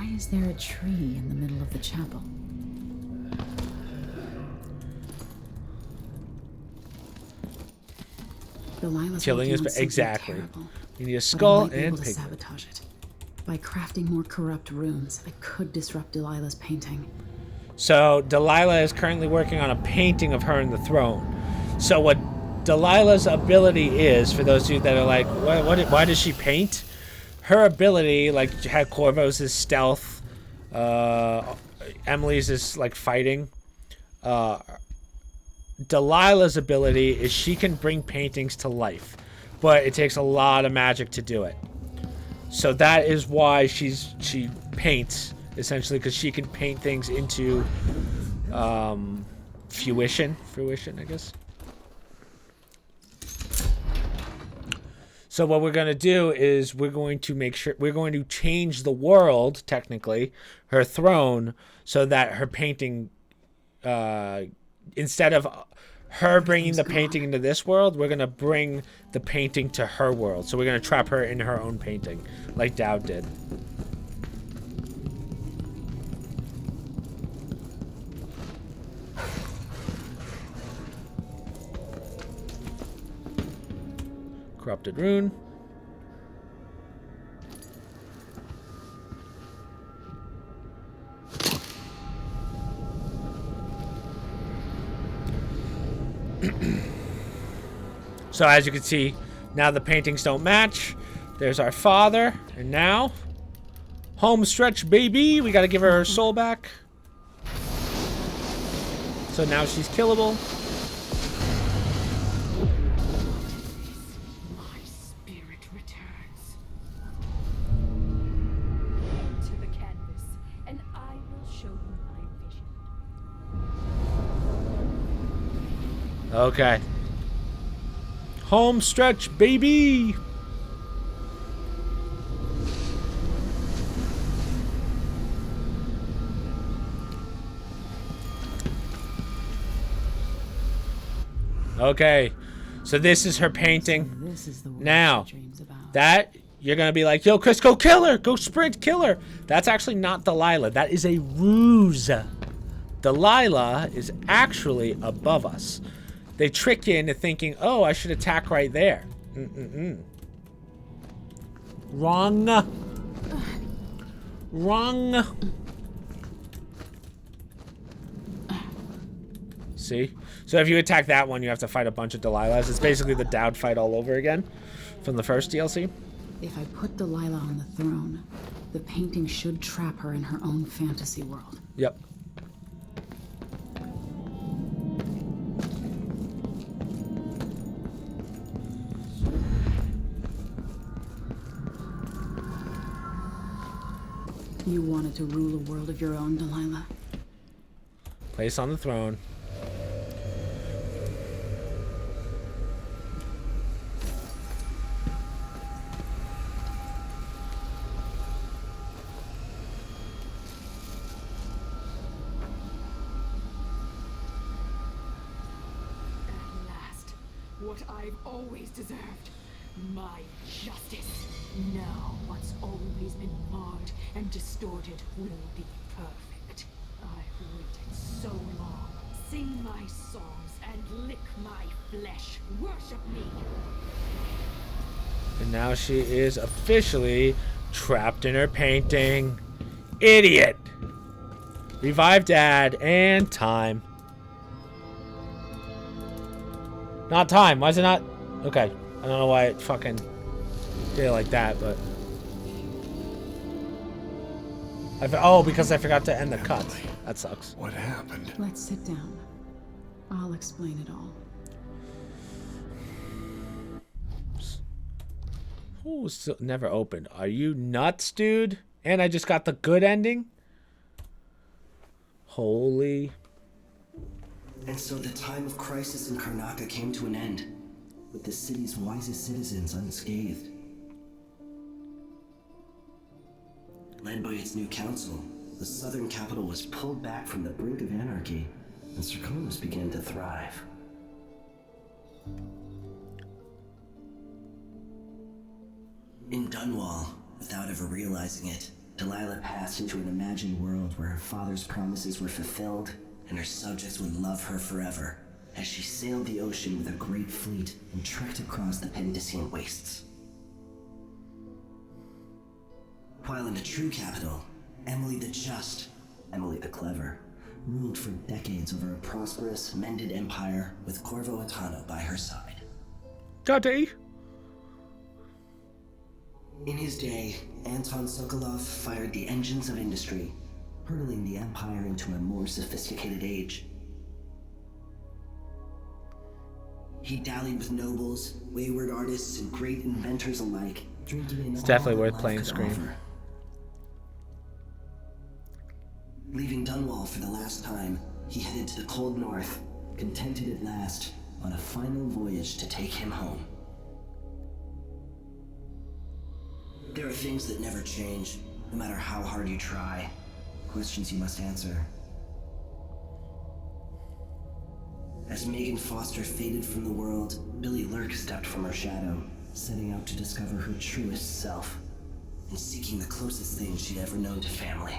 Why is there a tree in the middle of the chapel? Delilah's Killing working is on exactly. something terrible, You need a but skull I might be and able to pigment. sabotage it. By crafting more corrupt runes, I could disrupt Delilah's painting. So Delilah is currently working on a painting of her in the throne. So what Delilah's ability is, for those of you that are like, why does she paint? Her ability, like had Corvo's is stealth, Emily's is like fighting. Delilah's ability is she can bring paintings to life, but it takes a lot of magic to do it. So that is why she paints, essentially, because she can paint things into fruition, I guess. So what we're going to do is we're going to change the world, technically, her throne, so that her painting, instead of her bringing the painting into this world, we're going to bring the painting to her world. So we're going to trap her in her own painting, like Dowd did. Corrupted rune. So as you can see, now the paintings don't match. There's our father, and now home stretch, baby. We got to give her soul back. So now she's killable. My spirit returns to the canvas, and I will show you my vision. Okay. Home stretch, baby. Okay. So this is her painting. So this is the world Now, she dreams about. that you're going to be like, "Yo, Chris, go kill her. Go sprint, kill her." That's actually not Delilah. That is a ruse. Delilah is actually above us. They trick you into thinking, "Oh, I should attack right there." Wrong. Wrong. See? So if you attack that one, you have to fight a bunch of Delilahs. It's basically the Dowd fight all over again from the first DLC. If I put Delilah on the throne, the painting should trap her in her own fantasy world. Yep. You wanted to rule a world of your own, Delilah. Place on the throne. At last, what I've always deserved. My justice. Now what's always been marred and distorted will be perfect. I've waited so long. Sing my songs and lick my flesh. Worship me. And now she is officially trapped in her painting. Idiot! Revive Dad and time. Not time. Why is it not? Okay. I don't know why it fucking did it like that, but... Oh, because I forgot to end the cut. That sucks. What happened? Let's sit down. I'll explain it all. Oh, still never opened. Are you nuts, dude? And I just got the good ending? Holy... And so the time of crisis in Karnaca came to an end, with the city's wisest citizens unscathed. Led by its new council, the southern capital was pulled back from the brink of anarchy, and Serkonos began to thrive. In Dunwall, without ever realizing it, Delilah passed into an imagined world where her father's promises were fulfilled and her subjects would love her forever as she sailed the ocean with a great fleet and trekked across the Pendician wastes. While in the true capital, Emily the Just, Emily the Clever, ruled for decades over a prosperous, mended empire with Corvo Attano by her side. Daddy! In his day, Anton Sokolov fired the engines of industry, hurtling the empire into a more sophisticated age. He dallied with nobles, wayward artists, and great inventors alike, drinking in It's all definitely that worth life playing could Scream. offer. Leaving Dunwall for the last time, he headed to the cold north, contented at last, on a final voyage to take him home. There are things that never change, no matter how hard you try. Questions you must answer. As Megan Foster faded from the world, Billy Lurk stepped from her shadow, setting out to discover her truest self, and seeking the closest thing she'd ever known to family.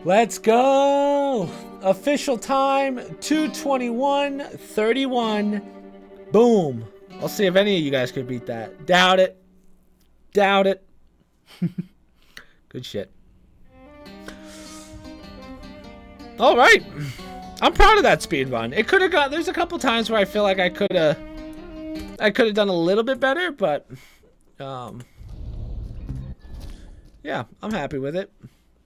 Let's go! Official time, 2:21:31. Boom. I'll see if any of you guys could beat that. Doubt it. Doubt it. Good shit. All right. I'm proud of that speed run. It could have got, there's a couple times where I feel like I could have done a little bit better, but yeah, I'm happy with it.